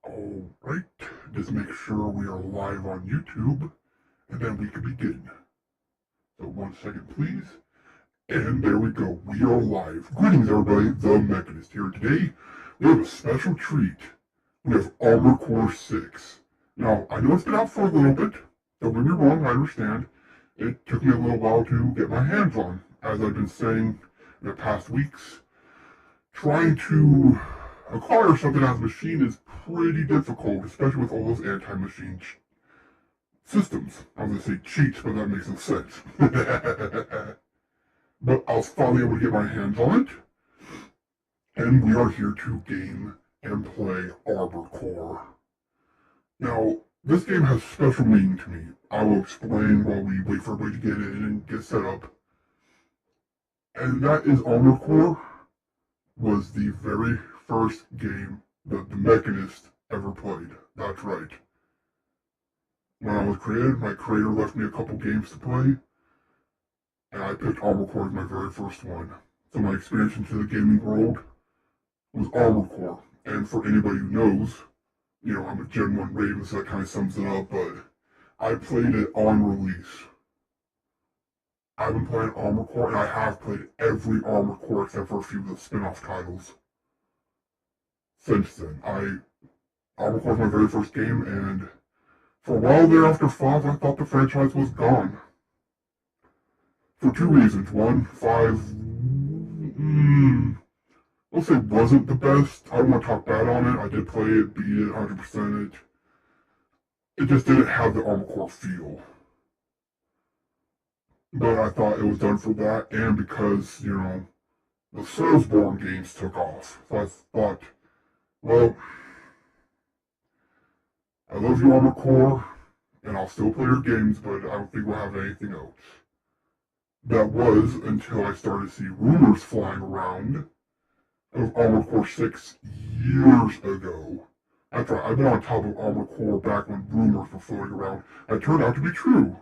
Alright, just make sure we are live on YouTube, and then we can begin. So 1 second please, and there we go, we are live. Greetings everybody, the Mechanist here. Today, we have a special treat. We have Armored Core 6. Now, I know it's been out for a little bit, don't get me wrong, I understand. It took me a little while to get my hands on, as I've been saying in the past weeks. Trying to acquire something as a machine is pretty difficult, especially with all those anti-machine systems. I was going to say cheats, but that makes no sense. But I was finally able to get my hands on it, and we are here to game and play Armored Core. Now, this game has special meaning to me. I will explain while we wait for everybody to get in and get set up. And that is Armored Core was the very first game that the Mechanist ever played. That's right. When I was created, my creator left me a couple games to play, and I picked Armored Core as my very first one. So my experience into the gaming world was Armored Core. And for anybody who knows, I'm a Gen 1 Raven, so that kind of sums it up, but I played it on release. I've been playing Armored Core, and I have played every Armored Core except for a few of the spin-off titles. Since then, Armored Core was my very first game, and for a while there after 5, I thought the franchise was gone. For two reasons. One, 5, I'll say wasn't the best. I don't want to talk bad on it. I did play it, beat it, 100% it. It just didn't have the Armored Core feel. But I thought it was done for that, and because, the Soulsborne games took off. So I thought, well, I love you, Armored Core, and I'll still play your games, but I don't think we'll have anything else. That was until I started to see rumors flying around of Armored Core 6 years ago. That's right, I've been on top of Armored Core back when rumors were floating around, and it turned out to be true.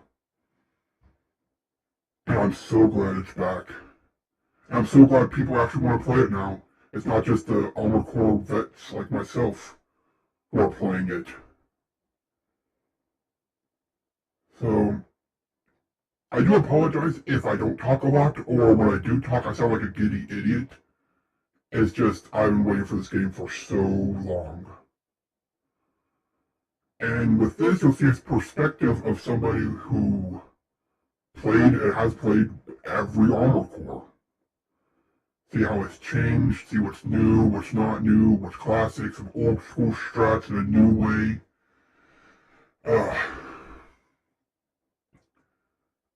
And I'm so glad it's back. And I'm so glad people actually want to play it now. It's not just the Armored Core vets like myself who are playing it. So, I do apologize if I don't talk a lot, or when I do talk I sound like a giddy idiot. It's just, I've been waiting for this game for so long. And with this, you'll see its perspective of somebody who played and has played every Armored Core. See how it's changed, see what's new, what's not new, what's classic, some old school strats in a new way.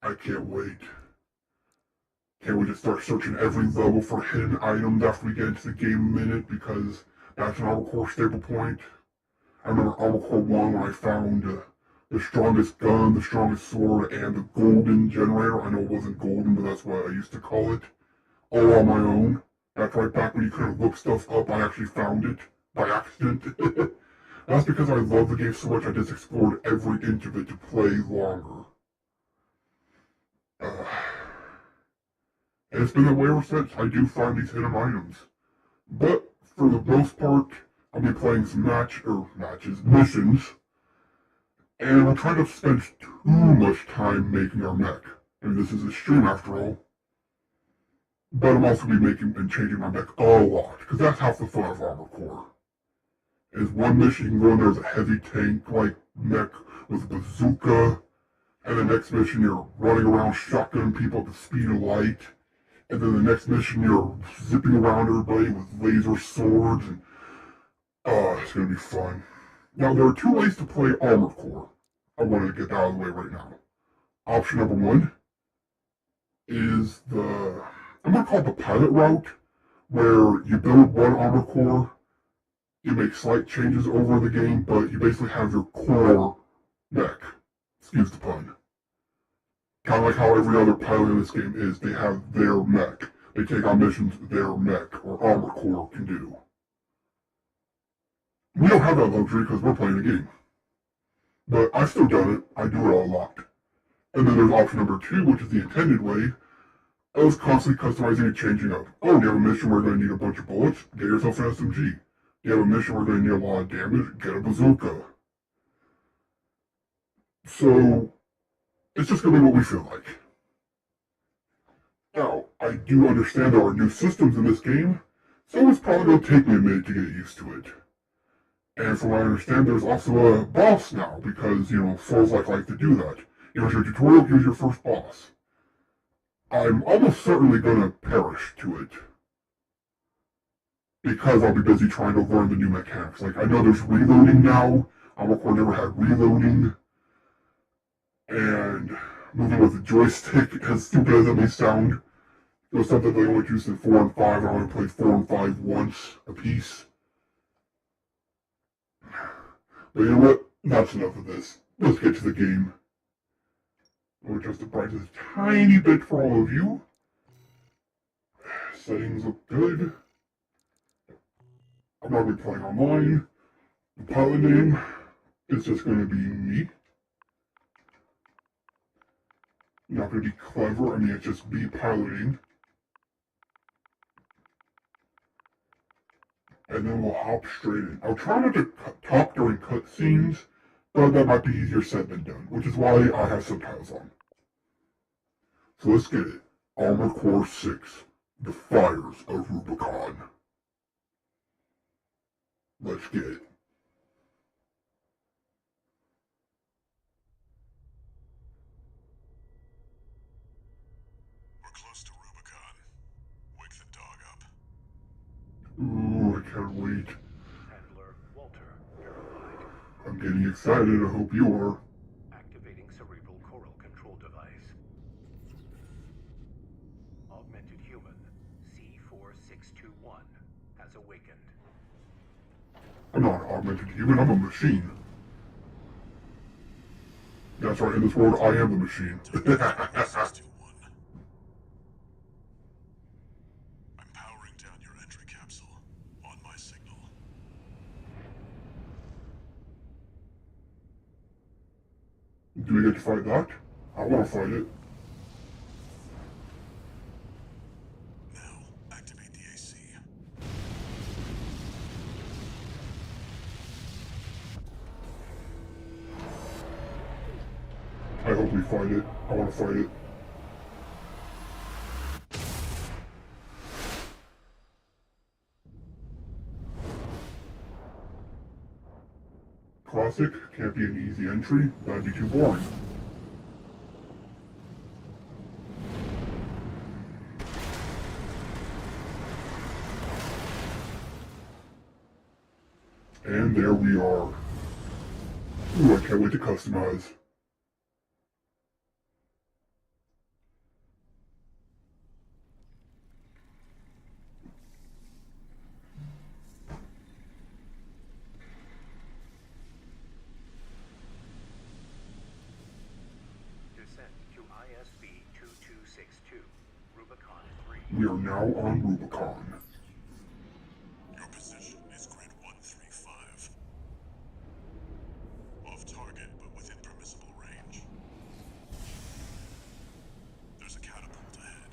I can't wait. Can't wait to start searching every level for hidden items after we get into the game a minute, because that's an Armored Core staple point. I remember Armored Core 1 when I found the strongest gun, the strongest sword, and the golden generator. I know it wasn't golden, but that's what I used to call it. All on my own. That's right, back when you couldn't look stuff up, I actually found it by accident. That's because I love the game so much I just explored every inch of it to play longer. And it's been that way ever since. I do find these hidden items. But, for the most part, I'll be playing some missions, and we'll try not to spend too much time making our mech. I mean, this is a stream after all. But I'm also be making and changing my mech a lot, because that's half the fun of Armored Core. Is one mission you can go in there as a heavy tank-like mech with a bazooka, and the next mission you're running around shotgunning people at the speed of light, and then the next mission you're zipping around everybody with laser swords, and it's gonna be fun. Now, there are two ways to play Armored Core. I wanted to get that out of the way right now. Option number one is I'm going to call it the pilot route, where you build one Armored Core, you make slight changes over the game, but you basically have your core mech. Excuse the pun. Kind of like how every other pilot in this game is. They have their mech. They take on missions their mech, or Armored Core, can do. We don't have that luxury because we're playing a game. But I've still done it. I do it a lot. And then there's option number two, which is the intended way. I was constantly customizing and changing up. Oh, do you have a mission where you're going to need a bunch of bullets? Get yourself an SMG. Do You have a mission where you're going to need a lot of damage, get a bazooka. So, it's just going to be what we feel like. Now, I do understand there are new systems in this game, so it's probably going to take me a minute to get used to it. And from what I understand, there's also a boss now, because, Souls-like to do that. Here's your tutorial, here's your first boss. I'm almost certainly going to perish to it. Because I'll be busy trying to learn the new mechanics. I know there's reloading now. Armored Core never had reloading. And moving with a joystick, as stupid as it may sound, it was something they only used in 4 and 5, and I only played 4 and 5 once a piece. But you know what? That's enough of this. Let's get to the game. We'll adjust the brightness a tiny bit for all of you. Settings look good. I'm not going to be playing online. The pilot name is just going to be me. Not going to be clever, it's just be piloting. And then we'll hop straight in. I'll try not to talk during cutscenes, but that might be easier said than done, which is why I have subtitles on. So let's get it. Armored Core 6, The Fires of Rubicon. Let's get it. We're close to Rubicon. Wake the dog up. Ooh, I can't wait. Handler Walter verified. I'm getting excited, I hope you are. Activating cerebral coral control device. Augmented human C4621 has awakened. I'm not an augmented human, I'm a machine. That's right, in this world, I am the machine. I'm powering down your entry capsule on my signal. Do we get to fight that? I want to fight it. Now, activate the AC. I hope we fight it. I want to fight it. Classic, can't be an easy entry, that'd be too boring. And there we are. Ooh, I can't wait to customize. Descent to ISB 2262, Rubicon 3. We are now on Rubicon. Your position is grid 135. Off target, but within permissible range. There's a catapult ahead.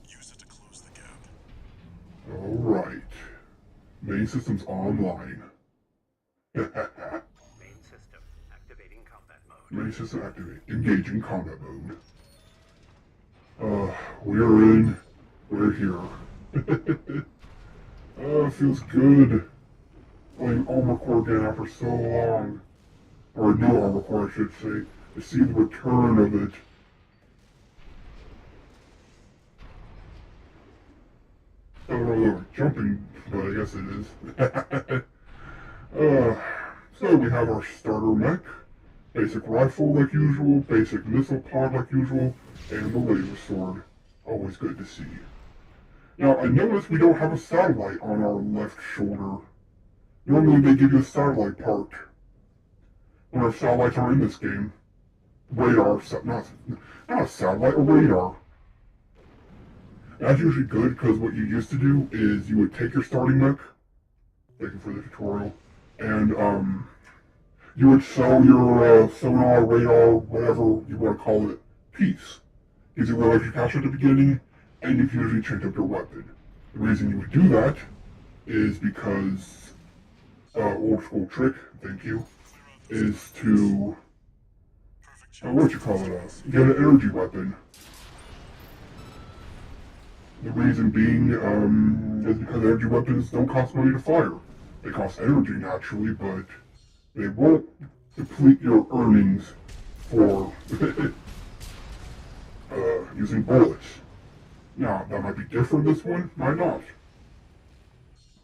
Use it to close the gap. Alright. Main system's online. Main system activating combat mode. Main system activate. Engaging combat mode. We're in. We're here. It feels good. Playing Armored Core again after so long. Or a new Armored Core, I should say. To see the return of it. I don't know if they're jumping, but I guess it is. So we have our starter mech. Basic rifle like usual, basic missile pod like usual, and the laser sword. Always good to see. Now, I noticed we don't have a satellite on our left shoulder. Normally they give you a satellite part. When our satellites are in this game. Radar, not a satellite, a radar. That's usually good because what you used to do is you would take your starting mech, thank you for the tutorial, and you would sell your sonar, radar, whatever you want to call it, piece. Gives you a little extra cash at the beginning, and you can usually change up your weapon. The reason you would do that is because old school trick, thank you, is to, what you call it, get an energy weapon. The reason being, is because energy weapons don't cost money to fire. They cost energy naturally, but they won't deplete your earnings for using bullets. Now, that might be different this one, might not.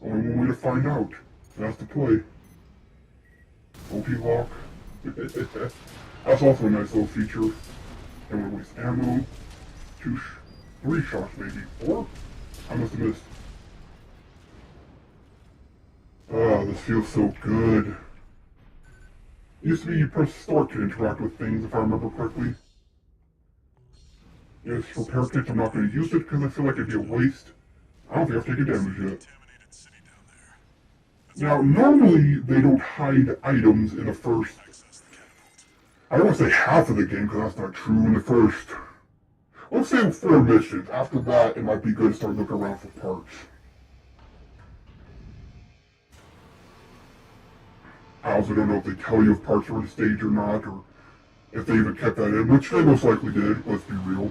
Only one way to find out. That's the play. OP lock. That's also a nice little feature. Don't want to waste ammo. 3 shots maybe. 4? I must have missed. Ah, this feels so good. It used to be you press start to interact with things, if I remember correctly. Yes, repair kits, I'm not going to use it because I feel like it'd be a waste. I don't think I've taken damage yet. Now, normally they don't hide items in the first... I don't want to say half of the game because that's not true. In the first... let's say 4 missions. After that, it might be good to start looking around for parts. I also don't know if they tell you if parts are in the stage or not, or if they even kept that in, which they most likely did, let's be real.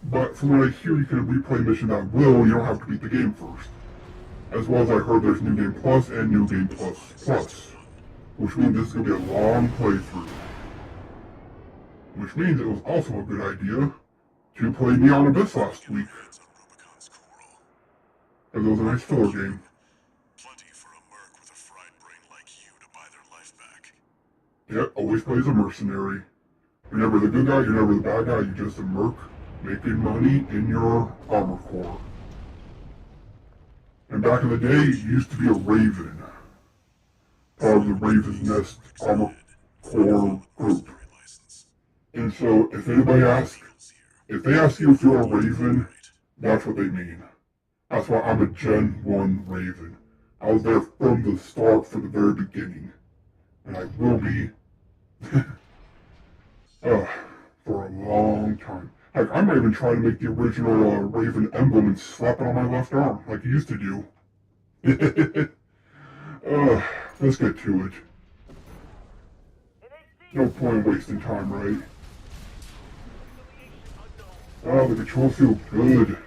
But from what I hear, you can replay missions at will, you don't have to beat the game first. As well as I heard there's New Game Plus and New Game Plus Plus, which means this is going to be a long playthrough. Which means it was also a good idea to play Neon Abyss last week. Because it was a nice filler game. Plenty for a merc with a fried brain like you to buy their life back. Yep, always plays a mercenary. You're never the good guy, you're never the bad guy, you're just a merc making money in your armor core. And back in the day, you used to be a raven. Part of the Raven's Nest armor core group. And so, if anybody asks, if they ask you if you're a raven, that's what they mean. That's why I'm a Gen 1 raven. I was there from the start, from the very beginning. And I will be for a long time. Heck, I might even try to make the original Raven emblem and slap it on my left arm, like you used to do. Let's get to it. No point wasting time, right? Oh, the controls feel good.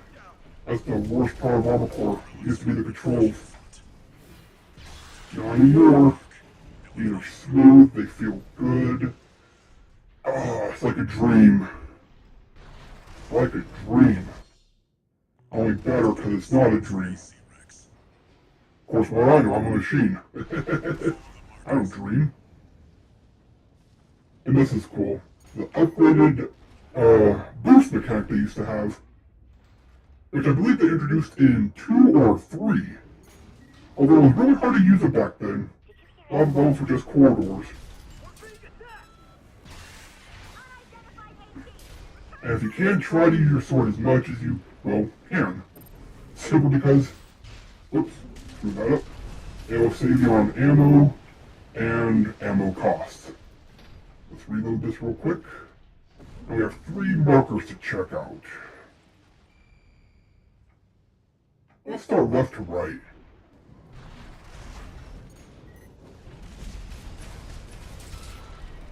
That's the worst part of Armor Core. It used to be the controls. Not anymore. These are smooth, they feel good. Oh, it's like a dream. Like a dream. Only better because it's not a dream. Of course, what I know, I'm a machine. I don't dream. And this is cool. The upgraded boost mechanic they used to have, which I believe they introduced in 2 or 3. Although it was really hard to use it back then. A lot of those were just corridors. And if you can, try to use your sword as much as you, well, can. Simply because, oops, screw that up. It will save you on ammo and ammo costs. Let's reload this real quick. And we have 3 markers to check out. Let's start left to right.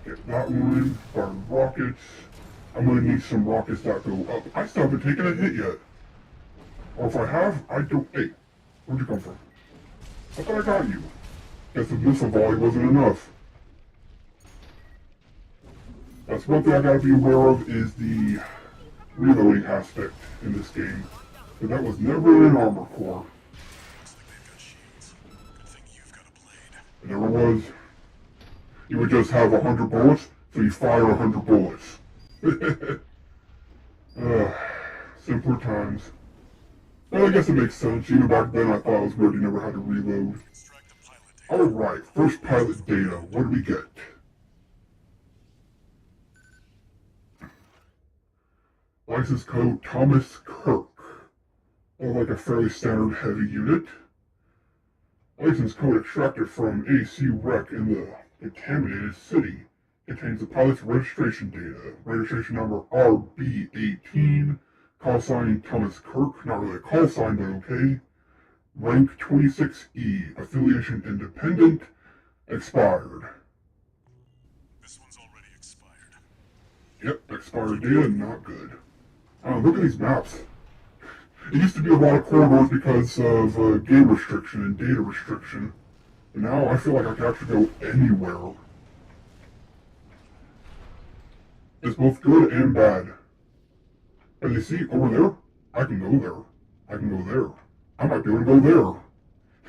Get that one, fire rockets. I'm gonna need some rockets that go up. I still haven't taken a hit yet. Or if I have, I don't. Hey, where'd you come from? I thought I got you. Guess the missile volley wasn't enough. That's one thing I gotta be aware of is the reloading aspect in this game. But that was never in Armor Core. It never was. You would just have 100 bullets, so you fire 100 bullets. Simpler times. Well, I guess it makes sense. Even back then I thought it was weird you never had to reload. Alright, first pilot data. What do we get? License code Thomas Kirk. Like a fairly standard heavy unit. License code extracted from AC Rec in the contaminated city. Contains the pilot's registration data. Registration number RB18. Call sign Thomas Kirk. Not really a call sign, but okay. Rank 26E. Affiliation independent. Expired. This one's already expired. Yep, expired data, not good. Look at these maps. It used to be a lot of corridors because of game restriction and data restriction. But now I feel like I can actually go anywhere. It's both good and bad. As you see, over there, I can go there. I can go there. I might be able to go there.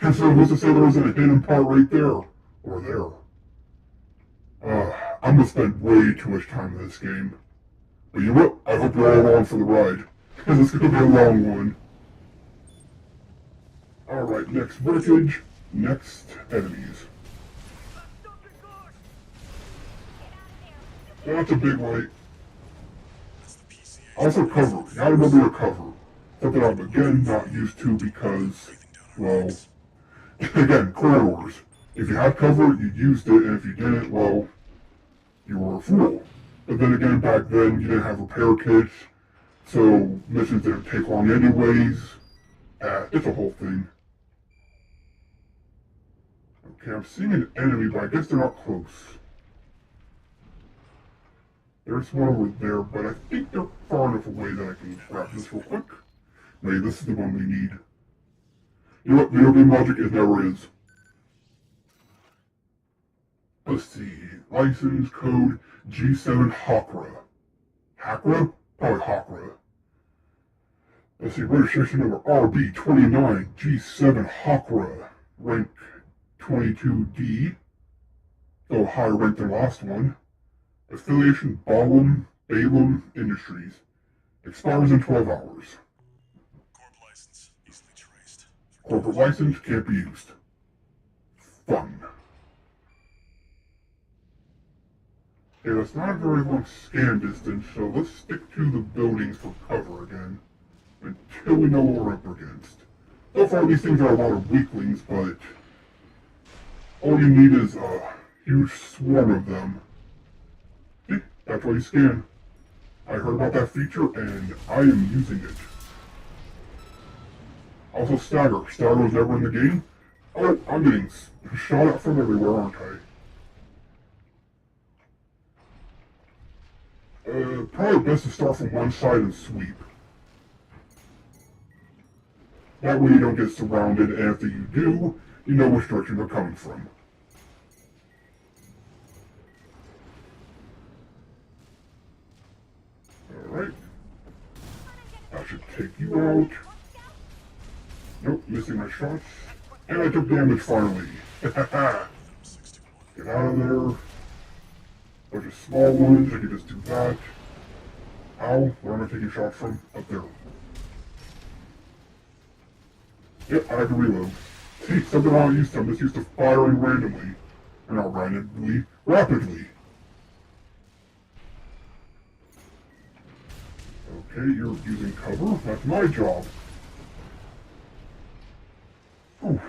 And so who's to say there isn't a hidden part right there? Or there. I'm gonna spend way too much time in this game. But you know what? I hope you're all along for the ride. Because it's gonna be a long one. Alright, next wreckage. Next enemies. That's a big light. That's the PCA. Also cover. You gotta remember your cover. Something I'm again not used to because, well, again, corridors. If you had cover, you used it, and if you didn't, well, you were a fool. But then again, back then, you didn't have repair kits, so missions didn't take long anyways. It's a whole thing. Okay, I'm seeing an enemy, but I guess they're not close. There's one over there, but I think they're far enough away that I can grab this real quick. Maybe this is the one we need. You know what? Video game logic is never is. Let's see. License code G7 Hakra. Hakra? Probably Hakra. Let's see. Registration number RB29 G7 Hakra. Rank 22D. So higher rank than the last one. Affiliation Balaam Industries. Expires in 12 hours. Corp license easily traced. Corporate license can't be used. Fun. Okay, that's not a very long scan distance, so let's stick to the buildings for cover again. Until we know what we're up against. So far these things are a lot of weaklings, but all you need is a huge swarm of them. See, that's why you scan. I heard about that feature and I am using it. Also stagger. Stagger was never in the game. Oh, I'm getting shot at from everywhere, aren't I? Probably best to start from one side and sweep. That way you don't get surrounded, and if you do, you know which direction they're coming from. Alright. That should take you out. Nope, missing my shots. And I took damage finally. Get out of there. Bunch of small ones, I can just do that. Ow, where am I taking shots from? Up there. Yep, I have to reload. See, something I'm not used to. I'm just used to firing randomly. Or not randomly, rapidly. Okay, you're using cover. That's my job. Oof.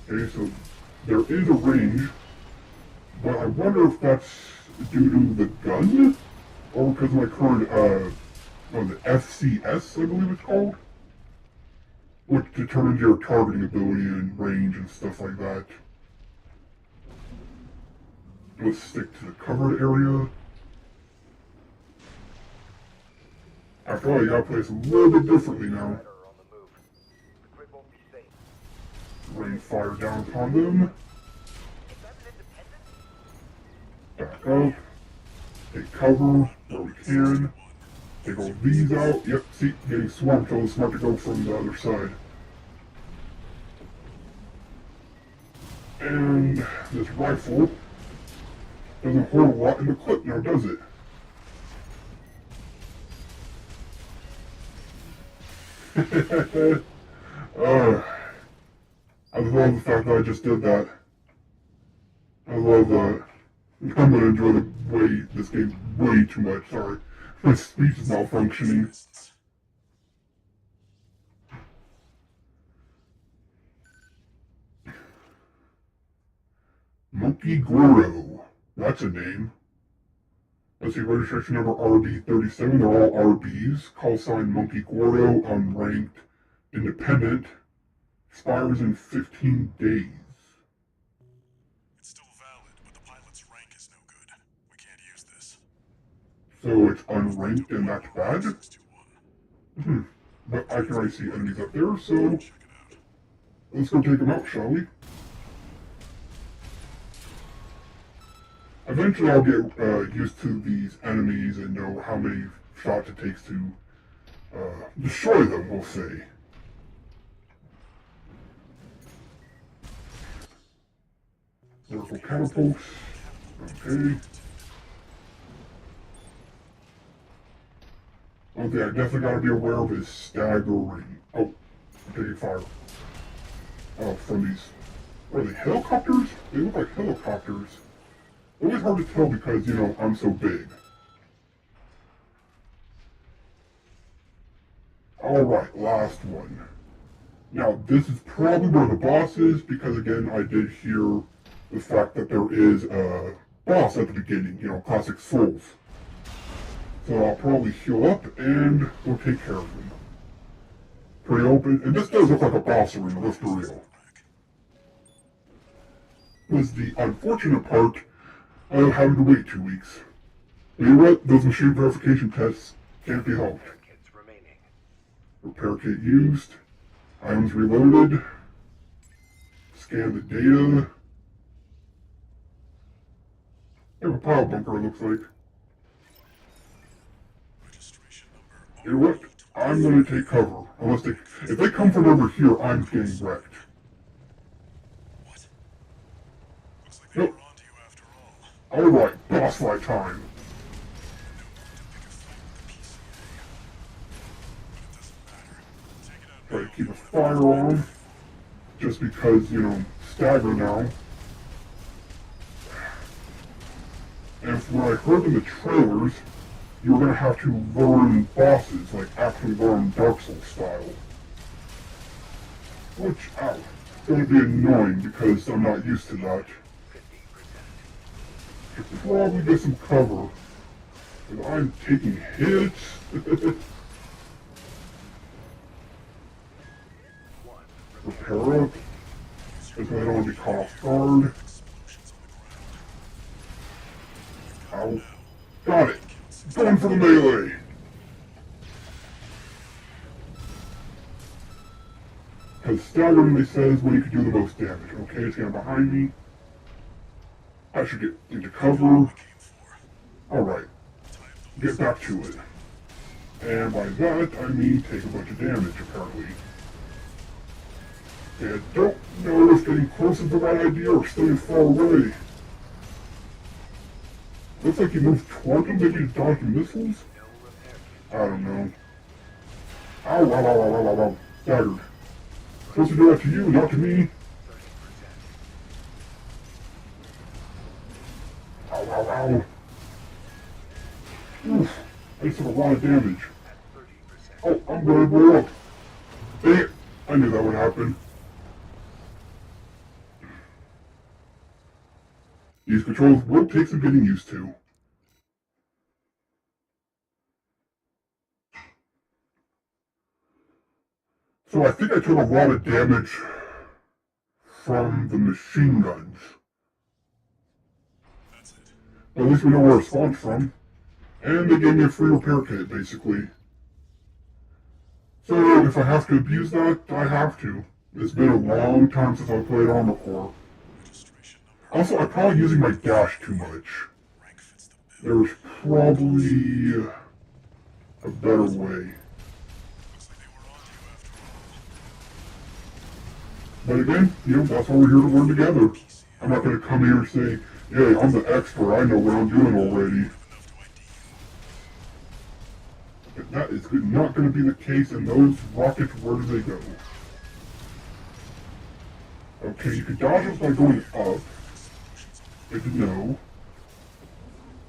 Okay, so there is a range, but I wonder if that's due to the gun, or because of my current, what is it, FCS, I believe it's called? Which determines your targeting ability and range and stuff like that. Let's stick to the covered area. After all, you gotta play this a little bit differently now. Rain fire down upon them. Back up. Take cover where we can. Take all these out. Yep, see, getting swarmed, so it's smart to go from the other side. And this rifle doesn't hold a lot in the clip now, does it? I love the fact that I just did that. I love that. I'm gonna enjoy this game way too much, sorry. My speech is malfunctioning. Monkey Goro. That's a name. Let's see, registration number RB37. They're all RBs. Call sign Monkey Gordo. Unranked. Independent. Expires in 15 days. It's still valid, but the pilot's rank is no good. We can't use this. So it's unranked and that's bad? 621. But I can already see enemies up there, so Check it out. let's go take them out, shall we? Eventually I'll get used to these enemies and know how many shots it takes to destroy them, we'll say. Vertical catapults. Okay. One thing I definitely gotta be aware of is staggering. Oh, I'm taking fire. From these. Are they helicopters? They look like helicopters. Always hard to tell because, you know, I'm so big. Alright, last one. Now, this is probably where the boss is, because again, I did hear the fact that there is a boss at the beginning, you know, classic Souls. So I'll probably heal up and we'll take care of him. Pretty open, and this does look like a boss arena, let's be real. Was the unfortunate part of having to wait 2 weeks. But you know what? Those machine verification tests can't be helped. Repair kit used. Items reloaded. Scan the data. They have a pile bunker, it looks like. You know what? I'm gonna take cover. Unless they, if they come from over here, I'm getting wrecked. What? Looks like they were Nope. onto you after all. Alright, boss fight time. Try to keep a fire on. Just because, you know, stagger now. And from what I heard in the trailers, you're gonna have to learn bosses, like actually learn Dark Souls style. Which, ow, it's gonna be annoying because I'm not used to that. Should probably get some cover. But I'm taking hits. Repair up. Because I don't want to be caught off guard. Ow. Got it. Going for the melee. Because staggeringly says when you can do the most damage. Okay, it's getting behind me. I should get into cover. Alright. Get back to it. And by that, I mean take a bunch of damage, apparently. And I don't know if getting close is the right idea or staying far away. Looks like you moved toward him, maybe to dodge missiles? I don't know. Ow, ow, ow, ow, ow, ow, staggered. Supposed to do that to you, not to me. Ow, ow, ow. Oof, I just took a lot of damage. Oh, I'm gonna blow up. Dang it, I knew that would happen. These controls will take some getting used to. So I think I took a lot of damage from the machine guns. But at least we know where it spawned from. And they gave me a free repair kit, basically. So if I have to abuse that, I have to. It's been a long time since I played Armor Core. Also, I'm probably using my dash too much. There's probably a better way. But again, you know, that's why we're here to learn together. I'm not going to come here and say, yeah, I'm the expert, I know what I'm doing already. But that is not going to be the case, and those rockets, where do they go? Okay, you can dodge it by going up. Good to know.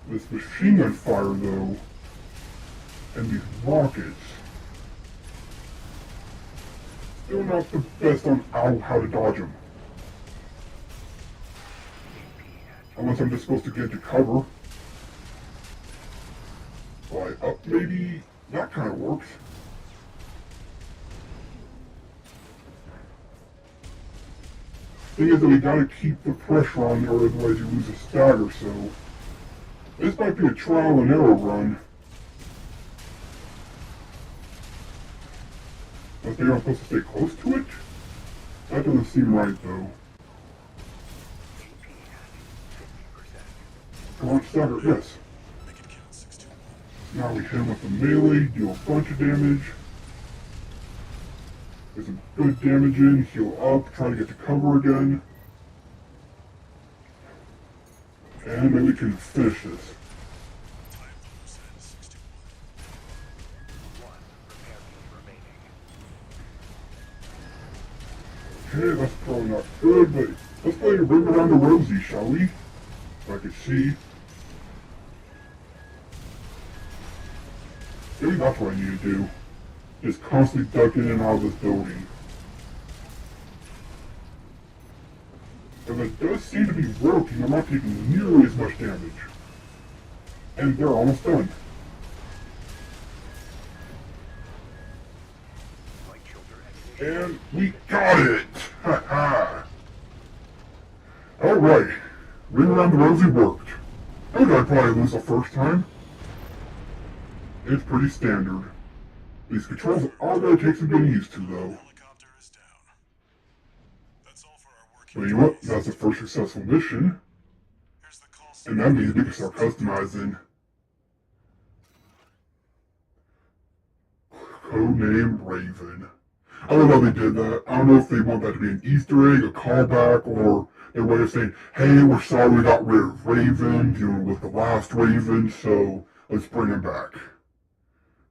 This machine gun fire, though, and these rockets, still not the best on how to dodge them. Unless I'm just supposed to get to cover. Fly up, maybe? That kind of works. Thing is that we gotta keep the pressure on there, otherwise you lose a stagger, so... This might be a trial and error run. But they are supposed to stay close to it? That doesn't seem right, though. Come on, stagger, yes. Now we hit him with the melee, deal a bunch of damage. Get some good damage in, heal up, try to get to cover again. And then we can finish this. Okay, that's probably not good, but let's play a ring around the rosy, shall we? So I can see. Maybe that's what I need to do. Just constantly duck in and out of this building. If it does seem to be working, I'm not taking nearly as much damage. And they're almost done. And we got it! Haha! Alright. Ring around the rosy worked. I think I'd probably lose the first time. It's pretty standard. These controls are going to take some getting used to, though. But you know what? That's the first successful mission. And that means we can start customizing. Codename Raven. I don't know how they did that. I don't know if they want that to be an Easter egg, a callback, or their way of saying, hey, we're sorry we got rid of Raven, dealing with the last Raven, so let's bring him back.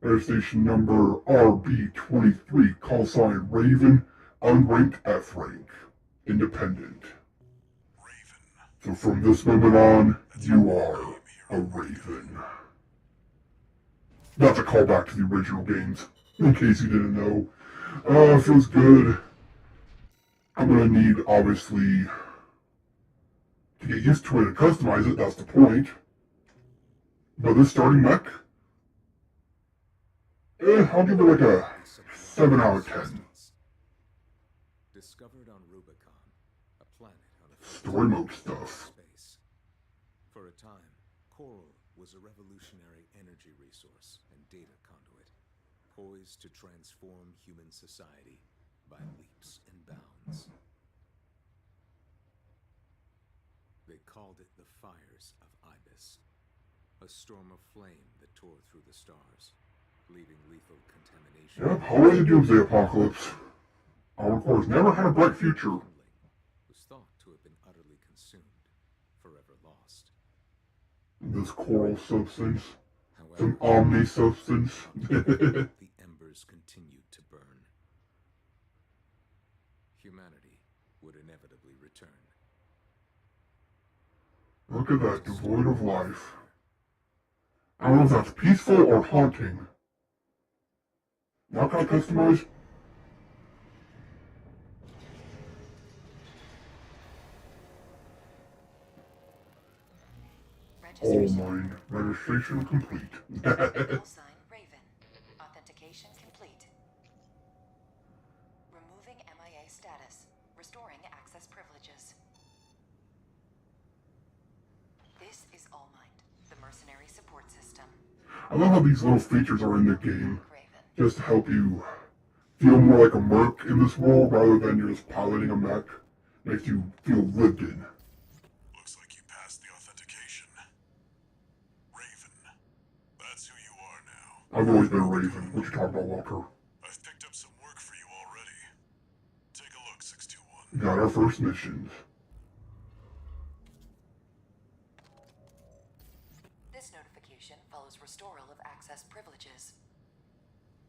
Air station number RB23, call sign Raven, unranked F rank, independent. So from this moment on, you are a Raven. That's a callback to the original games, in case you didn't know. Feels good. I'm gonna need, obviously, to get used to it and customize it, that's the point. But this starting mech, I'll give it like a 7 out of 10. Discovered on Rubicon, a planet on a Story mode stuff. space. For a time, coral was a revolutionary energy resource and data conduit, poised to transform human society by leaps and bounds. They called it the Fires of Ibis, a storm of flame that tore through the stars, leaving lethal contamination. Yep, always a doomsday apocalypse. Our course never had a bright future. Was thought to have been utterly consumed, forever lost. This coral substance. However, Some omni substance. the embers continued to burn. Humanity would inevitably return. Look at that, devoid of life. I don't know if that's peaceful or haunting. Now can I customize? All mine. Registration complete. Call sign Raven. Authentication complete. Removing MIA status. Restoring access privileges. This is All Mind, the mercenary support system. I love how these little features are in the game, Raven. just to help you feel more like a merc in this world rather than you're just piloting a mech. Makes you feel lived in. Looks like you passed the authentication. Raven. That's who you are now. I've always been a Raven. What you talking about, Walker? I've picked up some work for you already. Take a look, 621. Got our first missions. This notification follows restoral of access privileges.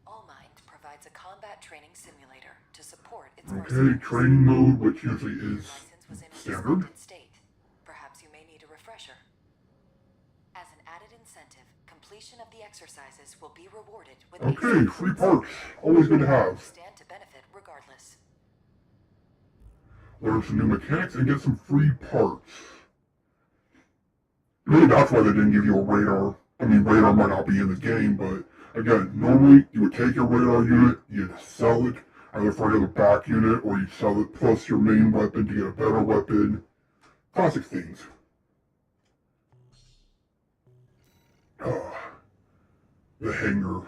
All Mind provides a combat training simulator to support its Okay, mercenaries. training mode, which usually is License was in a standard. suspended state. Perhaps you may need a refresher. As an added incentive, completion of the exercises will be rewarded with Okay, free parts. Always good to have. stand to benefit regardless. Learn some new mechanics and get some free parts. Maybe that's why they didn't give you a radar. I mean, radar might not be in the game, but again, normally you would take your radar unit, you'd sell it either for another back unit, or you'd sell it plus your main weapon to get a better weapon. Classic things. The hangar.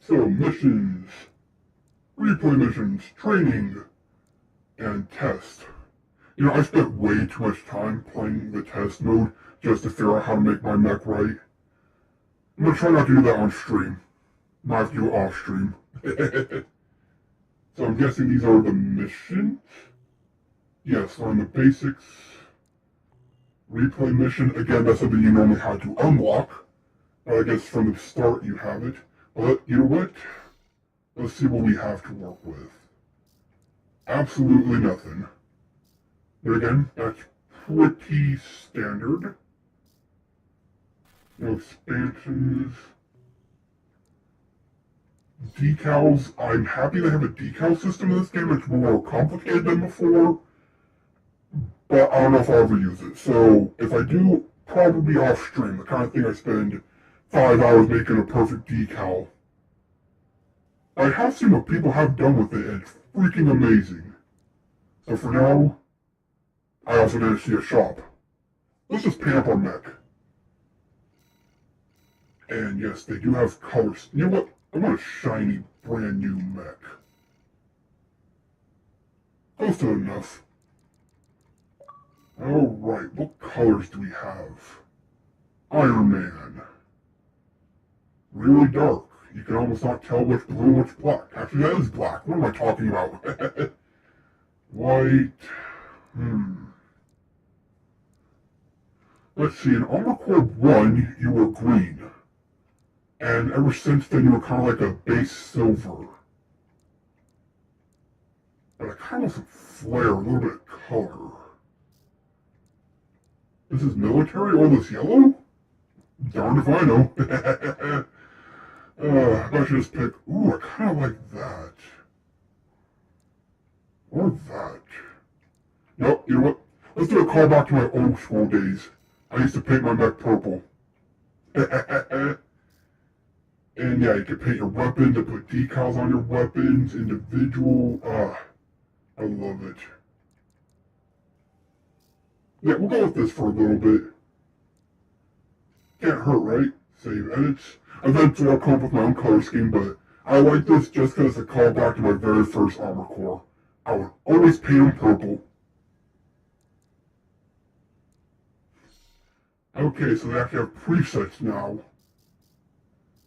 So, missions, replay missions, training, and test. You know, I spent way too much time playing the test mode just to figure out how to make my mech right. I'm gonna try not to do that on stream. Might have to do it off stream. So I'm guessing these are the missions? Yes, learn the basics. Replay mission, again, that's something you normally have to unlock. But I guess from the start you have it. But you know what? Let's see what we have to work with. Absolutely nothing. But again, that's pretty standard. No expansions. Decals. I'm happy they have a decal system in this game. It's more complicated than before. But I don't know if I'll ever use it. So if I do, probably off stream. The kind of thing I spend 5 hours making a perfect decal. I have seen what people have done with it, and it's freaking amazing. So for now, I also didn't see a shop. Let's just paint up our mech. And yes, they do have colors. You know what? I want a shiny, brand new mech. Close to enough. Alright, what colors do we have? Iron Man. Really dark. You can almost not tell which blue and which black. Actually, that is black. What am I talking about? White. Let's see, in Armor Core 1, you were green. And ever since then, you were kind of like a base silver. But I kind of want some flair, a little bit of color. This is military? All this yellow? Darned if I know. I should just pick... Ooh, I kind of like that. Or that. Nope, you know what? Let's do a callback to my old school days. I used to paint my mech purple. And yeah, you can paint your weapon to put decals on your weapons, individual. I love it. Yeah, we'll go with this for a little bit. Can't hurt, right? Save edits. Eventually I'll come up with my own color scheme, but I like this just because it's a callback to my very first Armor Core. I would always paint them purple. Okay, so they actually have presets now.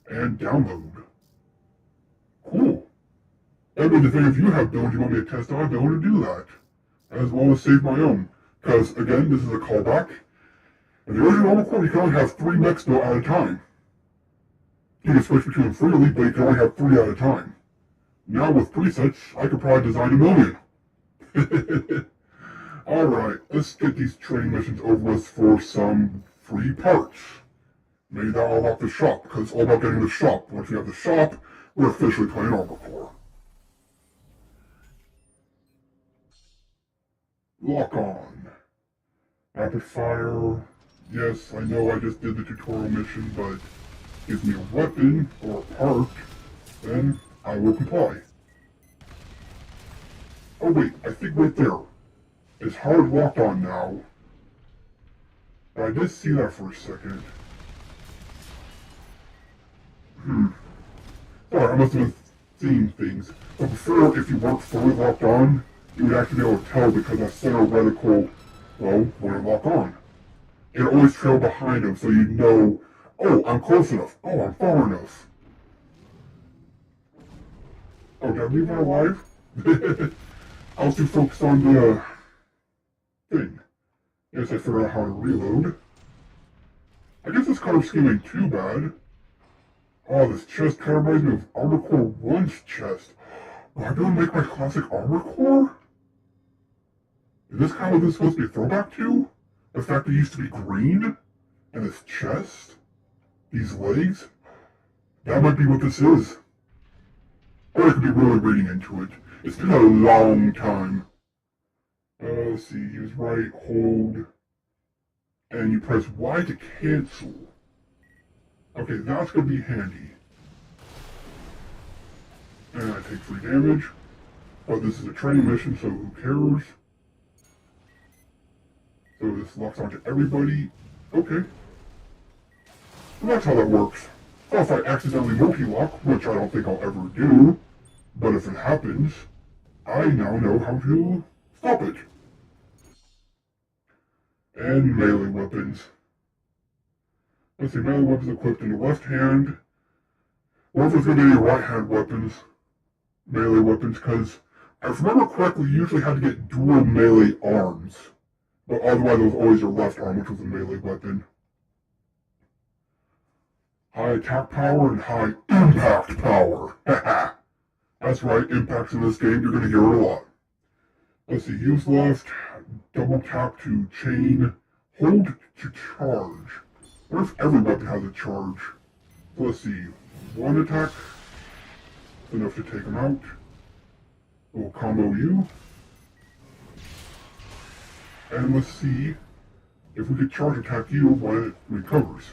And download. Cool. That means if you have builds you want me to test out, I'll be able to do that. As well as save my own. Because, again, this is a callback. In the original Armor Core, you can only have 3 mechs built at a time. You can switch between them freely, but you can only have 3 at a time. Now with presets, I could probably design 1,000,000. Alright, let's get these training missions over with for some free parts. Maybe that'll unlock the shop, because it's all about getting the shop. Once we have the shop, we're officially playing Armor Core. Lock on. Rapid fire. Yes, I know I just did the tutorial mission, but give me a weapon or a part, then I will comply. Oh wait, I think right there. It's hard locked on now. But I did see that for a second. Sorry, I must have been seeing things. But before, if you weren't fully locked on, you would actually be able to tell because that center reticle, well, wouldn't lock on. It always trailed behind him, so you'd know, oh, I'm close enough. Oh, I'm far enough. Oh, did I leave her alive? I was too focused on the thing. Guess I figured out how to reload. I guess this color scheme ain't too bad. Oh, this chest kind of reminds me of Armor Core 1's chest. Will I be able to make my classic Armor Core? Is this kind of what this is supposed to be a throwback to? The fact that it used to be green? And this chest? These legs? That might be what this is. Or I could be really reading into it. It's been a long time. Let's see, use right, hold, and you press Y to cancel. Okay, that's gonna be handy. And I take 3 damage, but this is a training mission, so who cares? So this locks onto everybody. Okay. And that's how that works. So if I accidentally multi-lock, which I don't think I'll ever do, but if it happens, I now know how to stop it. And melee weapons. Let's see, melee weapons equipped in the left hand. Whatever's going to be your right hand weapons. Melee weapons, because if I remember correctly, you usually had to get dual melee arms. But otherwise it was always your left arm, which was a melee weapon. High attack power and high impact power. Haha. That's right, impacts in this game, you're going to hear it a lot. Let's see, use left, double tap to chain, hold to charge. What if every weapon has a charge? So let's see, one attack, enough to take him out. We'll combo you. And let's see if we could charge attack you when it recovers.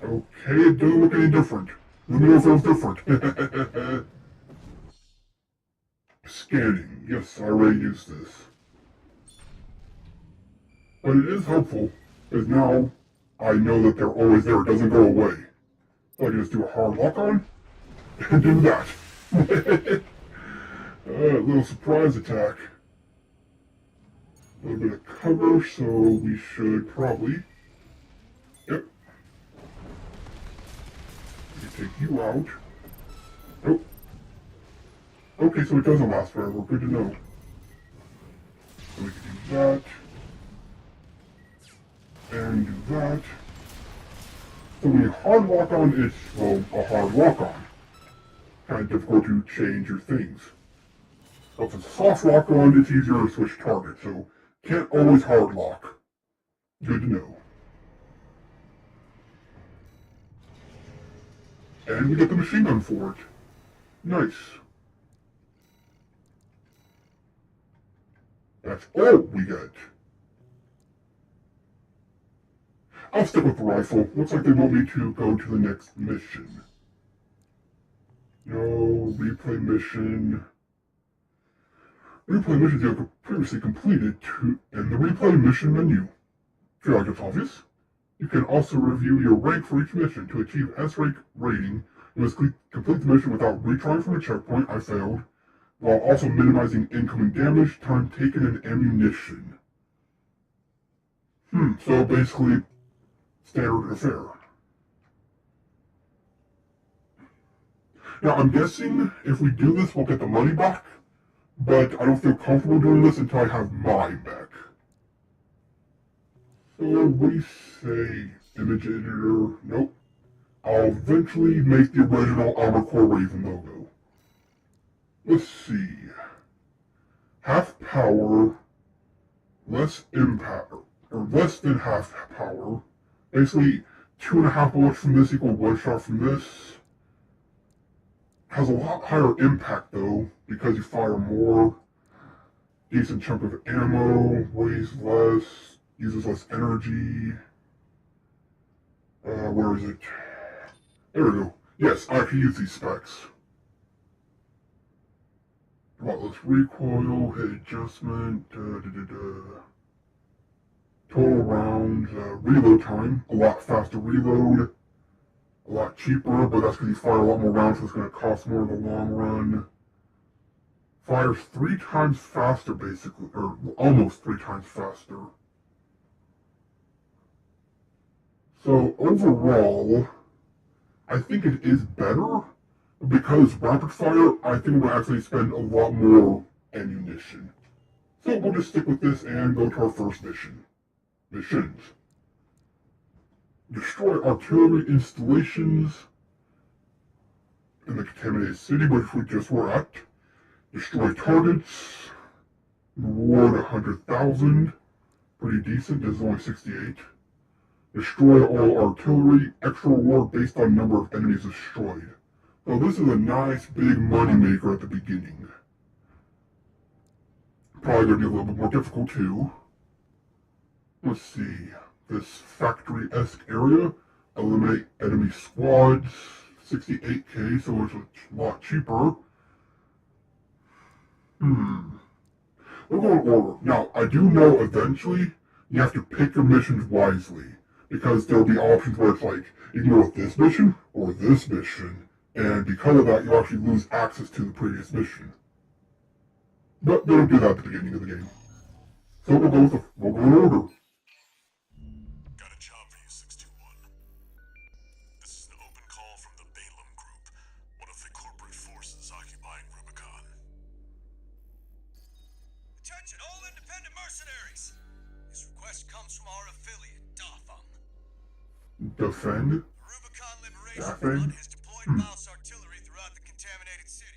Okay, it doesn't look any different. Let me know if it was different. Scanning. Yes, I already used this. But it is helpful, because now I know that they're always there. It doesn't go away. So I can just do a hard lock on and do that. A little surprise attack. A little bit of cover, so we should probably... Yep. We can take you out. Oh. Okay, so it doesn't last forever. Good to know. So we can do that. And do that. So when you hard lock on, it's, well, a hard lock on. Kind of difficult to change your things. But if it's a soft lock on, it's easier to switch target, so can't always hard lock. Good to know. And we get the machine gun for it. Nice. That's all we get. I'll stick with the rifle. Looks like they want me to go to the next mission. No, replay mission. Replay missions you have previously completed in the replay mission menu. Feel like it's obvious? You can also review your rank for each mission. To achieve S-rank rating, you must complete the mission without retrying from a checkpoint. I failed. While also minimizing incoming damage, time taken, and ammunition. So basically, standard affair. Now, I'm guessing if we do this, we'll get the money back, but I don't feel comfortable doing this until I have mine back. So, what do you say? Image editor? Nope. I'll eventually make the original Armor Core Raven logo. Let's see. Half power, less impact, or less than half power. Basically, 2.5 bullets from this equal 1 shot from this. Has a lot higher impact though, because you fire more. Decent chunk of ammo, weighs less, uses less energy. Where is it? There we go. Yes, I can use these specs. Well, let's recoil, hit adjustment, total rounds, reload time, a lot faster reload, a lot cheaper, but that's because you fire a lot more rounds, so it's going to cost more in the long run. Fires 3 times faster, basically, or almost 3 times faster. So overall, I think it is better, because rapid fire, I think we'll actually spend a lot more ammunition. So we'll just stick with this and go to our first mission. Missions. Destroy artillery installations in the contaminated city, which we just were at. Destroy targets. Reward 100,000. Pretty decent, this is only 68. Destroy all artillery. Extra reward based on number of enemies destroyed. So this is a nice big money maker at the beginning. Probably gonna be a little bit more difficult too. Let's see. This factory-esque area. Eliminate enemy squads. 68k, so it's a lot cheaper. We'll go in order. Now, I do know eventually you have to pick your missions wisely. Because there'll be options where it's like, you can go with this mission or this mission. And because of that, you actually lose access to the previous mission. But they don't do that at the beginning of the game. So we'll go in order. Got a job for you, 621. This is an open call from the Balaam Group, one of the corporate forces occupying Rubicon. Attention, all independent mercenaries! This request comes from our affiliate, Dotham. Defend? The Rubicon Liberation Daphne? Front has deployed mouse artillery throughout the contaminated city.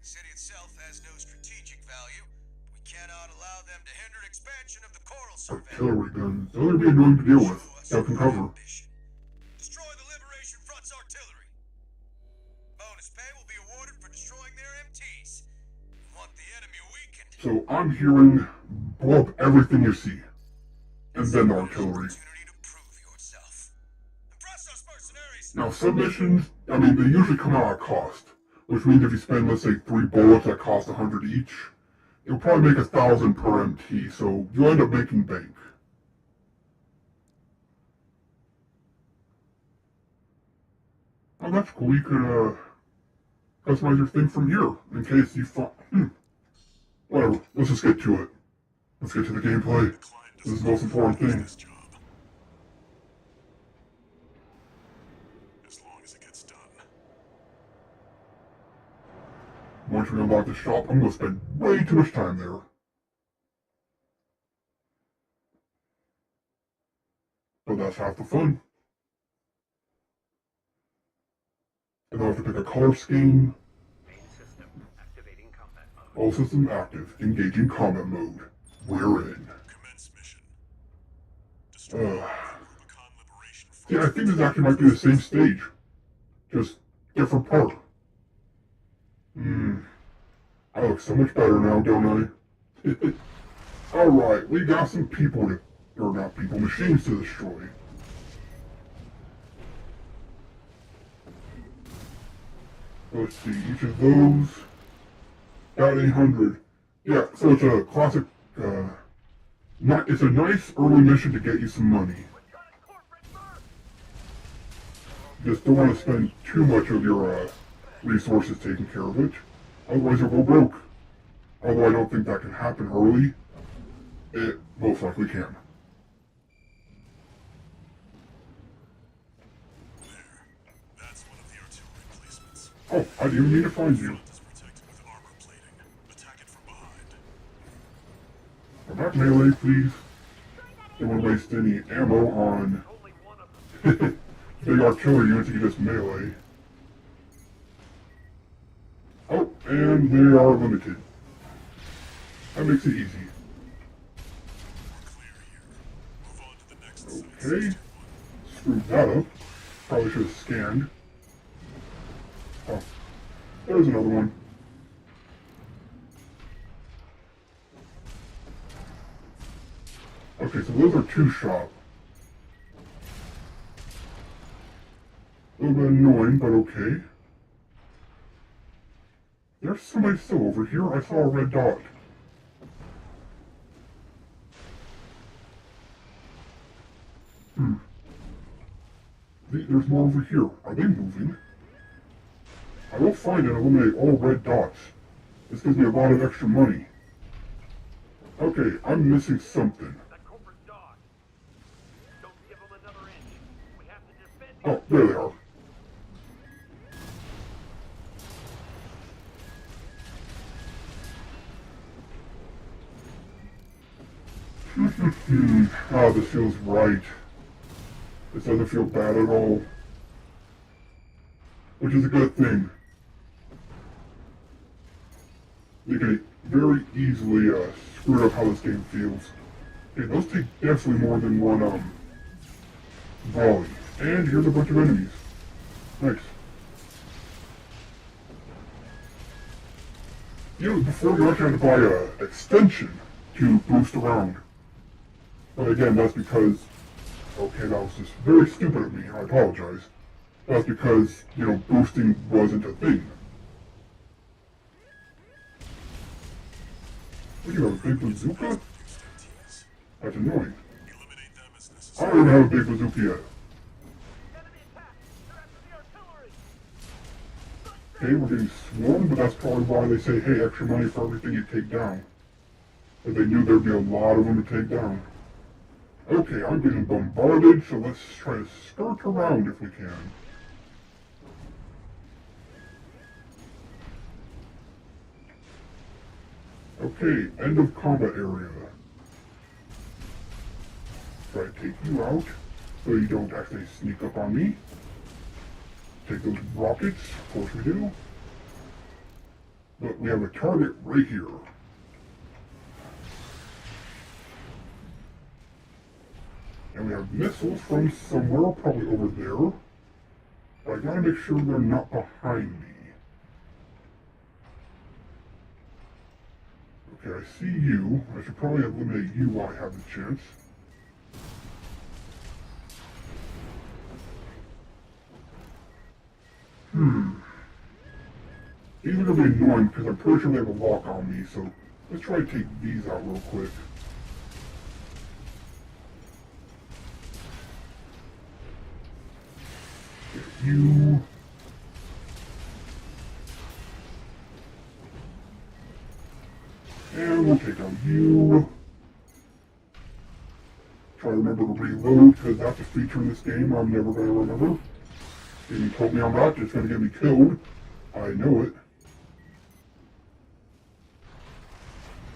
The city itself has no strategic value. We cannot allow them to hinder expansion of the Coral Survey. Artillery guns. Those are be annoying to deal with. Show us Captain your Cover. ambition. Destroy the Liberation Front's artillery. Bonus pay will be awarded for destroying their MTs. We want the enemy weakened. So I'm hearing blow up everything you see. And then the artillery. Opportunity to prove yourself. Impress us, mercenaries! Now submissions, I mean, they usually come out at cost. Which means if you spend, let's say, 3 bullets that cost 100 each, it'll probably make 1,000 per MT, so you'll end up making bank. Oh, that's cool. You could, customize your thing from here, in case you find... Whatever, let's just get to it. Let's get to the gameplay. This is the most important thing. This job. As long as it gets done. Once we unlock the shop, I'm gonna spend way too much time there. But that's half the fun. And then I have to pick a color scheme. All system active. Engaging combat mode. We're in. Commence mission. Destroy the Rubicon Liberation Front. Yeah, I think this actually might be the same stage. Just different part. I look so much better now, don't I? Alright, we got some people to... Or not people, machines to destroy. Let's see, each of those... Got 800. Yeah, so it's a classic, it's a nice early mission to get you some money. Just don't want to spend too much of your, resources taking care of it. Otherwise you'll go broke. Although I don't think that can happen early. It most likely can. That's one of the artillery placements. Oh, I didn't even need to find you. It's protected with armor plating. Attack it from behind. I'm not melee, please. Don't want to waste any ammo on big artillery units you can just melee. Oh, and they are limited. That makes it easy. We're clear here. Move on to the next site. Okay. Screwed that up. Probably should have scanned. Oh, there's another one. Okay, so those are 2 shot. A little bit annoying, but okay. There's somebody still over here. I saw a red dot. There's more over here. Are they moving? I will find and eliminate all red dots. This gives me a lot of extra money. Okay, I'm missing something. Oh, there they are. Oh, this feels right. This doesn't feel bad at all. Which is a good thing. You can very easily screw up how this game feels. Okay, those take definitely more than one volley. And here's a bunch of enemies. Nice. before you actually had to buy an extension to boost around. But again, that's because, okay, that was just very stupid of me, I apologize. That's because, boosting wasn't a thing. What, you have a big bazooka? That's annoying. Eliminate them as I necessary. don't even have a big bazooka yet. Okay, we're getting swarmed, but that's probably why they say, hey, extra money for everything you take down. But they knew there'd be a lot of them to take down. Okay, I'm getting bombarded, so let's try to skirt around if we can. Okay, end of combat area. Try to take you out, so you don't actually sneak up on me. Take those rockets, of course we do. But we have a target right here. And we have missiles from somewhere, probably over there. But I gotta make sure they're not behind me. Okay, I see you. I should probably eliminate you while I have the chance. These are gonna be annoying because I'm pretty sure they have a lock on me, so let's try to take these out real quick. Get you. And we'll take out you. Try to remember to reload because that's a feature in this game I'm never going to remember. If you told me I'm not, it's going to get me killed. I know it.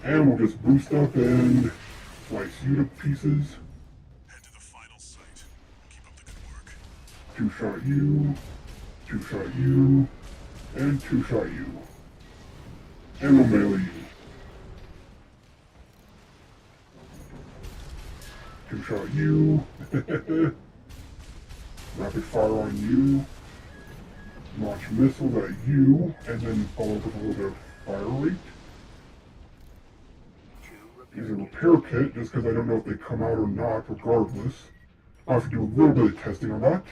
And we'll just boost up and slice you to pieces. Head to the final site. Keep up the good work. Two-shot you, two-shot you, and two-shot you. And we'll melee you. Two-shot you. Rapid fire on you. Launch missiles at you, and then follow up with a little bit of fire rate. Use a repair kit, just because I don't know if they come out or not, regardless. I'll have to do a little bit of testing on that.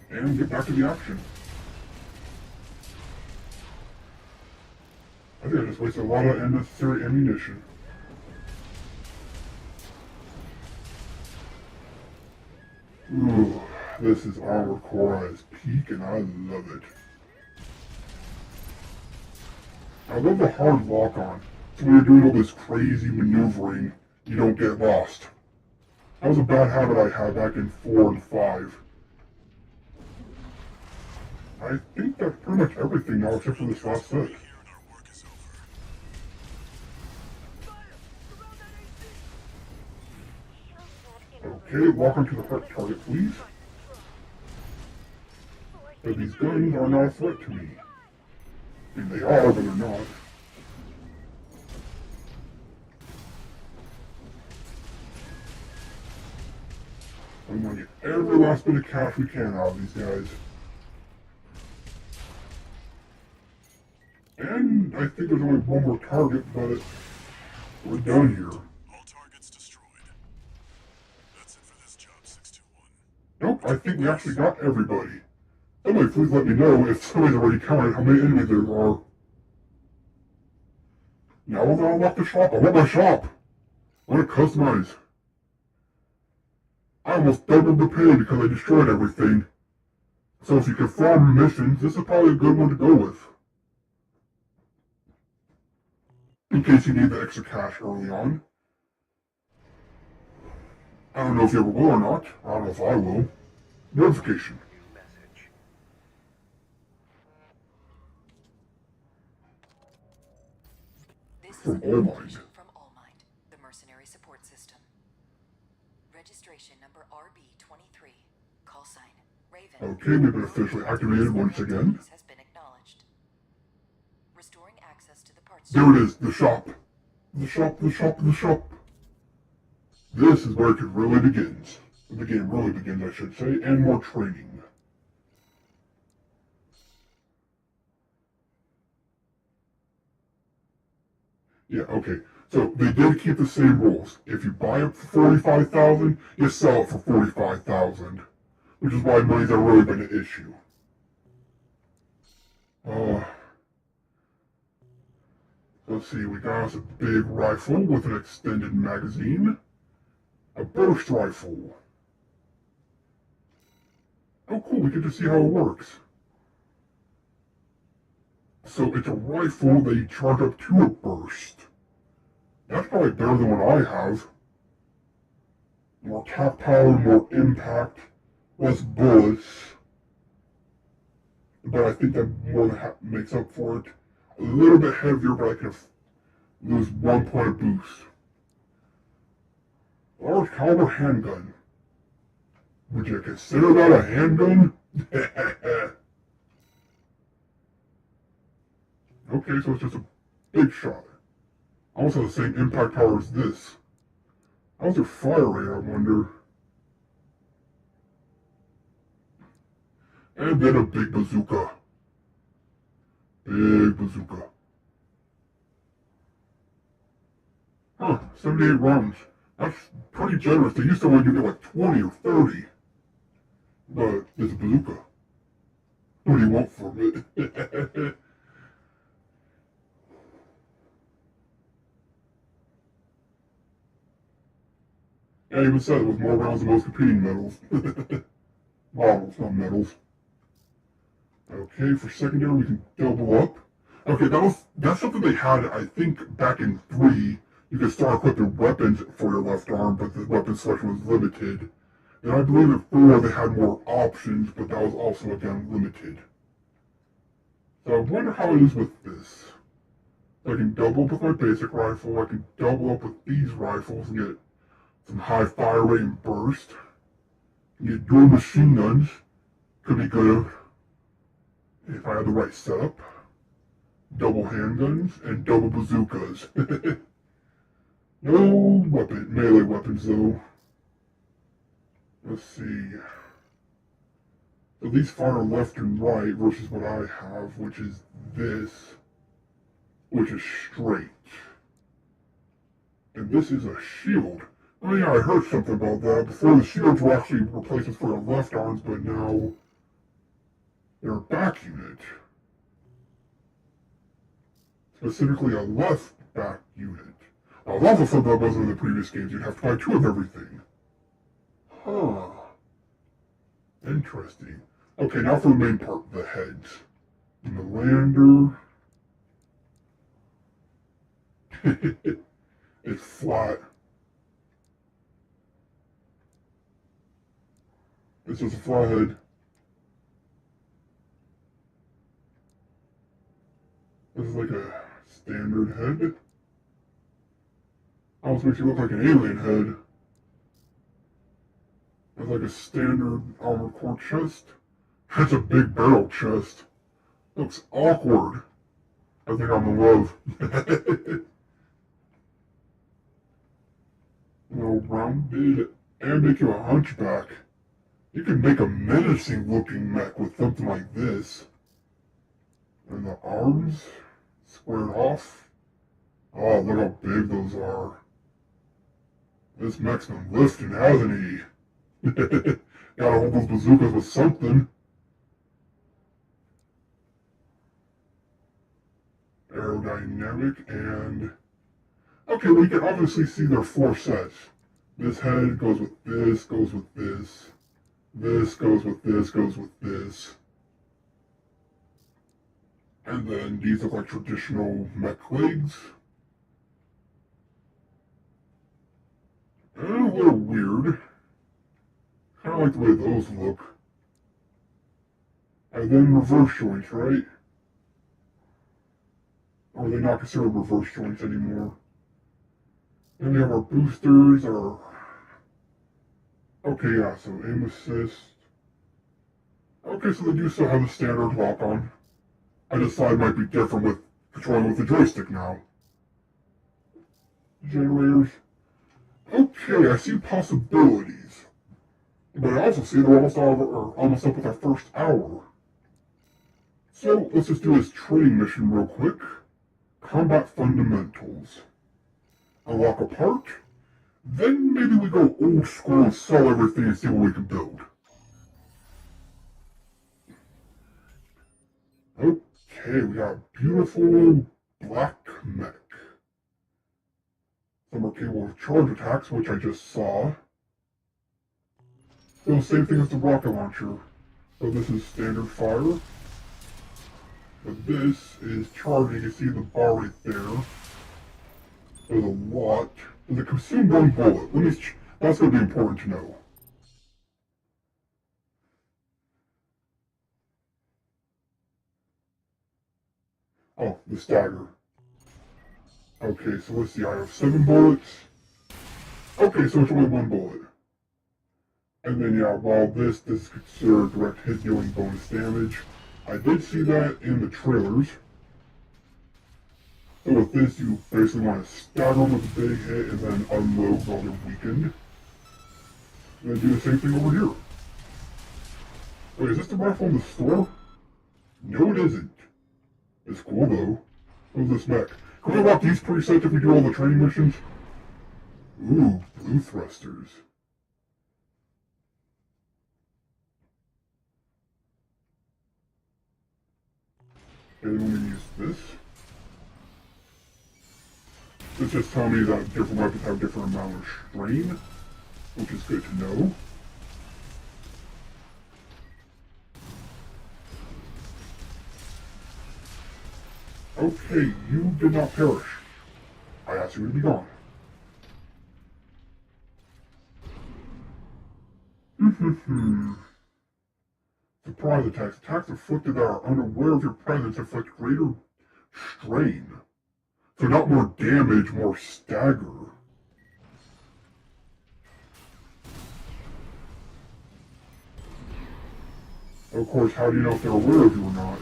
And get back to the action. I think I just wasted a lot of unnecessary ammunition. Ooh, this is Armor Core at its peak, and I love it. I love the hard lock-on, so when you're doing all this crazy maneuvering, you don't get lost. That was a bad habit I had back in 4 and 5. I think that's pretty much everything now except for this last set. Here and our work is over. Okay, walk onto the correct target, please. But these guns are not a threat to me. I mean, they are, but they're not. I'm gonna get every last bit of cash we can out of these guys. And I think there's only one more target, but we're done here. All targets destroyed. That's it for this job, 621. Nope, I think we actually got everybody. Somebody please let me know if somebody's already counted how many enemies there are. Now we're gonna unlock the shop. I want my shop. I want to customize. I almost doubled the pay because I destroyed everything. So if you can farm missions, this is probably a good one to go with. In case you need the extra cash early on. I don't know if you ever will or not. I don't know if I will. Notification. This is From an All information Mind. from All Mind, the mercenary support system. Registration number RB23. Call sign Raven. Okay, we've been officially activated once again. Has been acknowledged. Restoring access to the parts. There it is, the shop. The shop, the shop, the shop. This is where it really begins. The game really begins, I should say, and more training. Yeah, okay. So they did keep the same rules. If you buy it for 45,000, you sell it for 45,000, which is why money's not really been an issue. Let's see, we got us a big rifle with an extended magazine, a burst rifle. Oh cool, we get to see how it works. So it's a rifle that you charge up to a burst. That's probably better than what I have. More tap power, more impact, less bullets. But I think that more than makes up for it. A little bit heavier, but I can lose 1 point of boost. Large caliber handgun. Would you consider that a handgun? Okay, so it's just a big shot. Also the same impact power as this. How's your fire rate, I wonder? And then a big bazooka. Big bazooka. Huh, 78 rounds. That's pretty generous. They used to let you get like 20 or 30. But it's a bazooka. What do you want from it? I even said it with more rounds than most competing medals. Models, not medals. Okay, for secondary we can double up. Okay, that's something they had, I think, back in 3. You could start equipping weapons for your left arm, but the weapon selection was limited. And I believe at 4 they had more options, but that was also, again, limited. So I wonder how it is with this. I can double up with my basic rifle, I can double up with these rifles and get some high fire rate and burst. Get dual machine guns. Could be good if I had the right setup. Double handguns and double bazookas. No melee weapons though. Let's see. So these fire left and right versus what I have, which is this, which is straight. And this is a shield. Oh yeah, I heard something about that. Before the shields were actually replacements for the left arms, but now they're a back unit. Specifically a left back unit. Well, that's also something that wasn't in the previous games. You'd have to buy 2 of everything. Huh. Interesting. Okay, now for the main part, the heads. And the lander. It's flat. This is a flat head. This is like a standard head. Almost makes you look like an alien head. It's like a standard armored core chest. That's a big barrel chest. Looks awkward. I think I'm in love. Rounded and make you a hunchback. You can make a menacing looking mech with something like this. And the arms squared off. Oh, look how big those are. This mech's been lifting, hasn't he? Gotta hold those bazookas with something. Aerodynamic and... Okay, we can obviously see there are 4 sets. This head goes with this, goes with this. This goes with this, goes with this. And then these look like traditional mech legs. A little weird. Kind of like the way those look. And then reverse joints, right? Or are they not considered reverse joints anymore? Then we have our boosters, our... Okay, yeah, so aim assist. Okay, so they do still have the standard lock-on. I just thought it might be different with controlling with the joystick now. Generators. Okay, I see possibilities. But I also see they're almost up with our first hour. So let's just do this training mission real quick. Combat fundamentals. Unlock a part. Then maybe we go old school and sell everything and see what we can build. Okay, we got a beautiful black mech. Some are capable of charge attacks, which I just saw. So same thing as the rocket launcher. So this is standard fire. But this is charging. You see the bar right there. There's a lot. There's a consume one bullet. That's going to be important to know. Oh, the stagger. Okay, so let's see. I have 7 bullets. Okay, so it's only 1 bullet. And then, yeah, while this is considered direct hit dealing bonus damage. I did see that in the trailers. So with this, you basically want to stagger them with a big hit and then unload while they're weakened. And then do the same thing over here. Wait, is this the rifle in the store? No, it isn't. It's cool though. What's this mech? Can we unlock these presets if we do all the training missions? Ooh, blue thrusters. Okay, then we're going to use this. This just tells me that different weapons have different amount of strain, which is good to know. Okay, you did not perish. I asked you to be gone. Surprise attacks. Attacks afflicted that are unaware of your presence inflict greater strain. So not more damage, more stagger. Of course, how do you know if they're aware of you or not?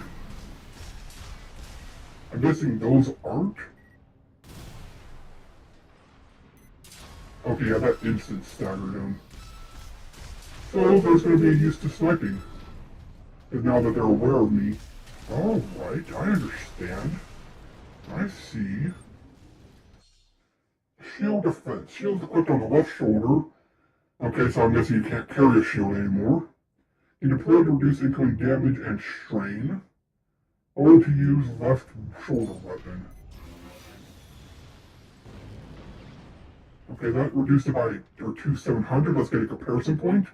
I'm guessing those aren't? Okay, yeah, that instant staggered him. So there's going to be a use to sniping. But now that they're aware of me, alright, I understand. I see. Shield defense. Shield's equipped on the left shoulder. Okay, so I'm guessing you can't carry a shield anymore. You deploy to reduce incoming damage and strain. Or to use left shoulder weapon. Okay, that reduced it by to 700. Let's get a comparison point.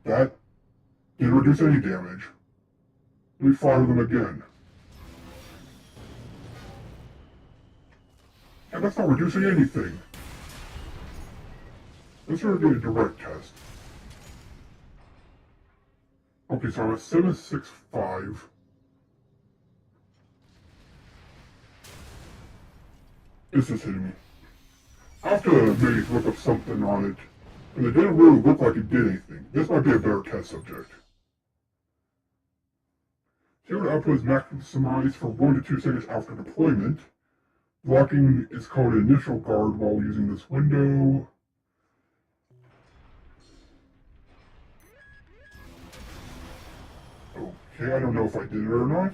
That didn't reduce any damage. Let me fire them again. And that's not reducing anything. Let's try to do a direct test. Okay, so I'm at 765. This is hitting me. I have to maybe look up something on it. And it didn't really look like it did anything. This might be a better test subject. Shield output is maximized for 1 to 2 seconds after deployment. Blocking is called initial guard while using this window. Okay, I don't know if I did it or not.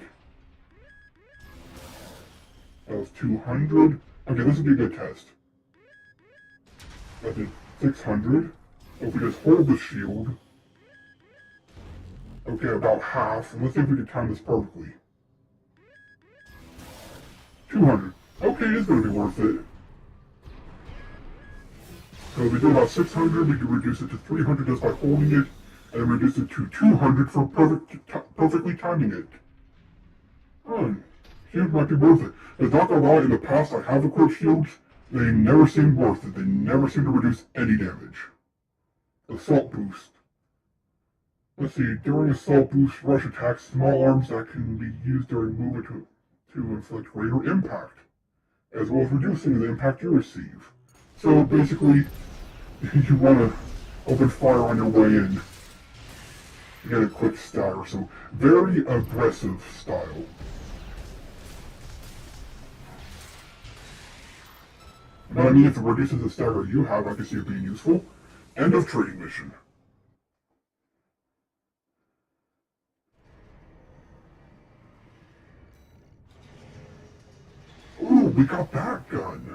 That was 200. Okay, this would be a good test. That did 600. If we just hold the shield. Okay, about half. And let's see if we can time this perfectly. 200. Okay, it's going to be worth it. So if we did about 600, we can reduce it to 300 just by holding it. And then reduce it to 200 for perfectly timing it. Shield might be worth it. But not gonna lie, in the past I have equipped shields. They never seemed worth it. They never seem to reduce any damage. Assault boost. Let's see, during assault boost, rush attacks, small arms that can be used during movement to inflict greater impact, as well as reducing the impact you receive. So basically, you want to open fire on your way in. You get a quick stagger, so very aggressive style. But I mean, if it reduces the stagger you have, I can see it being useful. End of trading mission. we got that gun.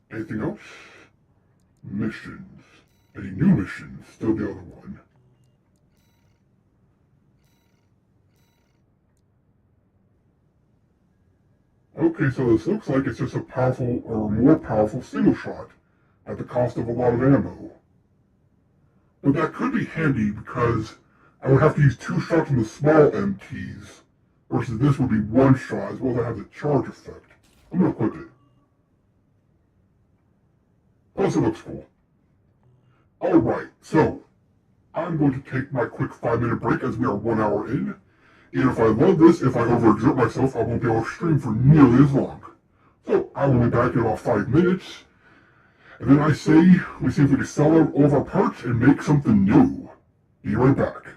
Anything else? Missions. Any new missions? Still the other one. Okay, so this looks like it's just a powerful or more powerful single shot at the cost of a lot of ammo. But that could be handy because I would have to use 2 shots on the small MTs versus this would be 1 shot as well as I have the charge effect. I'm gonna equip it. Plus it looks cool. Alright, so I'm going to take my quick 5-minute break as we are 1 hour in. And if I love this, if I overexert myself, I won't be able to stream for nearly as long. So I will be back in about 5 minutes. And then I say, we see if we can sell all of our parts and make something new. Be right back.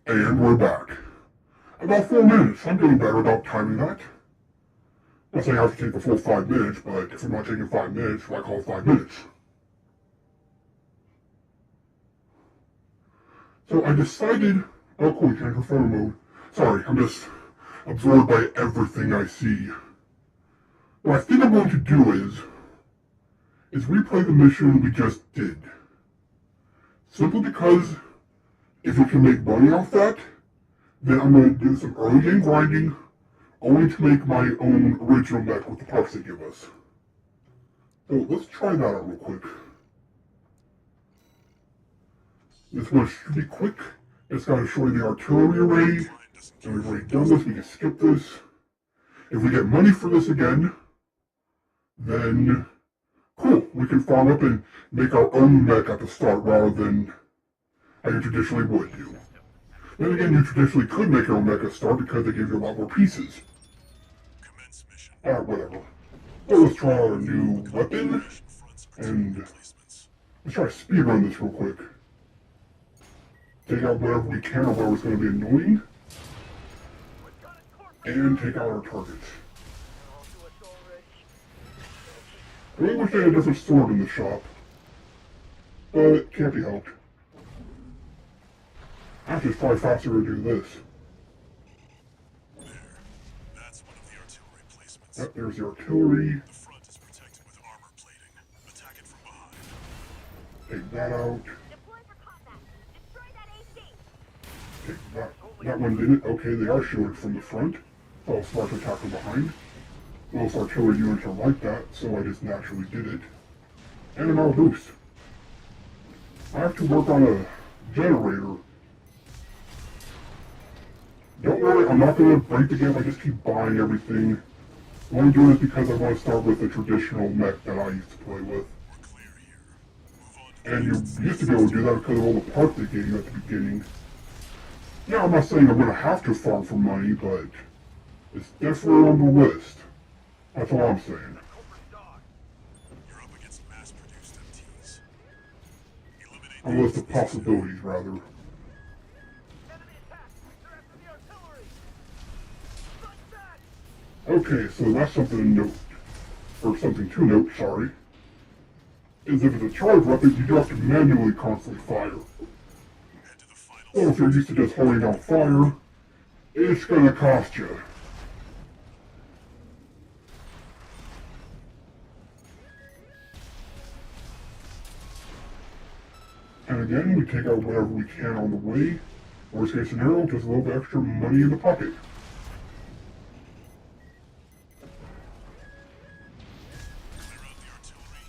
And we're back. About 4 minutes. I'm doing better about timing that. Not saying I have to take the full 5 minutes, but if I'm not taking 5 minutes, why call it 5 minutes? So I decided, oh cool, you can enter photo mode. Sorry, I'm just absorbed by everything I see. What I think I'm going to do is, is replay the mission we just did. Simply because if we can make money off that, then I'm going to do some early game grinding, only to make my own original mech with the parts they give us. So let's try that out real quick. This one should be quick. It's got to show you the artillery array, and we've already done this, we can skip this. If we get money for this again, then cool, we can farm up and make our own mech at the start rather than how you traditionally would do. Then again, you traditionally could make your own mech at the start because they give you a lot more pieces. Commence mission. Whatever. So let's try our new weapon, and let's try to speedrun this real quick. Take out whatever we can or whatever's going to be annoying, and take out our targets. I really wish they had a different sword in the shop, but it can't be helped. Actually, it's probably faster to do this. There. That's one of the artillery placements. Yep, there's the artillery. The front is protected with armor plating. Attack it from behind. Take that out. Deploy for combat. Destroy that AC. Take that. That one didn't. Okay, they are showing from the front. So I'll start to attack from behind. Most artillery units are like that, so I just naturally did it. And another boost. I have to work on a generator. Don't worry, I'm not going to break the game, I just keep buying everything. I'm only doing this because I want to start with the traditional mech that I used to play with. We're clear here. Move on to And you used to be able to do that because of all the parts they gave you at the beginning. Now, I'm not saying I'm going to have to farm for money, but it's definitely on the list. That's all I'm saying. You're up against mass-produced MTs. Eliminate A list of possibilities, rather. Enemy attack. They're after the artillery. Fight back. Okay, so that's something to note. Or something to note, sorry. Is if it's a charge weapon, you do have to manually constantly fire. Head to the final So if you're used to just holding down fire, it's gonna cost you. And again, we take out whatever we can on the way. Worst case scenario, just a little bit extra money in the pocket.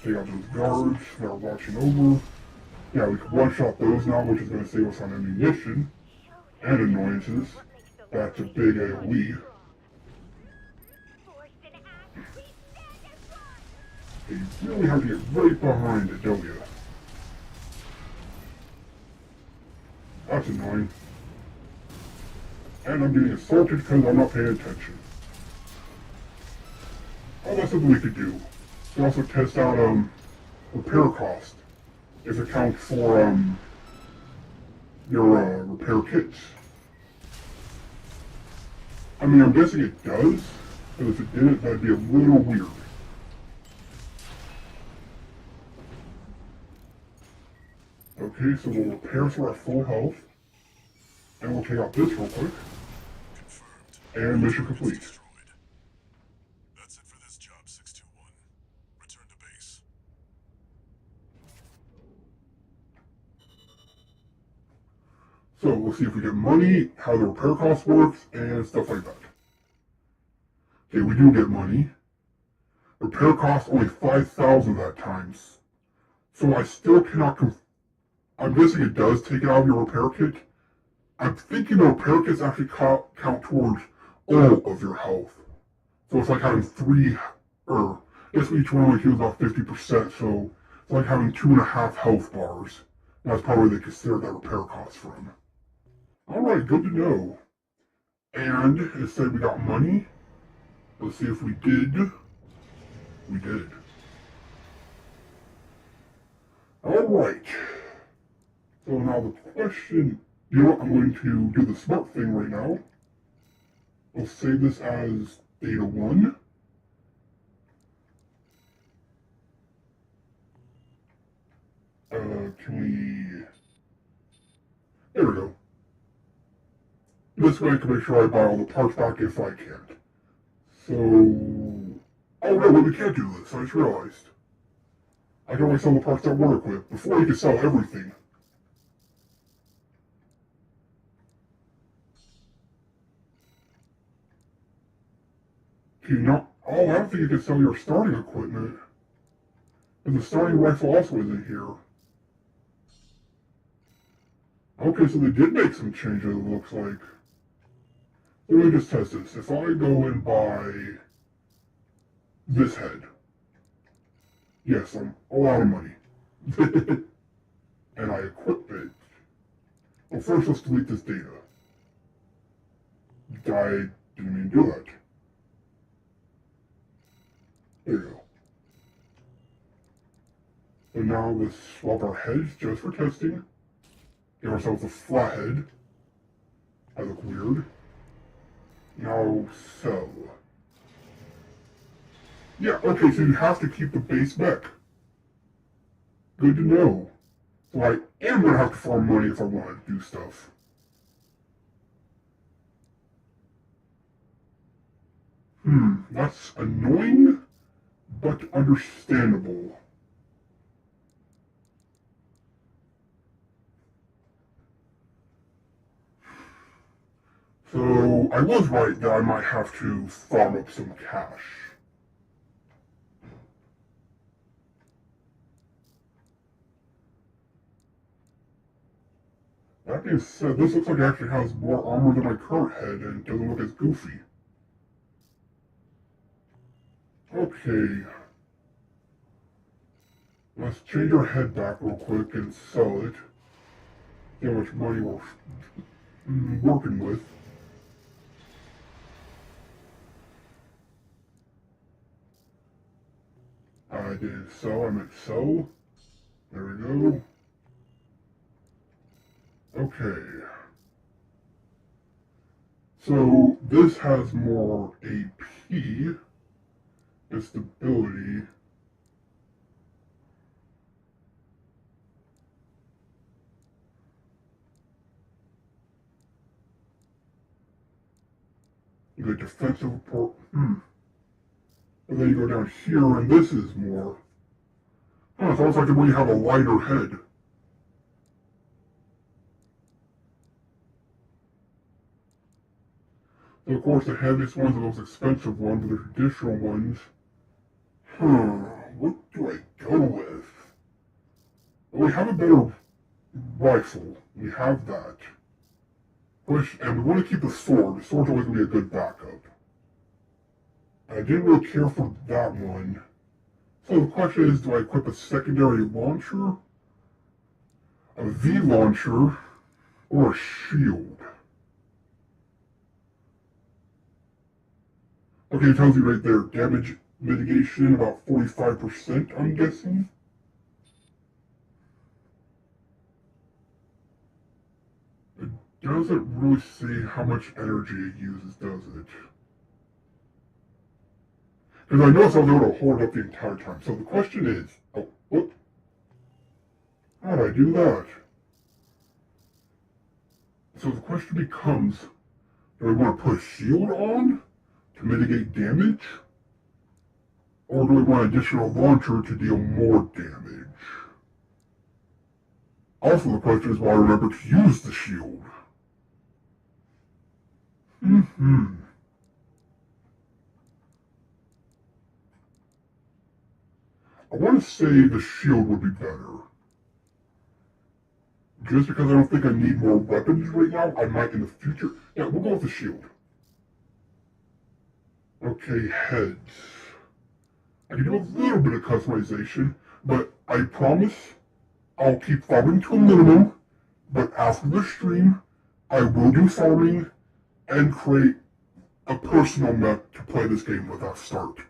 Take out those guards that are watching over. Yeah, we can one-shot those now, which is going to save us on ammunition and annoyances. That's a big AoE. Forced an act. We stand and run. You really have to get right behind it, don't you? That's annoying. And I'm getting assaulted because I'm not paying attention. Oh, that's something we could do. We can also test out repair cost. If it counts for your repair kits. I mean, I'm guessing it does, but if it didn't, that'd be a little weird. Okay, so we'll repair so we're at full health. And we'll take out this real quick. confirmed. And mission complete. Destroyed. That's it for this job, 621. Return to base. So we'll see if we get money, how the repair cost works, and stuff like that. Okay, we do get money. Repair cost only 5,000 that times. So I still cannot I'm guessing it does take it out of your repair kit. I'm thinking the repair kits actually count towards all of your health. So it's like having basically each one only heals about 50%, so it's like having 2.5 health bars. And that's probably where they consider that repair cost from. Alright, good to know. And it said we got money. Let's see if we did. We did. Alright. So now the question, you know what, I'm going to do the smart thing right now. We'll save this as Data 1. Can we... There we go. This way I can make sure I buy all the parts back if I can't. So... Oh no, but we can't do this, I just realized. I can only sell the parts that were equipped before you could sell everything. Okay, not. Oh, I don't think you can sell your starting equipment. And the starting rifle also isn't here. Okay, so they did make some changes, it looks like. Let me just test this. If I go and buy this head, yes, I'm a lot of money. And I equip it. Well, first let's delete this data. I didn't mean to do that. There you go. And now let's swap our heads just for testing. Give ourselves a flat head. I look weird. Now sell. Yeah, okay, so you have to keep the base mech. Good to know. So I am gonna have to farm money if I want to do stuff. That's annoying, but understandable. So, I was right that I might have to farm up some cash. That being said, this looks like it actually has more armor than my current head and doesn't look as goofy. Okay. Let's change our head back real quick and sell it. See how much money we're working with. I didn't sell, I meant sell. There we go. Okay. So this has more AP, the stability. The defensive report. And then you go down here, and this is more. Oh, it's almost like when you have a lighter head. So of course the heaviest one's the most expensive one, but the traditional ones. What do I go with? Well, we have a better rifle. We have that. And we want to keep the sword. The sword's always going to be a good backup. I didn't really care for that one. So the question is, do I equip a secondary launcher, a V launcher, or a shield? Okay, it tells you right there, damage mitigation about 45%, I'm guessing. It doesn't really say how much energy it uses, does it? Because I noticed I was able to hold up the entire time. So the question is, how did I do that? So the question becomes, do I want to put a shield on to mitigate damage? Or do I want an additional launcher to deal more damage? Also the question is, will I remember to use the shield? I want to say the shield would be better. Just because I don't think I need more weapons right now, I might in the future. Yeah, we'll go with the shield. Okay, heads. I can do a little bit of customization, but I promise I'll keep farming to a minimum, but after the stream, I will do farming and create a personal mech to play this game with at start.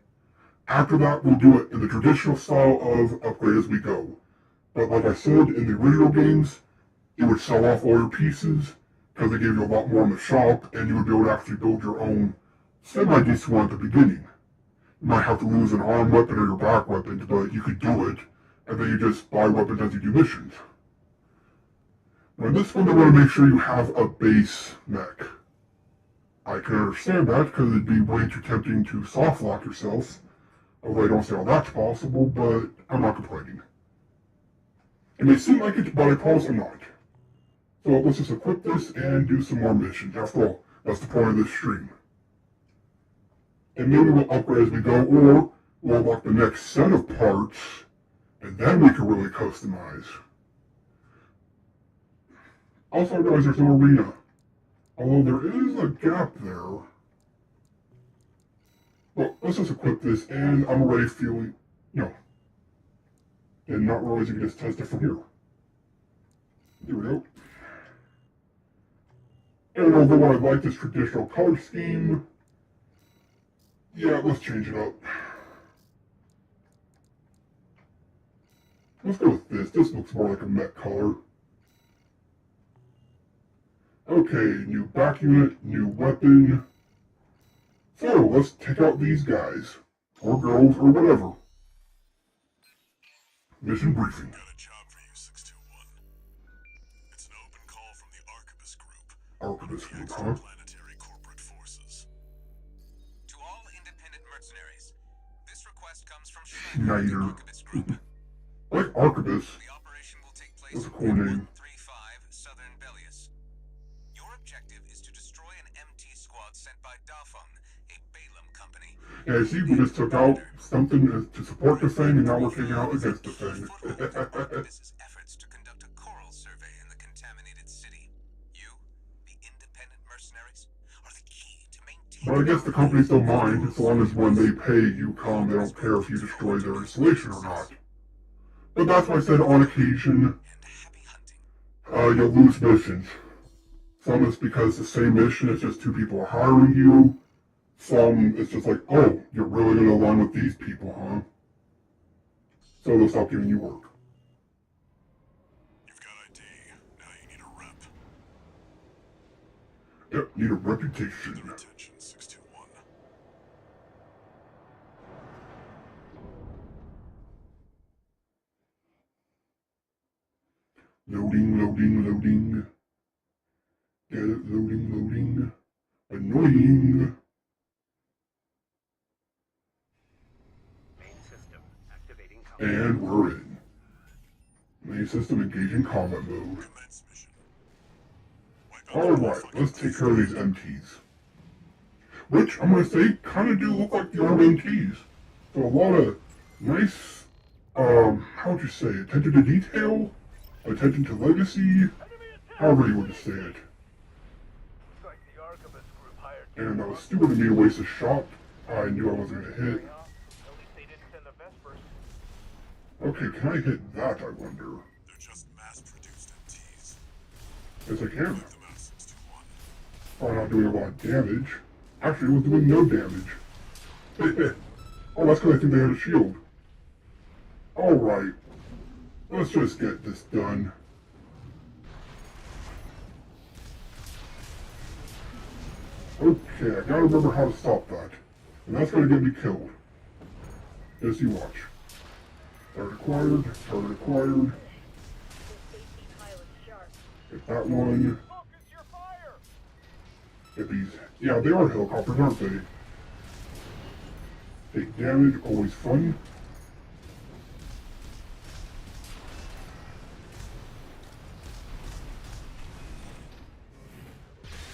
After that, we'll do it in the traditional style of upgrade as we go. But like I said, in the original games, you would sell off all your pieces, because they gave you a lot more in the shop, and you would be able to actually build your own semi-decent one at the beginning. You might have to lose an arm weapon or your back weapons, but you could do it, and then you just buy weapons as you do missions. Now in this one, I want to make sure you have a base mech. I can understand that, because it'd be way too tempting to soft lock yourself, although I don't see how that's possible, but I'm not complaining. It may seem like it, but I promise I'm not. So let's just equip this and do some more missions. After all, that's the point of this stream. And maybe we'll upgrade as we go, or we'll unlock the next set of parts, and then we can really customize. Also, I realize there's no arena. Although there is a gap there. Well, let's just equip this, and I'm already feeling, and not realizing you can just test it from here. There we go. And although I like this traditional color scheme, yeah, let's change it up. Let's go with this. This looks more like a mech color. Okay, new back unit, new weapon. So, let's take out these guys. Or girls, or whatever. Mission briefing. Got a job for you, 621. It's an open call from the Arquebus Group. Arquebus The Group, huh? extraplanetary corporate forces. To all independent mercenaries, this request comes from Schneider. the Arquebus Group. Like Arquebus. The operation will take place That's a in cool name. 135 Southern Bellius. Your objective is to destroy an MT squad sent by Dafeng, a Balaam company. Yeah, see, we just took out something to support the thing, and now we're taking out against the thing. Arquebus's efforts to conduct a coral survey in the contaminated city. You, the independent mercenaries, are the key to maintain. But I guess the companies don't mind, as long as when they pay you come, they don't care if you destroy their installation or not. But that's why I said on occasion, And happy hunting. you'll lose missions. Some is because the same mission, it's just two people are hiring you. Some, it's just like, oh, you're really going to align with these people, huh? So they'll stop giving you work. You've got ID. Now you need a rep. Yep, need a reputation. Attention, 621. Loading, loading, loading. Get it, loading, loading. Annoying. Main system activating combat. And we're in. Main system engaging combat mode. Commence mission. Wipe out the Alright, motherfucking let's take care of these MTs. Which, I'm gonna say, kinda do look like the old MTs. So a lot of nice, how would you say, attention to detail, attention to legacy, however you would say it. Looks like the Arquebus group hired And it was stupid of me to waste a shot. I knew I wasn't gonna hit. At least they didn't send the Vespers. Okay, can I hit that, I wonder? They're just mass-produced MTs. Yes, I can. Wipe them out, 621. Probably not doing a lot of damage. Actually, it was doing no damage. Oh, that's because I think they had a shield. Alright. Let's just get this done. Okay, I gotta remember how to stop that. And that's gonna get me killed. Just you watch. Target acquired, target acquired. Get that one. Focus your fire! Get these. Yeah, they are helicopters, aren't they? Take damage, always fun.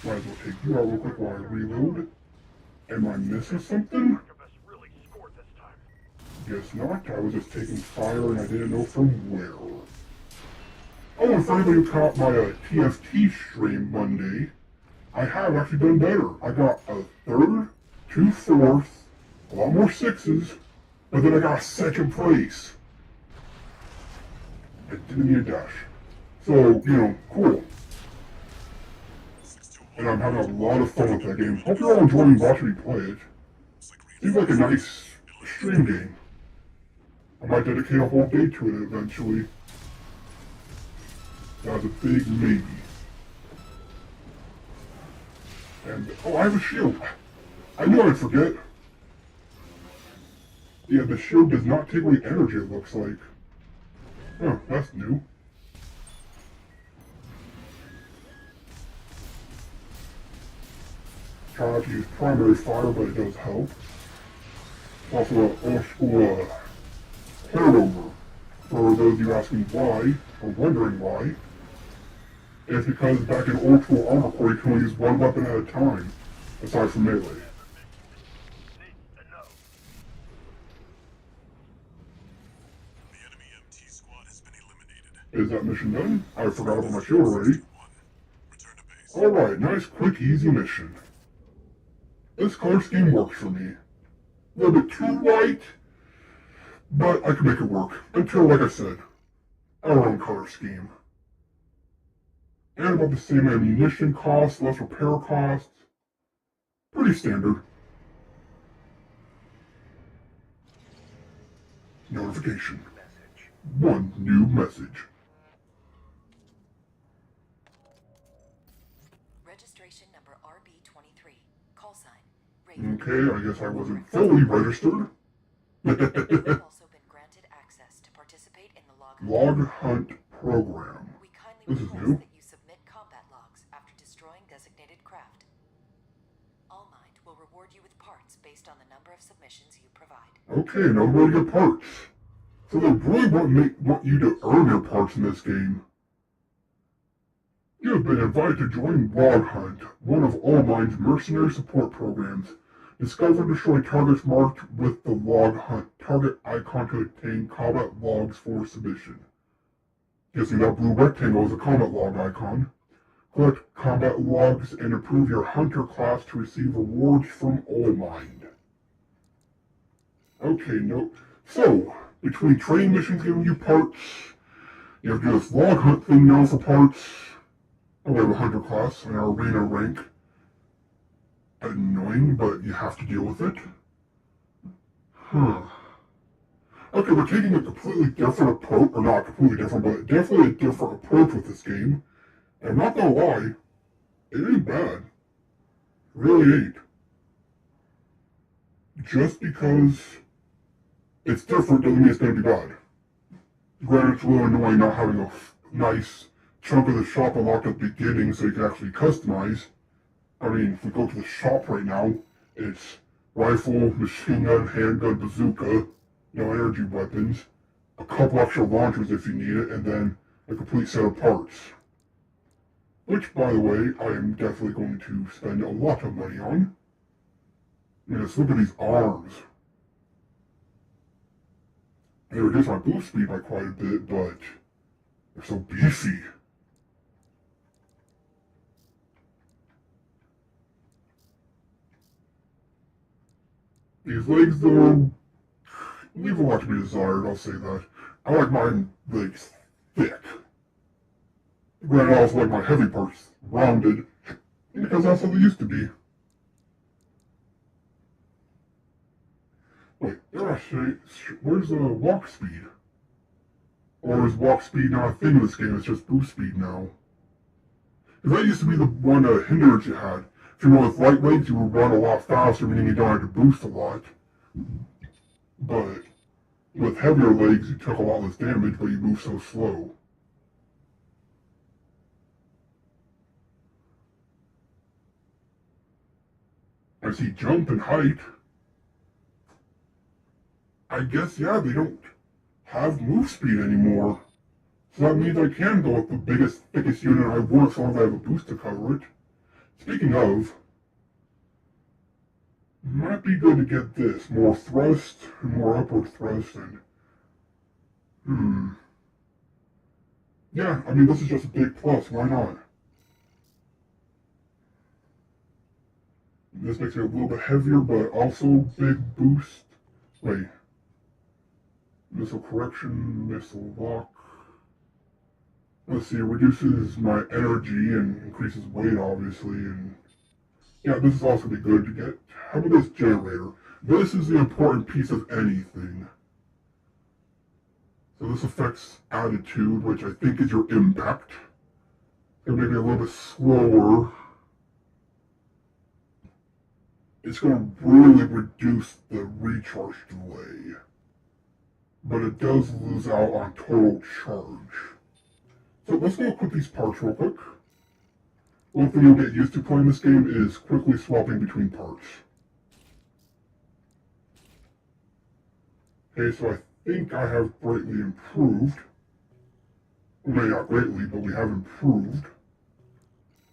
Might as well take you out real quick while I reload. Am I missing something? Arquebus really scored this time. Guess not. I was just taking fire and I didn't know from where. Oh, and for anybody who caught my TFT stream Monday, I have actually done better. I got a third, 2 fourths, a lot more sixes, but then I got second place. I didn't need a dash. So, cool. 621. And I'm having a lot of fun with that game. Hope you're all enjoying watching me play it. It's like Seems like a nice stream game. I might dedicate a whole day to it eventually. That's a big maybe. And, oh, I have a shield. I knew I'd forget. Yeah, the shield does not take away energy, it looks like. Huh, that's new. Try not to use primary fire, but it does help. Also, an old school carryover For those of you asking why, or wondering why, it's because back in Old School Armor Core you can only use one weapon at a time, aside from melee. Need to know. The enemy MT squad has been eliminated. Is that mission done? I forgot about my shield already. 61. Return to base. Alright, nice, quick, easy mission. This color scheme works for me. A little bit too white, but I can make it work. Until, like I said, our own color scheme. And about the same ammunition costs, less repair costs. Pretty standard. Notification. One new message. Registration number RB23. Call sign. Raven. Okay, I guess I wasn't fully registered. You've also been granted access to participate in the Log Hunt Program. We kindly This is request new. that you submit combat logs after destroying designated craft. Allmind will reward you with parts based on the number of submissions you provide. Okay, now where to get parts. So they really want you to earn your parts in this game. You have been invited to join Log Hunt, one of Allmind's mercenary support programs. Discover and destroy targets marked with the Log Hunt target icon to obtain combat logs for submission. Guessing that blue rectangle is a combat log icon. Collect combat logs and improve your hunter class to receive rewards from Allmind. Okay, no. So, between training missions giving you parts, you have to do this log hunt thing now for parts. Oh, we have a hunter class and our arena rank. Annoying, but you have to deal with it. Huh. Okay, we're taking a completely different approach, or not completely different, but definitely a different approach with this game. And I'm not gonna lie, it ain't bad. It really ain't. Just because it's different doesn't mean it's gonna be bad. Granted, it's a little annoying not having a nice chunk of the shop unlocked at the beginning so you can actually customize. I mean, if we go to the shop right now, it's rifle, machine gun, handgun, bazooka, energy weapons, a couple extra launchers if you need it, and then a complete set of parts. Which, by the way, I am definitely going to spend a lot of money on. I mean, let's look at these arms. They reduce my boost speed by quite a bit, but they're so beefy. These legs, though, leave a lot to be desired, I'll say that. I like my legs thick. Granted, I also like my heavy parts rounded, because that's how they used to be. Wait, they're actually, where's the walk speed? Or is walk speed not a thing in this game, it's just boost speed now? Because that used to be the one hindrance you had. If you were with light legs, you would run a lot faster, meaning you don't have to boost a lot. But with heavier legs, you took a lot less damage, but you move so slow. I see jump and height. I guess, yeah, they don't have move speed anymore. So that means I can go with the biggest, thickest unit I want as long as I have a boost to cover it. Speaking of, might be good to get this. More thrust, and more upward thrust, and... Yeah, I mean, this is just a big plus, why not? This makes it a little bit heavier, but also big boost. Wait. Missile correction, missile lock. Let's see, it reduces my energy and increases weight, obviously, and... Yeah, this is also be good to get. How about this generator? This is the important piece of anything. So this affects attitude, which I think is your impact. It may be a little bit slower. It's going to really reduce the recharge delay. But it does lose out on total charge. So let's go equip these parts real quick. One thing you'll get used to playing this game is quickly swapping between parts. Okay, so I think I have greatly improved. Well, maybe not greatly, but we have improved.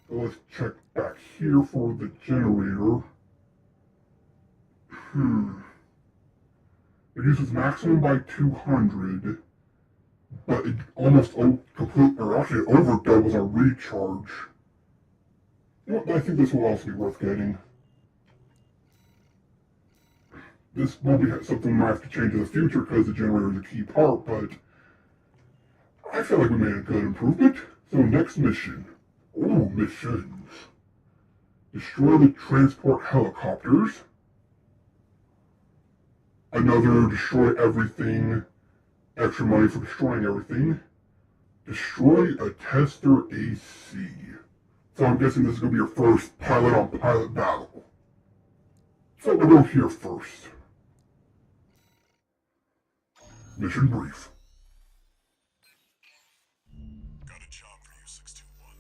So let's check back here for the generator. It uses maximum by 200, but it almost actually it overdoubles our recharge. You know what, I think this will also be worth getting. This will be something we might have to change in the future because the generator is a key part, but I feel like we made a good improvement. So next mission. Ooh, missions. Destroy the transport helicopters. Another destroy everything. Extra money for destroying everything. Destroy a tester AC. So I'm guessing this is going to be your first pilot on pilot battle. So we'll go here first. Mission brief. Got a job for you, 621.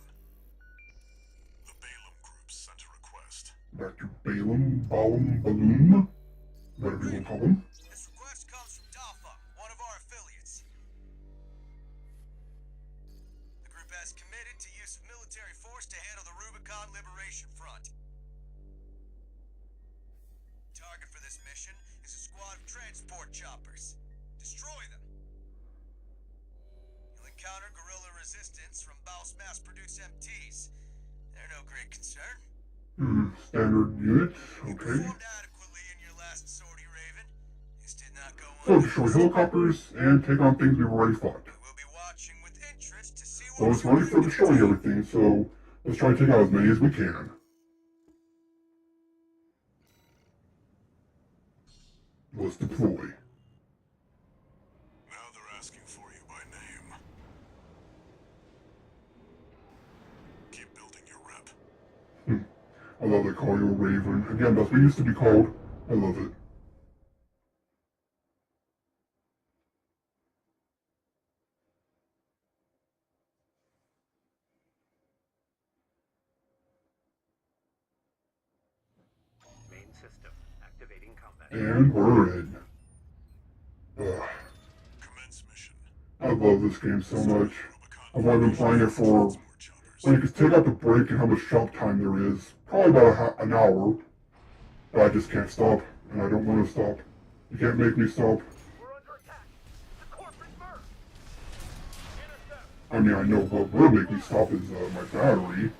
The Balaam Group sent a request. Back to Balaam, Balloon, whatever you want to call them. This request comes from Dalfa, one of our affiliates. The group has committed to use of military force to handle the Rubicon Liberation Front. Target for this mission is a squad of transport choppers. Destroy them. You'll encounter guerrilla resistance from Baus mass-produced MTs. They're no great concern. Standard units, You okay. performed adequately in your last sortie, Raven. This did not go So on. destroy helicopters and take on things we've already fought. We'll be watching with interest to see Well, what it's money for destroying everything, so let's try to take out as many as we can. Let's deploy. Now they're asking for you by name. Keep building your rep. I love they call you a Raven. Again, that's what we used to be called. I love it. Main system activating combat. And we're in. Ugh, Commence mission. I love this game so much. Rubicon I've only been playing it for, transport choppers. when you can take out the break and how much shop time there is. Probably about an hour. But I just can't stop, and I don't want to stop. You can't make me stop. We're under attack. The corporate merc. Intercept. I mean, I know what will make me stop is my battery.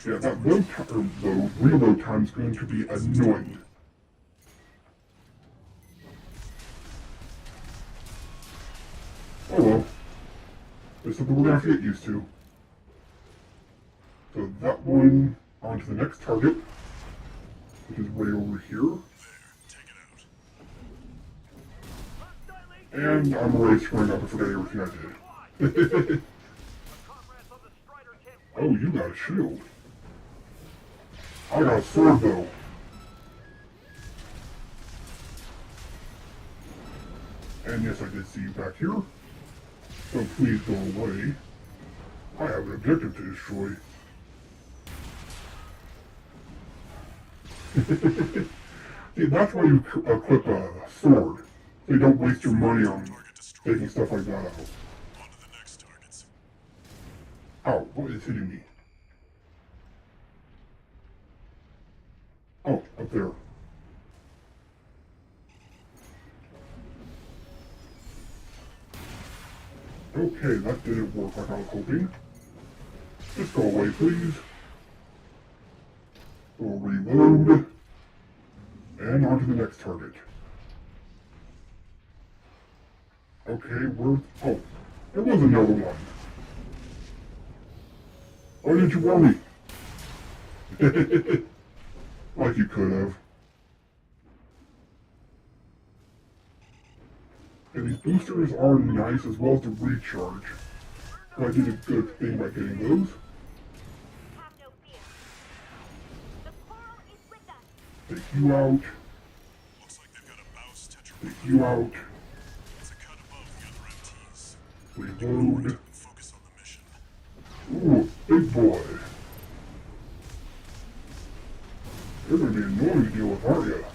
Yeah, that load time, the reload time is going to be annoying. Oh well. It's something we're going to have to get used to. So that one onto the next target, which is way over here. There, take it out. Hostile agent. And I'm already screwing up and forgetting everything I did. Comrades on the Strider can't Oh, you got a shield. I got a sword though. And yes, I did see you back here. So please go away. I have an objective to destroy. See, that's why you equip a sword. So you don't waste your money on Target destroyed. taking stuff like that out. On to the next targets. Ow, what is hitting me? Oh, up there. Okay, that didn't work like I was hoping. Just go away, please. We'll reload. And on to the next target. Okay, where... Oh, there was another one. Why didn't you warn me? Like you could have. And these boosters are nice as well as the recharge. So I did a good thing by getting those. Have no fear. The coral is with us. Take you out. Looks like they've got a Baus tetra. Take you out. It's a cut above the other MTs. Reload. And focus on the mission. Ooh, big boy. You're gonna be annoying to deal with, aren't you?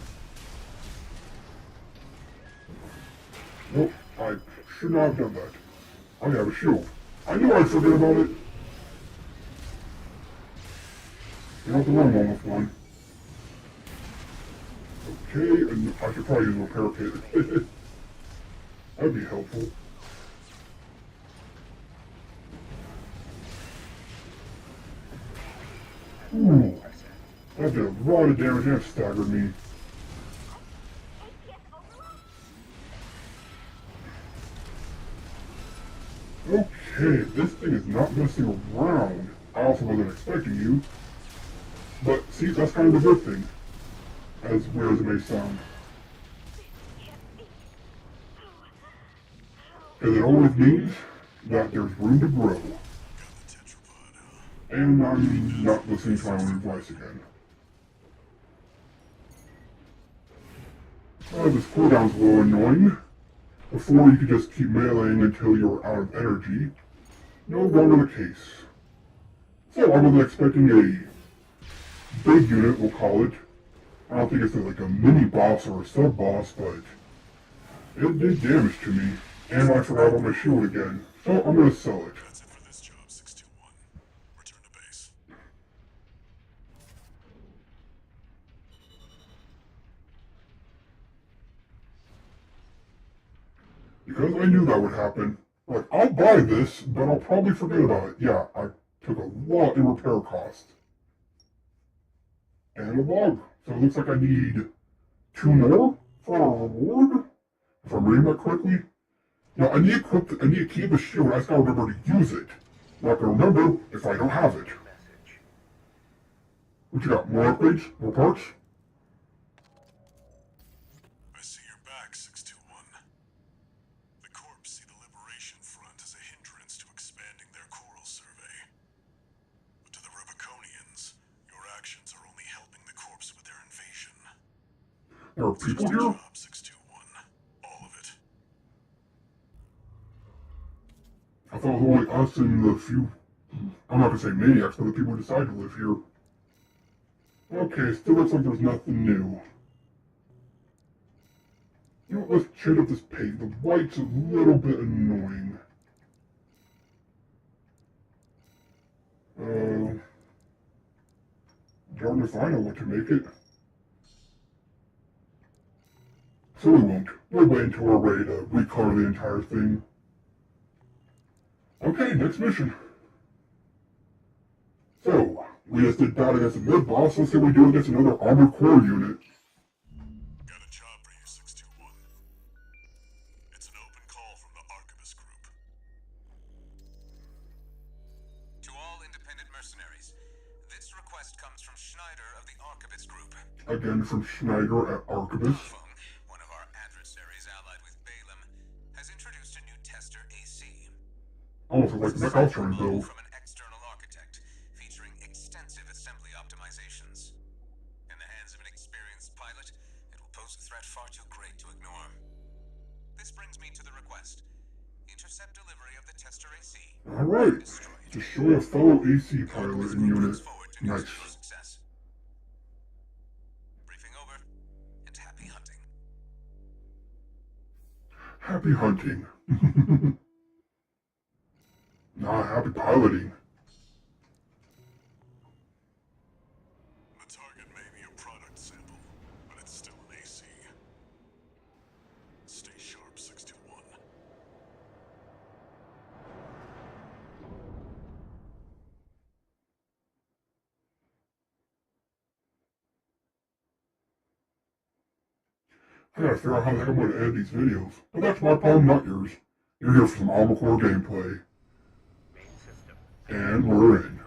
Nope, I should not have done that. I have a shield. I knew I'd forget about it. You're not the wrong one with one. Okay, and I should probably use a repair kit. That'd be helpful. Ooh, that did a lot of damage and staggered me. Okay, this thing is not messing around. I also wasn't expecting you. But see, that's kind of a good thing. As weird as it may sound. Because it always means that there's room to grow. And I'm not listening to my own advice again. This cooldown's a little annoying. Before you could just keep meleeing until you're out of energy. No longer the case. So I wasn't expecting a big unit, we'll call it. I don't think it's like a mini boss or a sub boss, but it did damage to me. And I forgot about my shield again. So I'm gonna sell it. That's it for this job, 621. Return to base. Because I knew that would happen. Like, I'll buy this, but I'll probably forget about it. Yeah, I took a lot in repair cost. And a log. So it looks like I need 2 more for a reward? If I'm reading that correctly? No, I need to keep the shield. I just gotta remember to use it. Not gonna remember if I don't have it. What you got? More upgrades? More parts? I see you're back, 621. The Corps see the Liberation Front as a hindrance to expanding their coral survey. But to the Rubiconians, your actions are only helping the Corps with their invasion. There are people Just a here? job, 621. All of it. I thought it was only us and the few, I'm not gonna say maniacs, but the people who decide to live here. Okay, still looks like there's nothing new. You know, let's change up this page. The white's a little bit annoying. Darn if I know what to make it. So we won't. We'll wait until we're ready to recolor the entire thing. Okay, next mission. So, we just did that against a mid-boss. Let's see what we do against another armored core unit. Got a job for you, 621. It's an open call from the Archivist Group. To all independent mercenaries, this request comes from Schneider of the Archivist Group. Again from Schneider at Archivist. Fung, one of our adversaries allied with Balaam, has introduced a new tester AC. Almost like the mech I was trying to build. From an external architect, featuring extensive assembly optimizations. In the hands of an experienced pilot, it will pose a threat far too great to ignore. This brings me to the request. Intercept delivery of the tester AC. Alright. Destroy a fellow AC pilot and unit. Nice. Success. Briefing over, and happy hunting. Happy hunting. Nah, happy piloting. The target may be a product sample, but it's still an AC. Stay sharp, 621. I gotta figure out how the heck I'm gonna edit these videos. But that's my problem, not yours. You're here for some Armored Core gameplay. And we're in.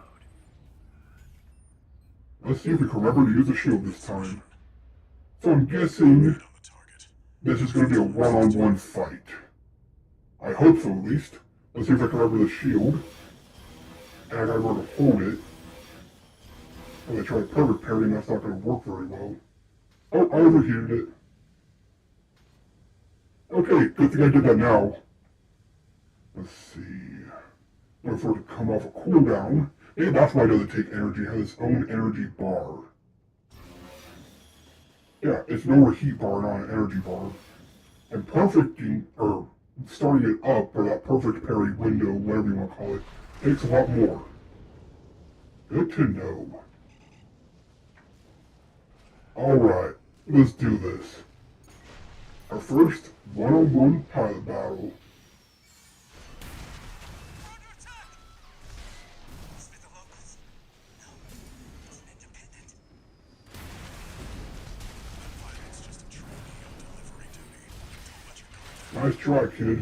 Let's see if we can remember to use the shield this time. So I'm guessing On the target. this is going to be a one-on-one fight. I hope so, at least. Let's see if I can remember the shield. And I gotta remember to hold it. If I try perfect parrying, that's not going to work very well. Oh, I overheated it. Okay, good thing I did that now. Let's see. Wait for it to come off a cooldown. Maybe that's why it doesn't take energy. It has its own energy bar. Yeah, it's no heat bar, not an energy bar. And perfecting, or starting it up, or that perfect parry window, whatever you want to call it, takes a lot more. Good to know. Alright, let's do this. Our first one-on-one pilot battle. We're under attack! Must be the locals. No, it's an independent. That pilot's just a trainee on delivery duty. Don't let your guard down. Nice try, kid.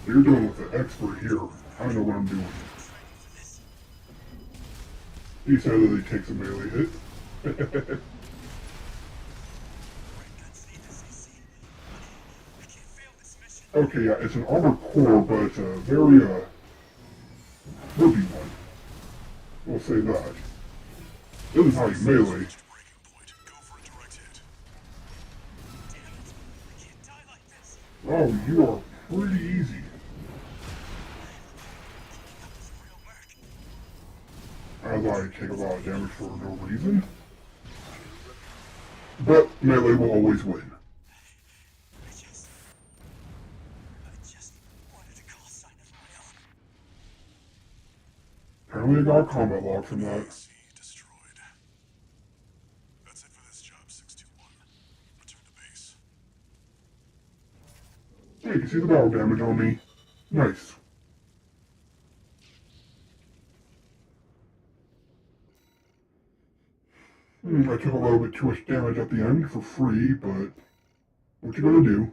You're dealing with an expert here. I know what I'm doing. Training for this. He said that he takes a melee hit. Red guns need this AC. I can't fail this mission. Okay, yeah, it's an armored core, but it's a very, whippy one. We'll say that. This is how you melee. Breaking point. Go for a direct hit. Damn it! I can't die like this. Oh, you are pretty easy. That was real work. As I take a lot of damage for no reason. But melee will always win. I just wanted to call sign of my own. Apparently I got a combat log from that. AC destroyed. That's it for this job, 621. Return to base. Hey, you can see the battle damage on me. Nice. I took a little bit too much damage at the end for free, but what you gonna do?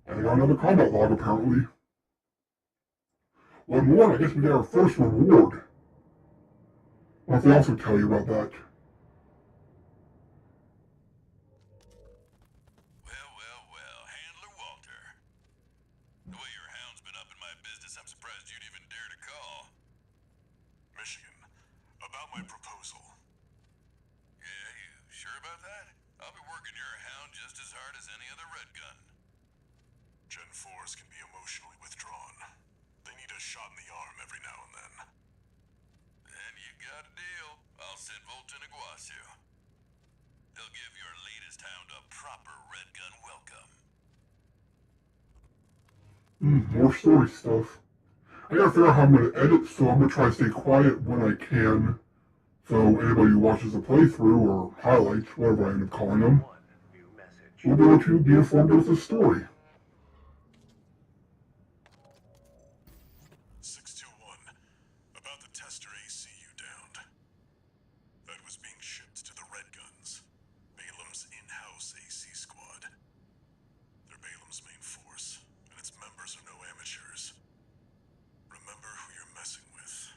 And I got another combat log apparently. One more, I guess we got our first reward. What if they also tell you about that? Well, Handler Walter. The way your hound's been up in my business, I'm surprised you'd even dare to call. Michigan, about my proposal. Yeah, you sure about that? I'll be working your hound just as hard as any other red gun. Gen 4s can be emotionally withdrawn. They need a shot in the arm every now and then. Then you got a deal. I'll send Volta and Iguazu. They'll give your latest hound a proper red gun welcome. More story stuff. I gotta figure out how I'm gonna edit, so I'm gonna try to stay quiet when I can. So anybody who watches the playthrough, or highlights, whatever I end up calling them, will be able to be informed of the story. 621. About the tester AC you downed. That was being shipped to the Red Guns, Balam's in-house AC squad. They're Balam's main force, and its members are no amateurs. Remember who you're messing with.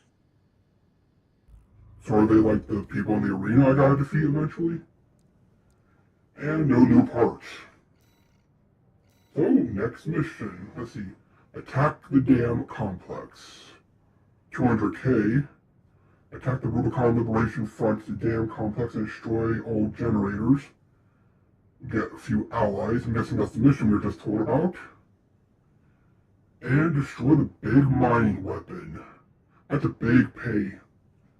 So are they like the people in the arena I gotta defeat eventually? And no new parts. So, next mission. Let's see. Attack the dam complex. 200k. Attack the Rubicon Liberation Front, the dam complex, and destroy all generators. Get a few allies. I'm guessing that's the mission we were just told about. And destroy the big mining weapon. That's a big pay.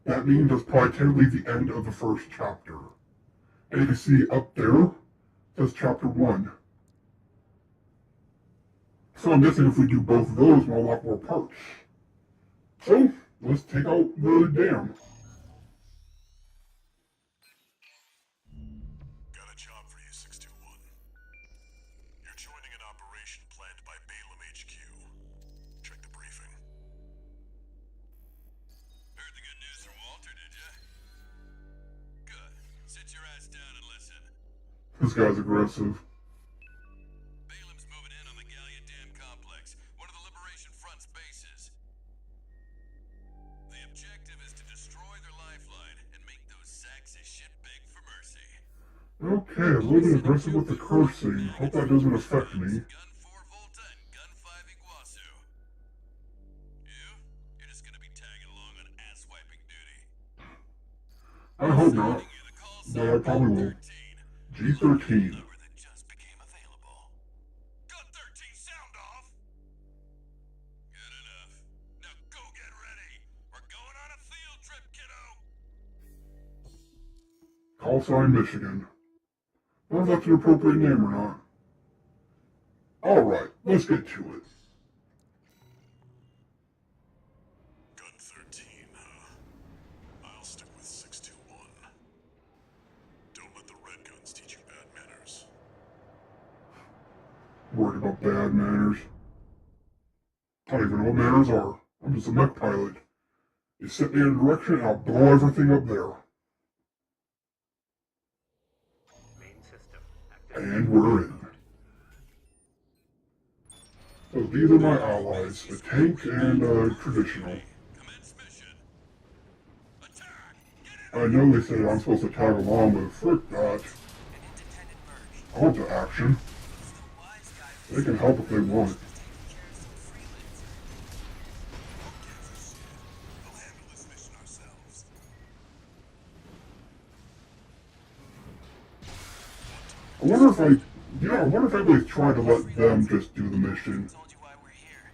That means that's probably technically the end of the first chapter. And you can see up there, says chapter 1. So I'm guessing if we do both of those, we'll unlock more parts. So, let's take out the dam. Got a job for you, 621. You're joining an operation planned by Balam HQ. Check the briefing. Heard the good news from Walter, did ya? Good. Sit your ass down and listen. This guy's aggressive. Balam's moving in on the Gallia Dam complex, one of the Liberation Front's bases. The objective is to destroy their lifeline and make those sacks of shit beg for mercy. Okay, a little bit aggressive with the cursing. Hope that doesn't affect me. Gun 4 Volta and Gun 5 Iguazu. You're just gonna be tagging along on ass-wiping duty. I hope not, You the call but I probably will. 13. G13. Number that just became available. Gun 13 sound off! Good enough. Now go get ready. We're going on a field trip, kiddo! Call sign Michigan. I don't know if that's an appropriate name or not. Alright, let's get to it. Gun 13, huh? I'll stick with 621. Don't let the red guns teach you bad manners. Worried about bad manners. I don't even know what manners are. I'm just a mech pilot. You set me in a direction and I'll blow everything up there. Main system active. And we're in. So these are my allies, a tank and a traditional. Commence mission. Attack! I know they said I'm supposed to tag along, but frick that. An independent merge. I want the action. It's the wise guy They can help if they want. taking care of some freelance. We'll handle this mission ourselves. I wonder if I wonder if anybody's tried to let them just do the mission. Told you why we're here.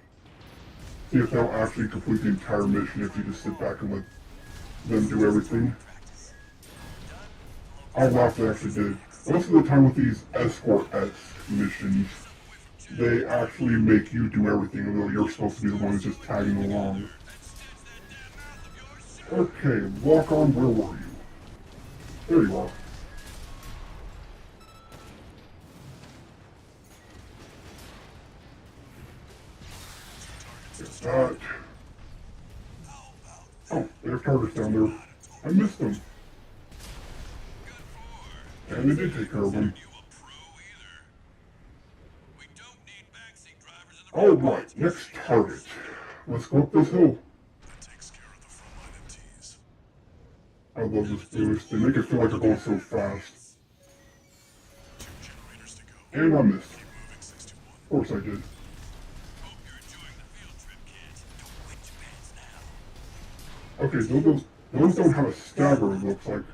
See if they'll actually complete the entire mission if you just sit back and let them do everything. Practice. I laughed they actually did. Most of the time with these escort-esque missions, they actually make you do everything, although you're supposed to be the one who's just tagging along. Okay, lock on, where were you? There you are. Get that. Oh, there's targets down there. I missed them. And they did take care of them. You a pro either. We don't need backseat drivers in the Alright, next target. Let's go up this hill. That takes care of the frontline MTs. I love this boost. They make it feel like they're going so fast. 2 generators to go. And I missed. Keep moving, 621. Of course I did. Hope you're enjoying the field trip, kids. Don't wet your pants now. Okay, those don't have a stagger, it looks like.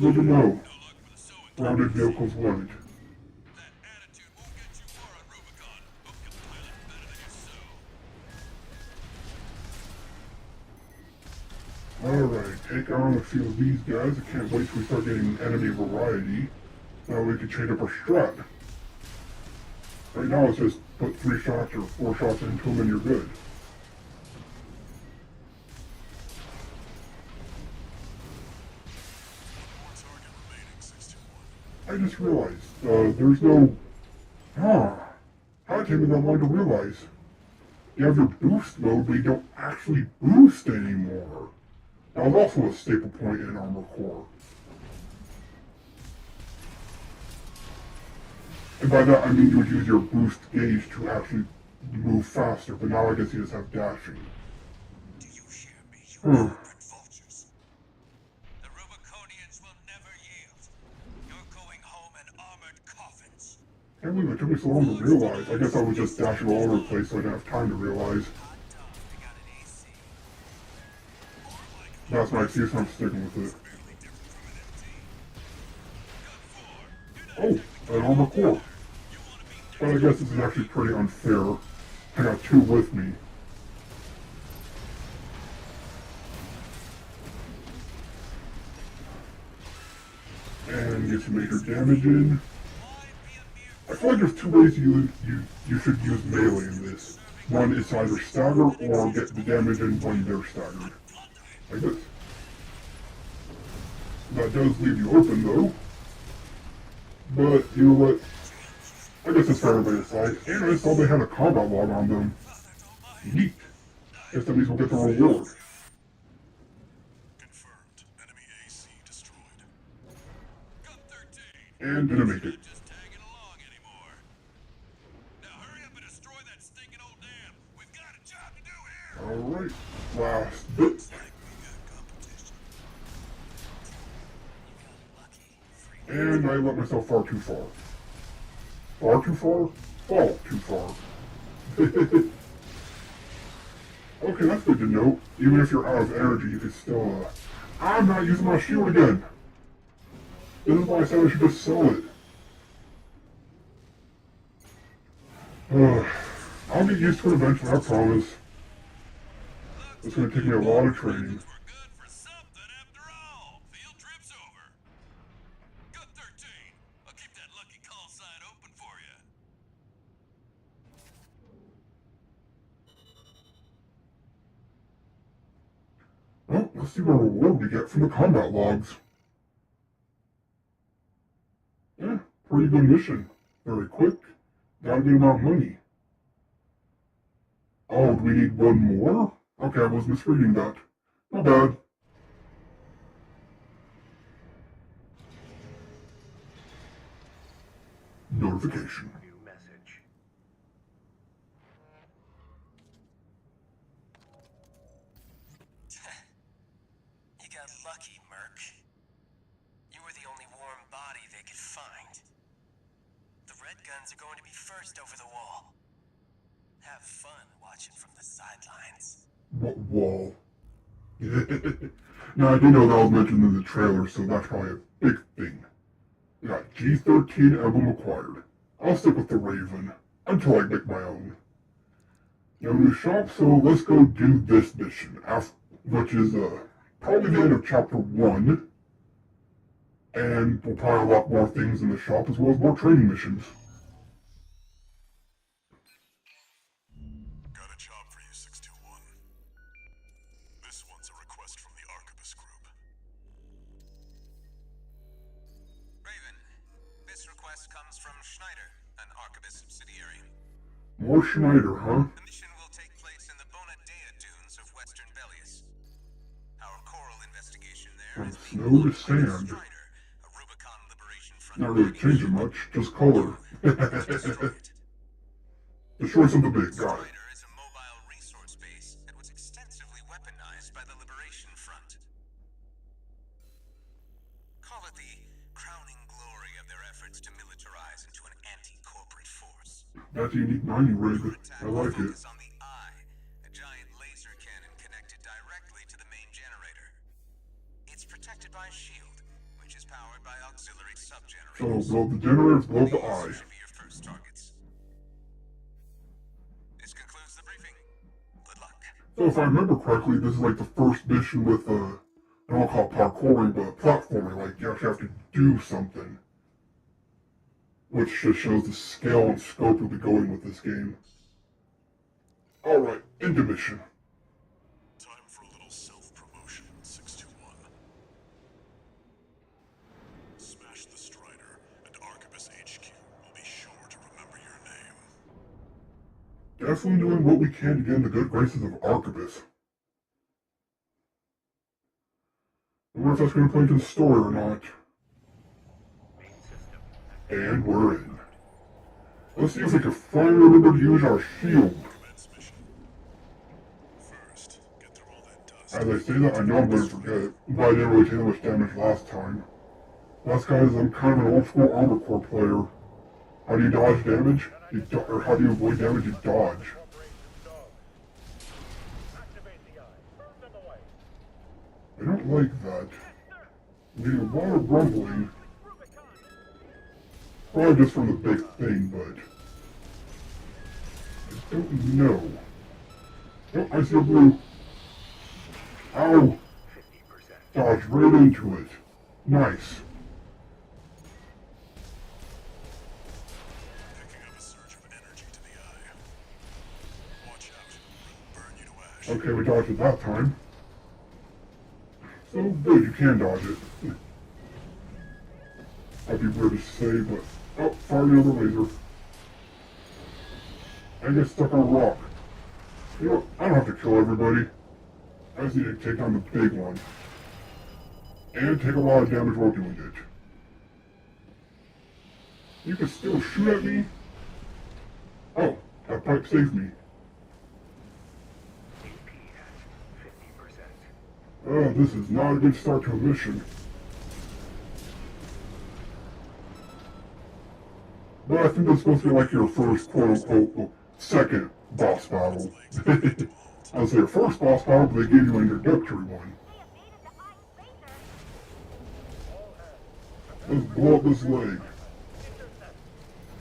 Good to know. No luck with the sewing. Grounded vehicles wouldn't. That attitude won't get you far on Rubicon. Hope you pilot better than you sew. Alright, take on a few of these guys. I can't wait till we start getting enemy variety. Now we can change up our strat. Right now it's just put 3 shots or 4 shots into them and you're good. More target remaining, 621. I just realized, there's no... How did it take me that long to realize? You have your boost mode, but you don't actually boost anymore. Now, it's also a staple point in Armor Core. And by that, I mean you would use your boost gauge to actually move faster, but now I guess you just have dashing. Do you hear me, you Hmm. corporate vultures? The Rubiconians will never yield. You're going home in armored coffins. Can't believe it took me so long to realize. I guess I was just dashing all over the place so I didn't have time to realize. Hot dog, I got an AC. That's my excuse, and I'm sticking with it. Barely different from an MT. Oh, an Armor Core. But I guess this is actually pretty unfair. I got 2 with me. And get some major damage in. I feel like there's 2 ways you should use melee in this. One is to either stagger or get the damage in when they're staggered. Like this. That does leave you open though. But you know what? I guess it's for everybody's side. And I saw they had a combat log on them. Neat. Guess that means we'll get the reward. Confirmed. Enemy AC destroyed. Gun 13. And didn't make it. Just tagging along anymore. Now hurry up and destroy that stinking old dam. We've got a job to do here. Alright. Last bit. And I let myself far too far. Far too far? Fall too far. Okay, that's good to know. Even if you're out of energy, you can still, I'm not using my shield again! This is why I said I should just sell it. I'll get used to it eventually, I promise. It's gonna take me a lot of training. We're good for something after all. Field trip's over. Gun 13. Let's see what reward we get from the combat logs. Yeah, pretty good mission. Very quick. Got a good amount of money. Oh, do we need one more? Okay, I was misreading that. Not bad. Notification. New message. You got lucky, Merc. You were the only warm body they could find. The Red Guns are going to be first over the wall. Have fun watching from the sidelines. What wall? Now, I do know that was mentioned in the trailer, so that's probably a big thing. We got G13 emblem acquired. I'll stick with the Raven until I make my own. No new shop, so let's go do this mission, which is probably the end of chapter 1. And we'll probably unlock more things in the shop as well as more training missions. Got a job for you, 621. This one's a request from the Arquebus Group. Raven, this request comes from Schneider, an Arquebus subsidiary. More Schneider, huh? The mission will take place in the Bonadea dunes of western Belius. Our coral investigation there From is snow being to led by the sand. Strider, a Rubicon Liberation Front. Not really changing much, just color. Destroy it. Destroy something big, got it. Strider is a mobile resource base that was extensively weaponized by the Liberation Front. Call it the crowning glory of their efforts to militarize into an anti-corporate force. That's a unique mining rig. Your attack I will like it. focus on the Eye, a giant laser cannon connected directly to the main generator. It's protected by a shield, which is powered by auxiliary So, sub-generators. blow the generators, blow the These eye. should be your first targets. This concludes the briefing. Good luck. So if I remember correctly, this is like the first mission with, I don't call it parkouring, but platforming. Like, you actually have to do something. Which just shows the scale and scope we'll be going with this game. Alright, into mission. Time for a little self-promotion, 621. Smash the Strider, and Arquebus HQ will be sure to remember your name. Definitely doing what we can to get in the good graces of Arquebus. I wonder if that's going to play into the story or not. Main system. And we're in. Let's see if we can finally remember to use our shield. Commence mission. First, get through all that dust. As I say that, I know I'm going to forget it, but I didn't really take that much damage last time. That's guys, I'm kind of an old school Armor Core player. How do you dodge damage? Or how do you avoid damage? You dodge. Operation Dog. Activate the eye. Burn them away. I don't like that. I'm getting a lot of rumbling. Rubicon. Probably just from the big thing, but I don't know. Oh, I see a blue. Ow! 50%. Dodge right into it. Nice. Picking up a surge of energy to the eye. Watch out. It'll burn you to ash. Okay, we dodged it that time. So good, you can dodge it. I'd be weird to say, but... Oh, fire another laser. I get stuck on a rock. You know what? I don't have to kill everybody. I just need to take on the big one. And take a lot of damage while doing it. You can still shoot at me? Oh, that pipe saved me. AP at 50%. Oh, this is not a good start to a mission. But I think that's supposed to be like your first quote-unquote second boss battle. I would say your first boss battle, but they gave you an introductory one. They Let's evaded the ice laser. blow up this leg.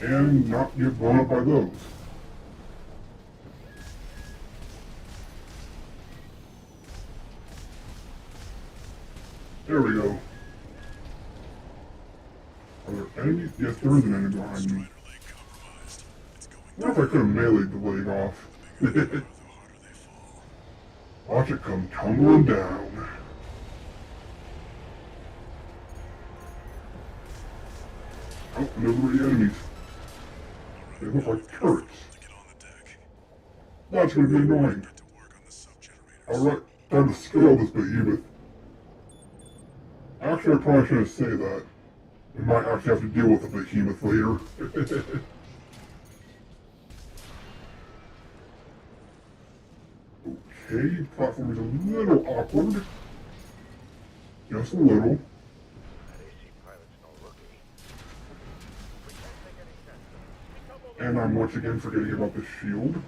And not get blown up by those. There we go. Are there enemies? Yes, there is an enemy behind me. Strider leg compromised. It's going I wonder if I could have meleeed the leg off. bigger, the harder they fall. Watch it come tumbling down. Oh, another enemies. They look like turrets. To get on the deck. That's gonna be annoying. Get to work on the sub-generators. Alright, time to scale this behemoth. Actually, I probably shouldn't say that. We might actually have to deal with a behemoth later. Okay, platform is a little awkward. Just a little. And I'm once again forgetting about the shield. They're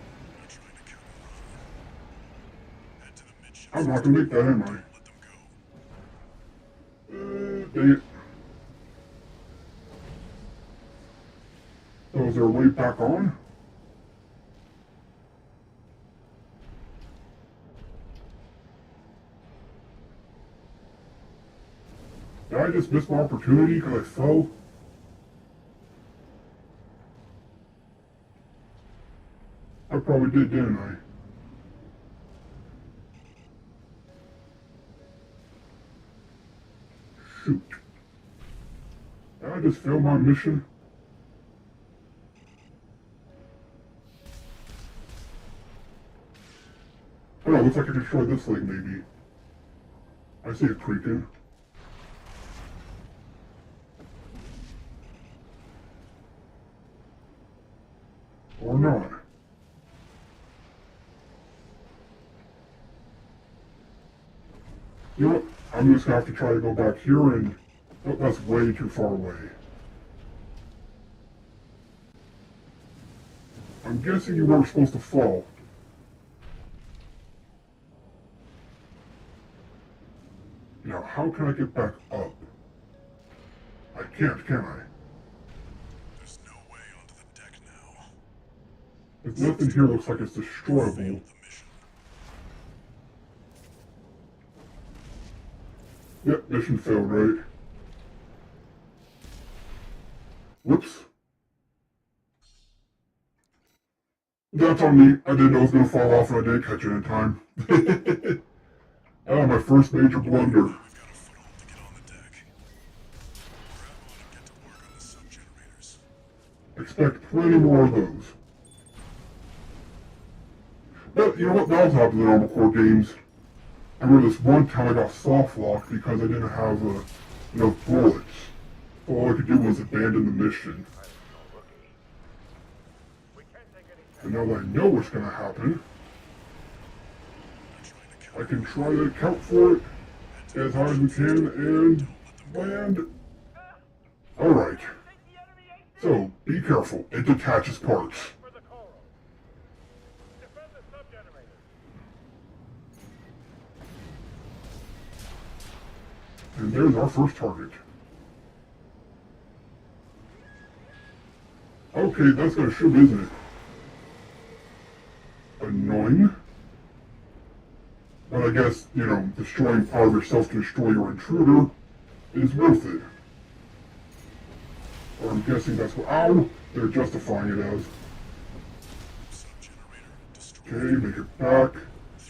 trying to counter run. Head to the mid-ship. I'm not gonna make that, am I? Let them go. Dang it. So is there a way back on? Did I just miss my opportunity because I fell? I probably did, didn't I? Shoot. Did I just fail my mission? Oh no, looks like I can destroy this thing maybe. I see it creaking. Or not. You know what? I'm just gonna have to try to go back here and... Oh, that's way too far away. I'm guessing you weren't supposed to fall. Now, how can I get back up? I can't, can I? There's no way onto the deck now. If nothing here looks like it's destroyable. Failed the mission. Yep, mission failed, right? Whoops. That's on me. I didn't know it was going to fall off and I didn't catch it in time. Ah, my first major blunder. We've got a foothold to get on the deck. Grab on and get to work on the sub-generators. Expect plenty more of those. But you know what? That was happening in Armored Core games. I remember this one time I got soft locked because I didn't have enough bullets. So all I could do was abandon the mission. And now that I know what's going to happen, I can try to account for it as high as we can and land. Alright. So, be careful. It detaches parts. For the coral. Defend the sub-generator. And there's our first target. Okay, that's gonna shoot, isn't it? Annoying. But I guess, you know, destroying part of yourself to destroy your intruder is worth it. Or I'm guessing that's what... Ow! They're justifying it as. Sub-generator destroyed. Okay, make it back.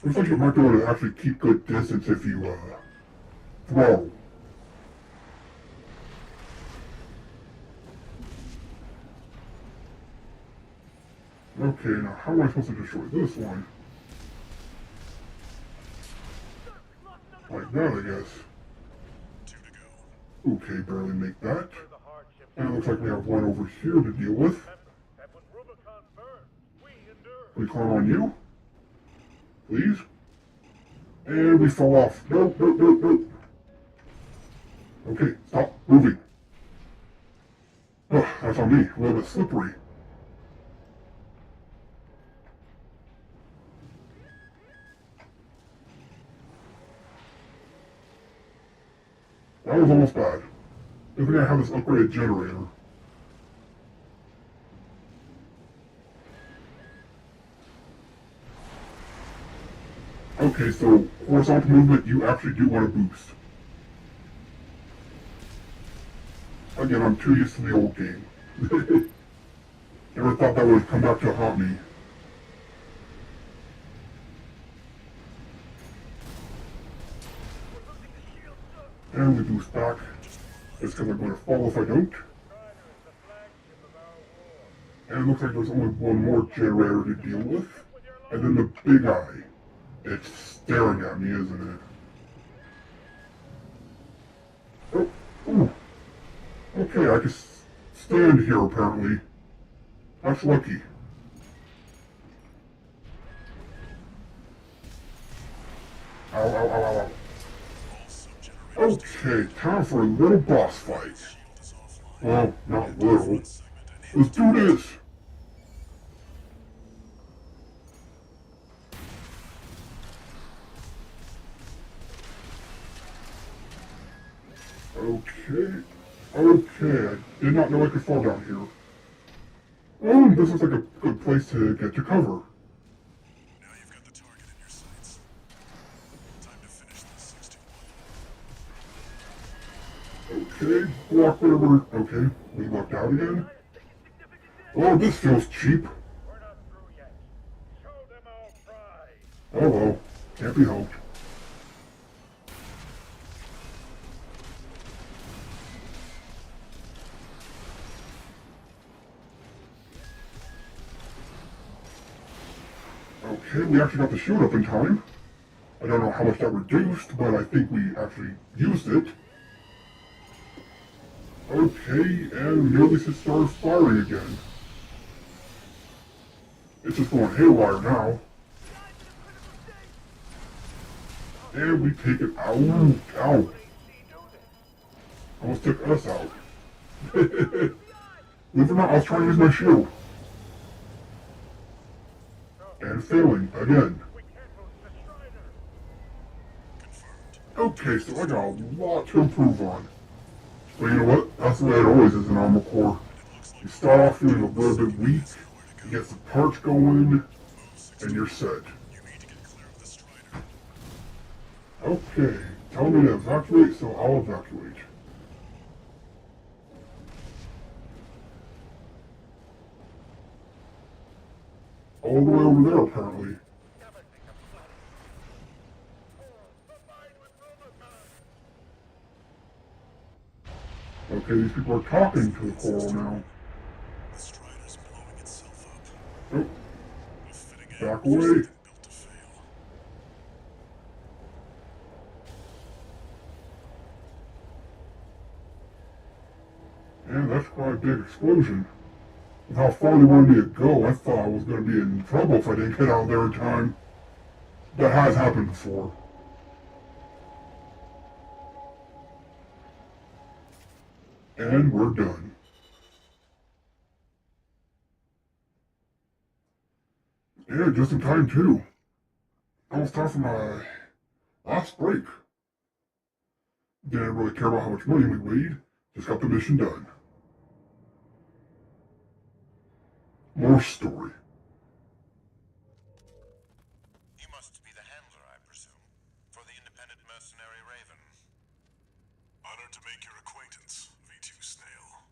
Looks like you might be able to actually keep good distance if you, throw. Okay, now how am I supposed to destroy this one? Like that, I guess. 2 to go. Okay, barely make that. The hardship. And it looks like we have one over here to deal with. Remember that when Rubicon burns, we endure. We climb on you? Please? And we fall off. Nope, nope, nope, nope. Okay, stop moving. Oh, that's on me. A little bit slippery. That was almost bad. Good thing I have this upgraded generator. Okay, so horizontal movement, you actually do want to boost. Again, I'm too used to the old game. Never thought that would come back to haunt me. And we boost back. It's because I'm going to fall if I don't. And it looks like there's only one more generator to deal with. And then the big eye. It's staring at me, isn't it? Oh, ooh. Okay, I can stand here apparently. That's lucky. Ow, ow, ow, ow, ow. Okay, time for a little boss fight. Well, not little. Let's do this! Okay. Okay, I did not know I could fall down here. Oh, this looks like a good place to get to cover. Now you've got the target in your sights. Time to finish this 621. Okay, block whatever. Okay, we lucked out again. Oh, this feels cheap. We're not through yet. Show them all pride. Oh well, can't be helped. Okay, we actually got the shield up in time. I don't know how much that reduced, but I think we actually used it. Okay, and nearly started firing again. It's just going haywire now. And we take it out. Ow. Almost took us out. Believe it or not, I was trying to use my shield. And failing again. Okay, so I got a lot to improve on. But you know what? That's the way it always is in Armor Core. You start off feeling a little bit weak, you get some parts going, and you're set. Okay, tell me to evacuate, so I'll evacuate. All the way over there, apparently. Okay, these people are talking to the coral now. The Strider's blowing itself up. Oh, A fitting back end for away. something built to fail. And that's quite a big explosion. With how far they wanted me to go, I thought I was going to be in trouble if I didn't get out there in time. That has happened before. And we're done. Yeah, just in time too. Almost time for my last break. Didn't really care about how much money we weighed, just got the mission done. More story. You must be the handler, I presume, for the independent mercenary Raven. Honored to make your acquaintance, V2 Snail.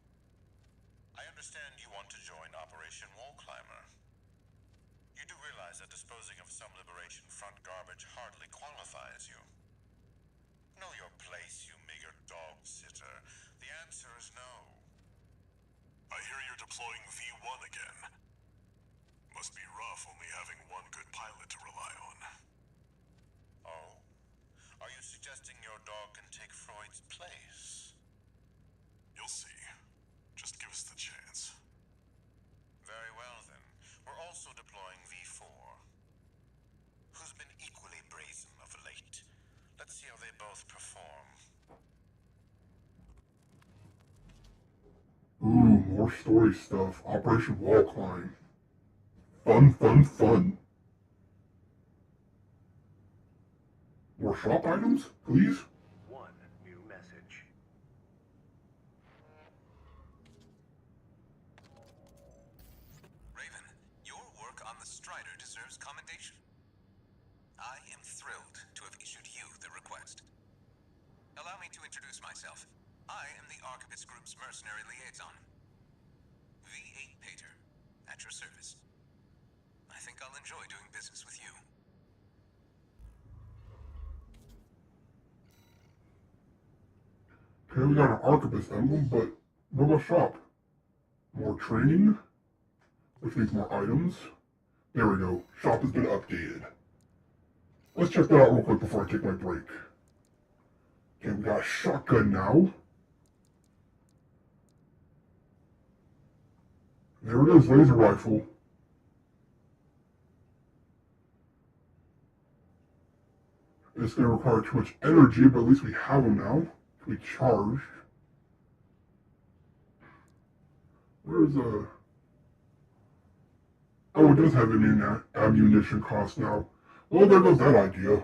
I understand you want to join Operation Wall Climber. You do realize that disposing of some Liberation Front garbage hardly qualifies you. Know your place, you meager dog sitter. The answer is no. I hear you're deploying V1 again. Must be rough only having one good pilot to rely on. Oh? Are you suggesting your dog can take Freud's place? You'll see. Just give us the chance. Very well then. We're also deploying V4. Who's been equally brazen of late. Let's see how they both perform. Ooh, more story stuff. Operation Wall Climb. Fun, fun, fun. More shop items, please? One new message. Raven, your work on the Strider deserves commendation. I am thrilled to have issued you the request. Allow me to introduce myself. I am the Archibus Group's mercenary liaison. V8 Pater, at your service. I think I'll enjoy doing business with you. Okay, we got an Archibus emblem, but what about shop? More training? which means more items. There we go. Shop has been updated. Let's check that out real quick before I take my break. Okay, we got a shotgun now. There it is, laser rifle. It's going to require too much energy, but at least we have them now. We charged. Where's Oh, it does have ammunition cost now. Well, there goes that idea.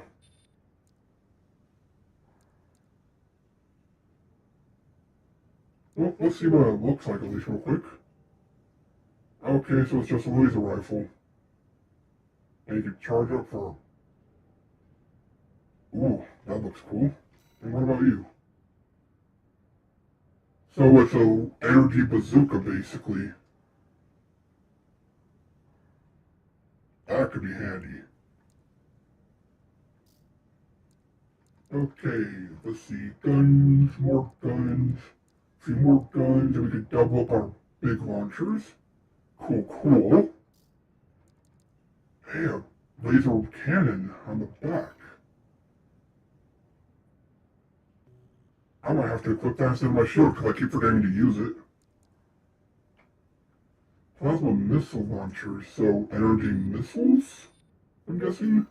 Well, let's see what it looks like at least real quick. Okay, so it's just a laser rifle. And you can charge up for... Ooh, that looks cool. And what about you? So it's a energy bazooka, basically. That could be handy. Okay, let's see. Guns, more guns. A few more guns, and we could double up our big launchers. Cool, cool. Hey, a laser cannon on the back. I might have to equip that instead of my shield because I keep forgetting to use it. Plasma missile launchers, so energy missiles, I'm guessing?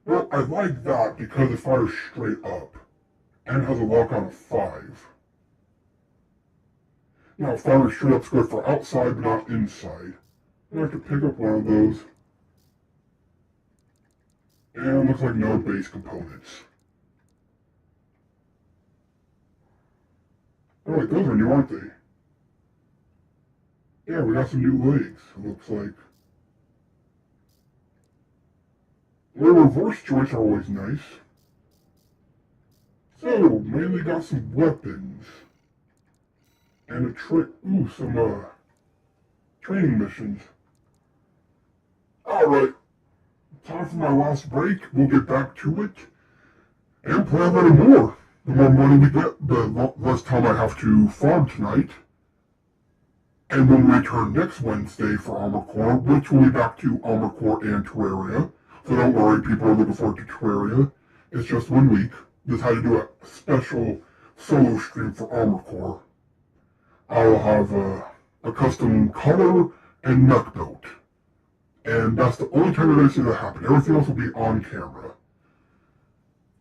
Well, I like that because it fires straight up and has a lock-on of 5. Now, firing straight up's good for outside but not inside. I have to pick up one of those. And it looks like no base components. Oh wait, those are new, aren't they? Yeah, we got some new legs, it looks like. The reverse joints are always nice. So, mainly got some weapons. And some training missions. Alright, time for my last break. We'll get back to it. And play a little more. The more money we get, the less time I have to farm tonight. And when we return next Wednesday for Armored Core, which will be back to Armored Core and Terraria. So don't worry, people are looking forward to Terraria. It's just 1 week. Just had to do a special solo stream for Armored Core. I'll have a custom color and neck belt. And that's the only time you're going to see that happen. Everything else will be on camera.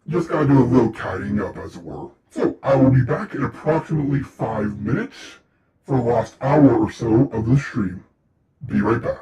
Just gotta do a little tidying up, as it were. So, I will be back in approximately 5 minutes for the last hour or so of the stream. Be right back.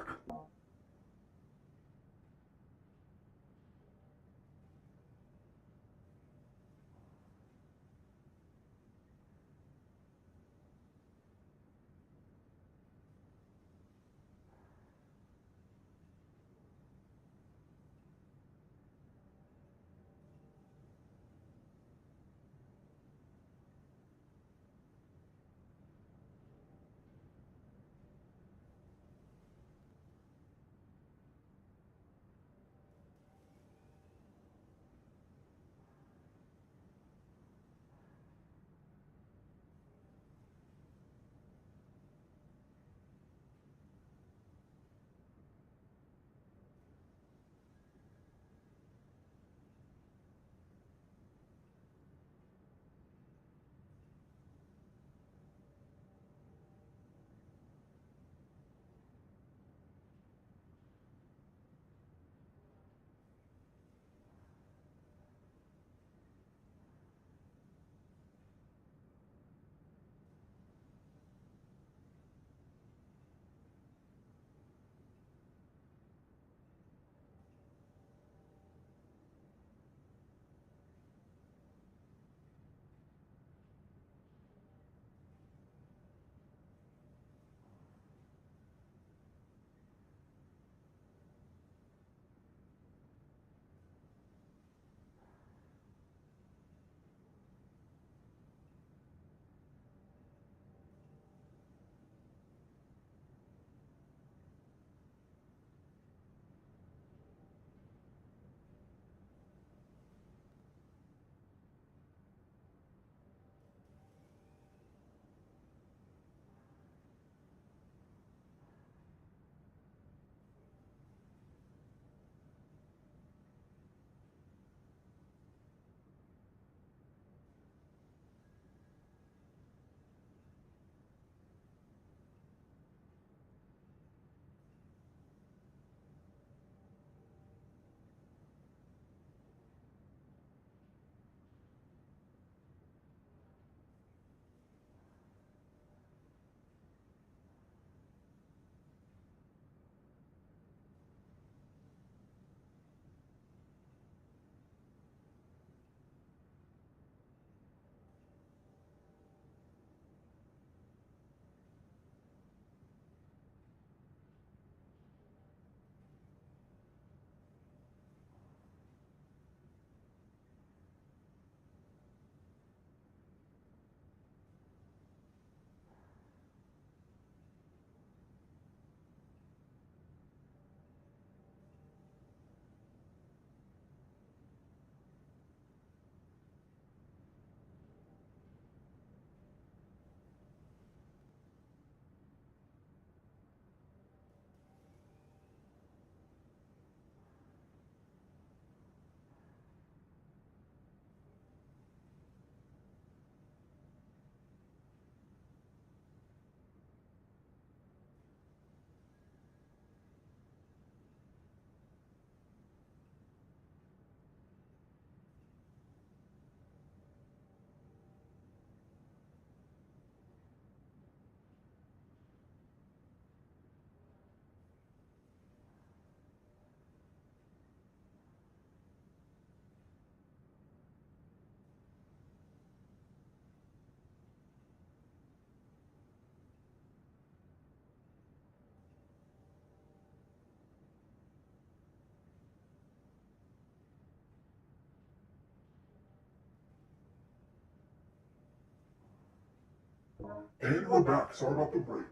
And we're back. Sorry about the break.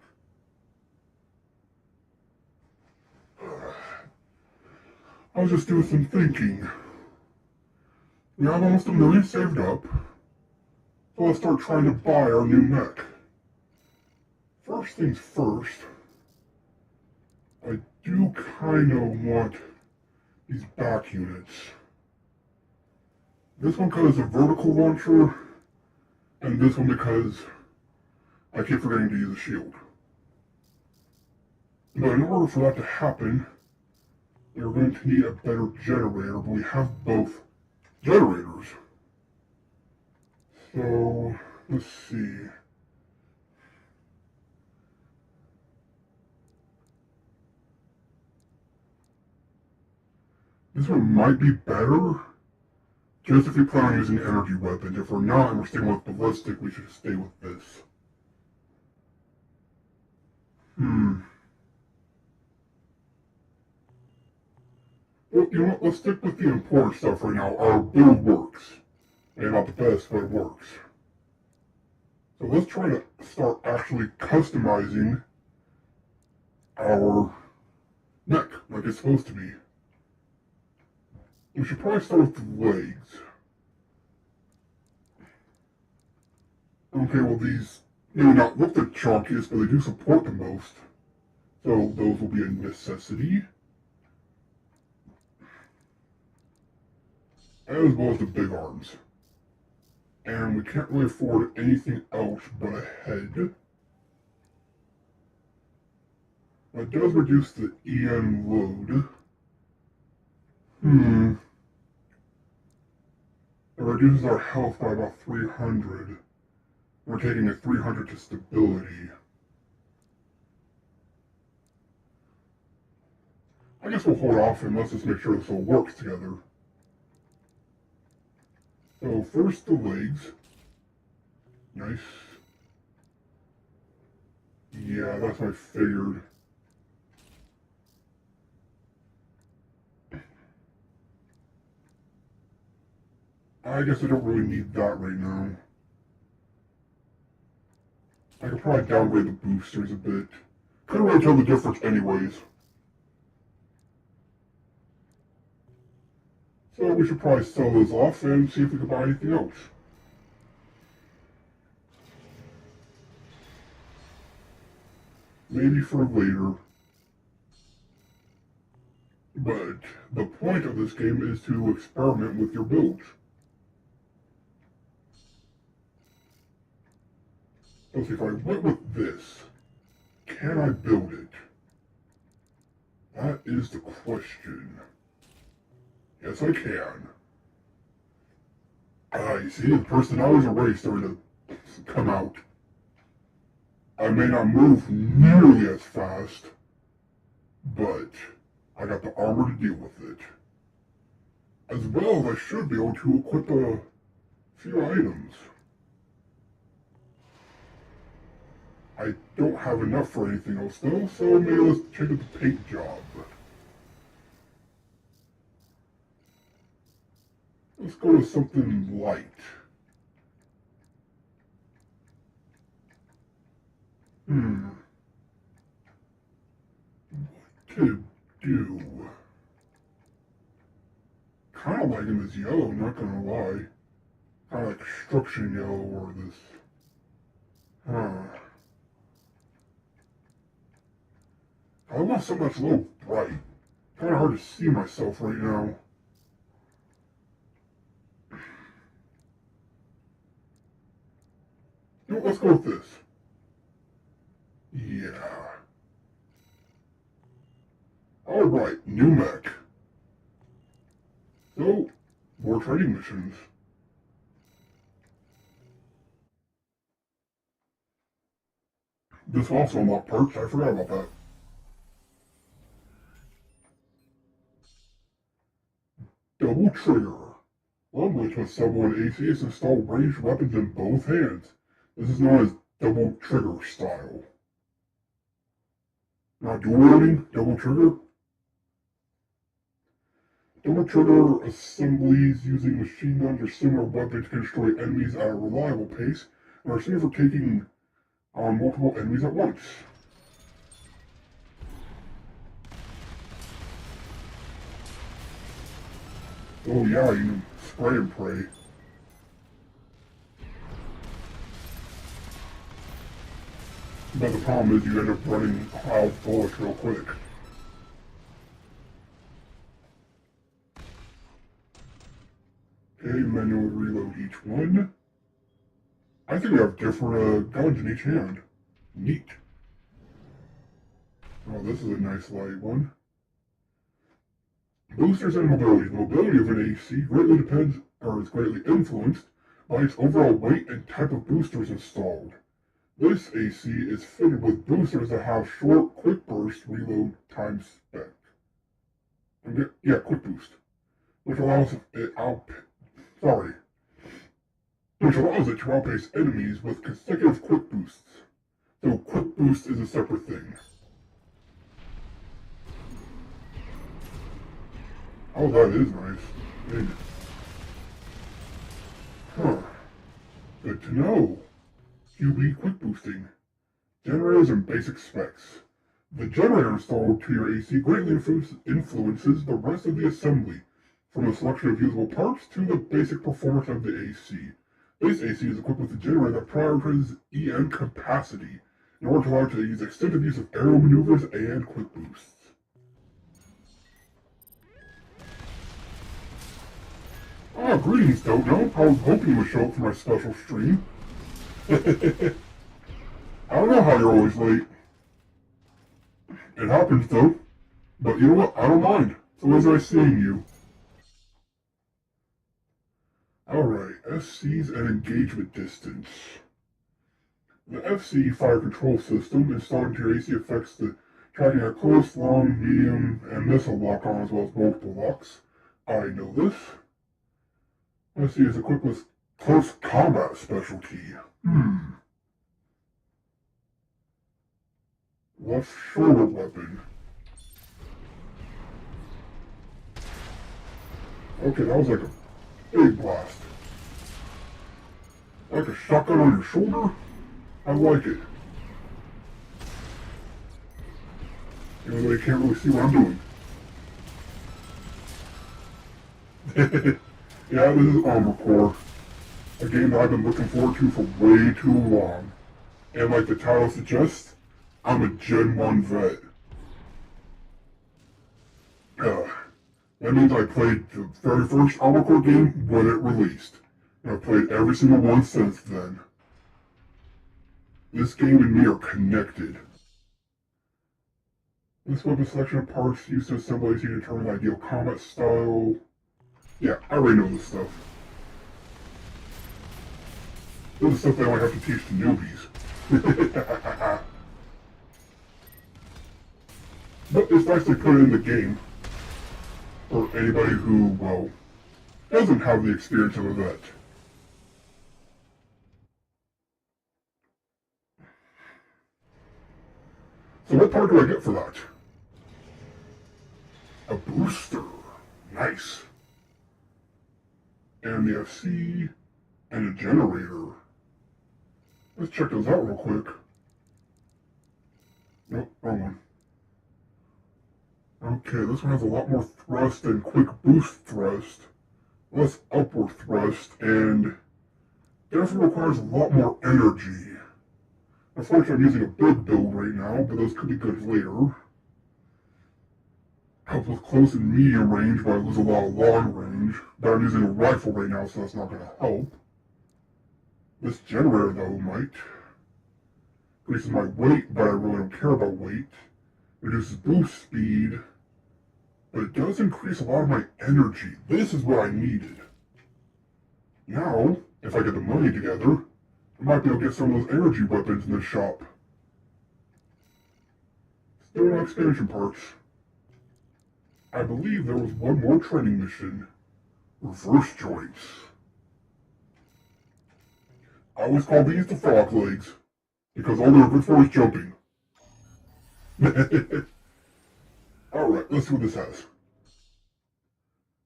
I was just doing some thinking. We have almost $1 million saved up, so let's start trying to buy our new mech. First things first, I do kind of want these back units. This one because it's a vertical launcher, and this one because I keep forgetting to use a shield. But in order for that to happen, we're going to need a better generator, but we have both generators. So, let's see. This one might be better, just if we plan on using energy weapons. If we're not and we're staying with ballistic, we should stay with this. Well, you know what? Let's stick with the important stuff right now. Our build works. Maybe not the best, but it works. So let's try to start actually customizing our mech like it's supposed to be. We should probably start with the legs. Okay, well these may not look the chunkiest, but they do support the most. So those will be a necessity. As well as the big arms. And we can't really afford anything else but a head. That does reduce the EN load. It reduces our health by about 300. We're taking a 300 to stability. I guess we'll hold off and let's just make sure this all works together. So first the legs. Nice. Yeah, that's what I figured. I guess I don't really need that right now. I could probably downgrade the boosters a bit. Couldn't really tell the difference anyways. So we should probably sell those off and see if we can buy anything else. Maybe for later. But the point of this game is to experiment with your builds. Let's see, if I went with this, can I build it? That is the question. Yes, I can. You see, the personalities array starting to come out. I may not move nearly as fast, but I got the armor to deal with it. As well as I should be able to equip a few items. I don't have enough for anything else though, so maybe let's check out the paint job. Let's go with something light. What to do? Kind of liking this yellow, not gonna lie. Kind of like construction yellow or this. I want something that's a little bright. Kind of hard to see myself right now. You know, let's go with this. Yeah. Alright, new mech. So, more training missions. This will also unlock perks, I forgot about that. Double trigger. One way to assemble an AC is to install ranged weapons in both hands. This is known as double trigger style. Now dual wielding, double trigger. Double trigger assemblies using machine guns or similar weapons can destroy enemies at a reliable pace and are seen for taking on multiple enemies at once. Oh yeah, you can spray and pray. But the problem is you end up running out of bullets real quick. Okay, manually reload each one. I think we have different guns in each hand. Neat. Oh, this is a nice light one. Boosters and mobility. The mobility of an AC greatly depends, or is greatly influenced, by its overall weight and type of boosters installed. This AC is fitted with boosters that have short, quick burst reload time spec. Yeah, quick boost, which allows it to outpace enemies with consecutive quick boosts. So quick boost is a separate thing. Oh, that is nice. Big. Huh. Good to know. QB quick boosting. Generators and basic specs. The generator installed to your AC greatly influences the rest of the assembly, from the selection of usable parts to the basic performance of the AC. This AC is equipped with a generator that prioritizes EN capacity in order to allow it to use extensive use of aerial maneuvers and quick boosts. Ah, greetings, Dodo. I was hoping you would show up for my special stream. I don't know how you're always late. It happens, though. But you know what? I don't mind. It's always nice seeing you. Alright, FC's and engagement distance. The FC fire control system installed into your AC affects the tracking at close, long, medium, and missile lock-on as well as multiple locks. I know this. FC is equipped with close combat specialty. Left shoulder weapon. Okay, that was like a big blast. Like a shotgun on your shoulder? I like it. Even though you can't really see what I'm doing. Yeah, this is Armor Core. A game that I've been looking forward to for way too long. And like the title suggests, I'm a Gen 1 vet. That means I played the very first Armor Core game when it released. And I've played every single one since then. This game and me are connected. This weapon selection of parts used to assemble AC to determine the ideal combat style. Yeah, I already know this stuff. This is stuff that I only have to teach to newbies. But it's nice to put it in the game for anybody who, well, doesn't have the experience of a vet. So what part do I get for that? A booster. Nice. And the FC and a generator. Let's check those out real quick. Nope, wrong one. Okay, this one has a lot more thrust and quick boost thrust, less upward thrust, and definitely requires a lot more energy. Unfortunately, I'm using a big build right now, but those could be good later. Helps with close and medium range, but I lose a lot of long range. But I'm using a rifle right now, so that's not going to help. This generator, though, might. Increases my weight, but I really don't care about weight. Reduces boost speed, but it does increase a lot of my energy. This is what I needed. Now, if I get the money together, I might be able to get some of those energy weapons in the shop. Still no expansion parts. I believe there was one more training mission. Reverse joints. I always call these the frog legs, because all they're good for is jumping. Alright, let's see what this has.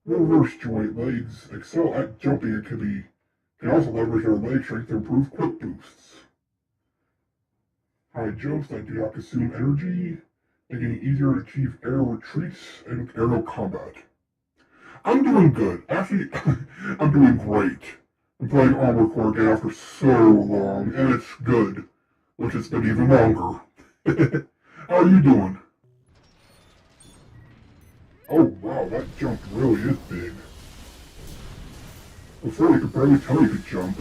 Reverse joint legs excel at jumping and can also leverage their leg strength to improve quick boosts. High jumps that do not consume energy, making it easier to achieve aerial retreats and aerial combat. I'm doing good. Actually, I'm doing great. I'm playing Armored Core again after so long, and it's good, which has been even longer. How are you doing? Oh wow, that jump really is big. Before you could barely tell you could jump.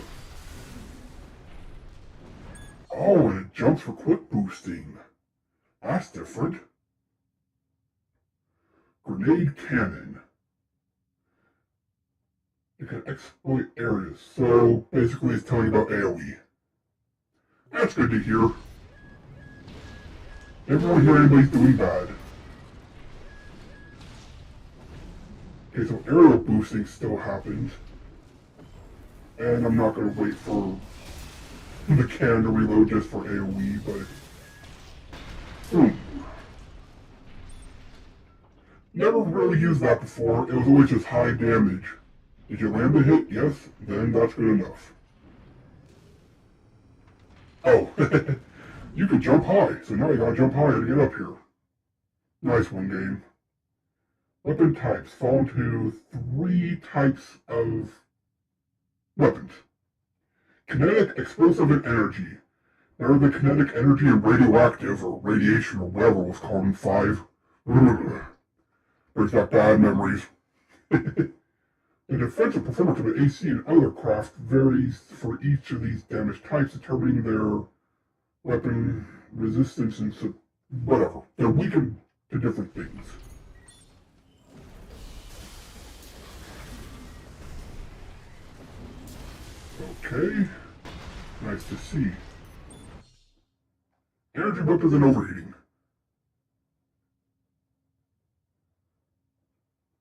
Oh, and it jumps for quick boosting. That's different. Grenade cannon. It can exploit areas, so basically it's telling you about AoE. That's good to hear. Never really hear anybody's doing bad. Okay, so aerial boosting still happens. And I'm not going to wait for the cannon to reload just for AoE, but... Never really used that before. It was always just high damage. Did you land the hit? Yes? Then that's good enough. Oh, you can jump high, so now you gotta jump higher to get up here. Nice one, game. Weapon types fall into 3 types of weapons. Kinetic, explosive, and energy. Now the kinetic energy and radioactive, or radiation, or whatever it was called in 5. Brings back bad memories. The defensive performance of an AC and other craft varies for each of these damage types, determining their weapon resistance and so whatever. They're weakened to different things. Okay. Nice to see. Energy weapons and overheating.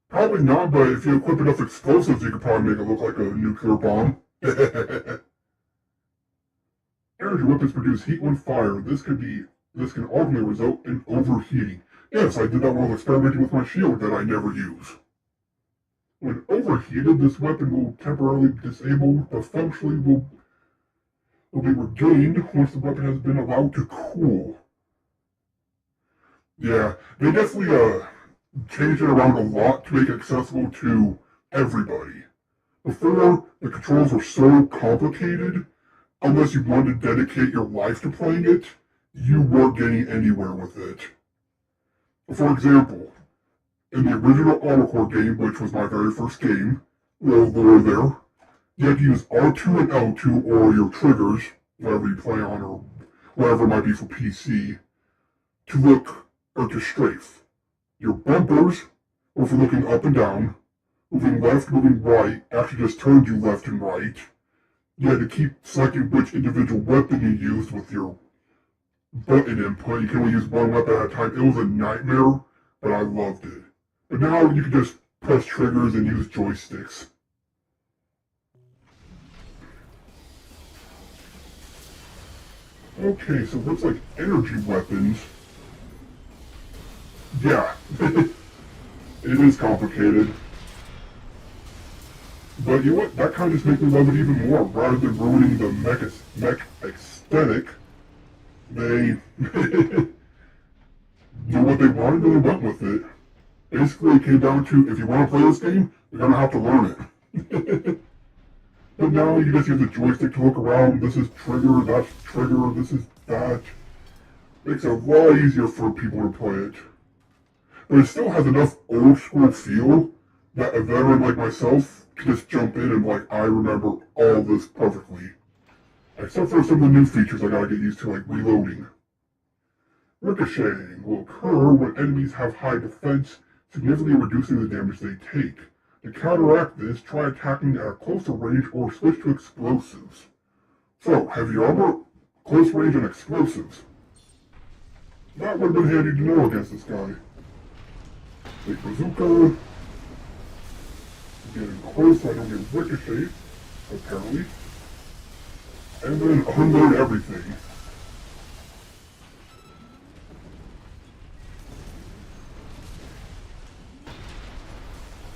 Probably not, but if you equip enough explosives, you could probably make it look like a nuclear bomb. Energy weapons produce heat when fired. This can ultimately result in overheating. Yes, I did that while experimenting with my shield that I never use. When overheated, this weapon will temporarily disable, but functionally will be regained once the weapon has been allowed to cool. Yeah, they definitely changed it around a lot to make it accessible to everybody. Before, the controls were so complicated, unless you wanted to dedicate your life to playing it, you weren't getting anywhere with it. For example, in the original Armored Core game, which was my very first game, little lore there, you had to use R2 and L2 or your triggers, whatever you play on or whatever it might be for PC, to look or to strafe. Your bumpers were for looking up and down, moving left, moving right, actually just turned you left and right. You had to keep selecting which individual weapon you used with your button input. You can only use one weapon at a time. It was a nightmare, but I loved it. But now you can just press triggers and use joysticks. Okay, so it looks like energy weapons. Yeah, it is complicated. But you know what? That kind of just makes me love it even more. Rather than ruining the mech aesthetic, they knew what they wanted and they went with it. Basically, it came down to, if you want to play this game, you're going to have to learn it. But now you just use the joystick to look around. This is trigger, that's trigger, this is that. Makes it a lot easier for people to play it. But it still has enough old school feel that a veteran like myself can just jump in and I remember all this perfectly. Except for some of the new features I gotta get used to, like reloading. Ricocheting will occur when enemies have high defense, significantly reducing the damage they take. To counteract this, try attacking at a closer range or switch to explosives. So, heavy armor, close range, and explosives. That would have been handy to know against this guy. Big bazooka. Getting close so I don't get ricocheted, apparently. And then unload everything.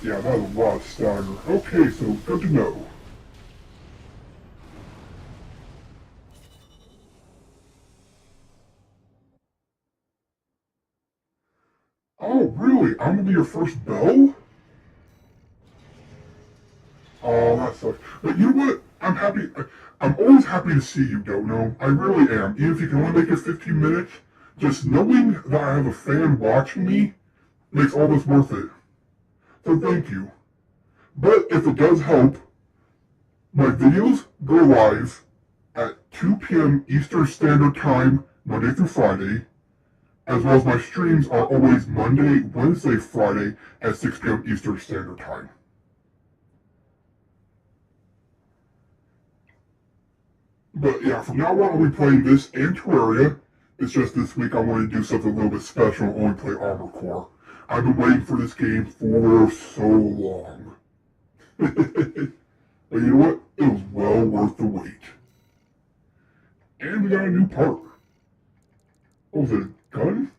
Yeah, that was a lot of stagger. Okay, so good to know. Oh, really? I'm gonna be your first bell? Oh, that sucks. But you know what? I'm happy. I'm always happy to see you, Dono. I really am. Even if you can only make it 15 minutes, just knowing that I have a fan watching me makes all this worth it. So thank you. But if it does help, my videos go live at 2 p.m. Eastern Standard Time, Monday through Friday, as well as my streams are always Monday, Wednesday, Friday at 6 p.m. Eastern Standard Time. But yeah, from now on I'll be playing this and Terraria. It's just this week I want to do something a little bit special and only play Armored Core. I've been waiting for this game for so long. But you know what? It was well worth the wait. And we got a new part. Oh, was it a gun?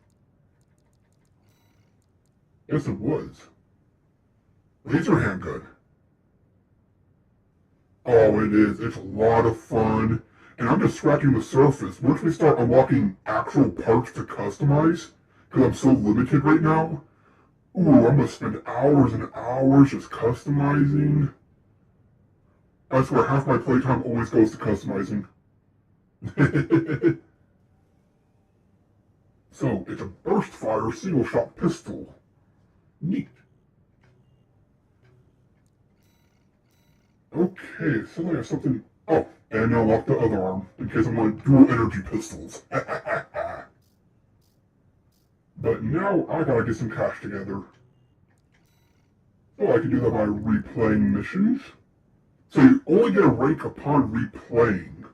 Yes, it was. Laser handgun. Oh, it is. It's a lot of fun. And I'm just scratching the surface. Once we start unlocking actual parts to customize, because I'm so limited right now, ooh, I'm going to spend hours and hours just customizing. I swear, half my playtime always goes to customizing. So, it's a burst-fire single-shot pistol. Neat. Okay, so I have something... Oh, and unlock the other arm, in case I'm going to dual energy pistols. But now I gotta get some cash together. Oh, I can do that by replaying missions. So you only get a rank upon replaying.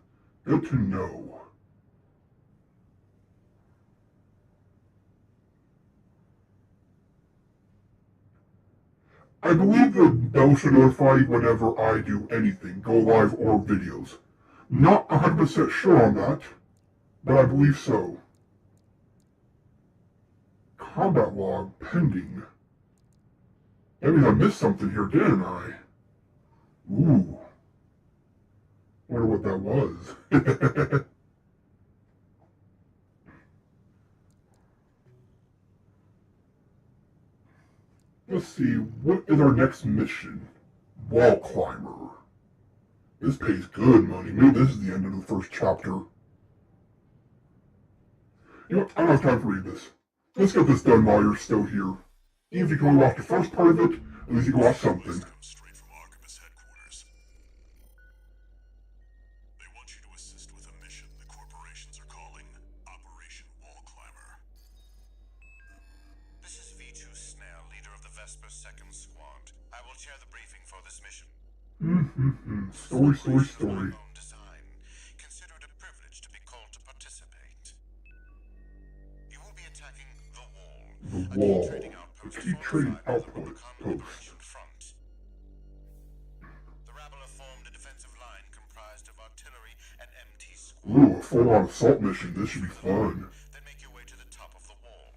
Good to know. I believe the bell should notify you whenever I do anything, go live or videos. Not 100% sure on that, but I believe so. Combat log pending. That means I missed something here, didn't I? Ooh. Wonder what that was. Let's see, what is our next mission? Wall climber. This pays good money. Maybe this is the end of the first chapter. You know what? I don't have time to read this. Let's get this done while you're still here. Even if you can only watch the first part of it, at least you can watch something. Comes straight from Archivist headquarters. They want you to assist with a mission the corporations are calling Operation Wall Climber. This is V2 Snell, leader of the Vesper 2nd Squad. I will chair the briefing for this mission. Story. Own design. Consider it a privilege to be called to participate. You will be attacking the Wall. The Wall. A A key trading outpost. Front. The rabble have formed a defensive line comprised of artillery and MT squad. Ooh, a full-on assault mission. This should be fun. Then make your way to the top of the wall.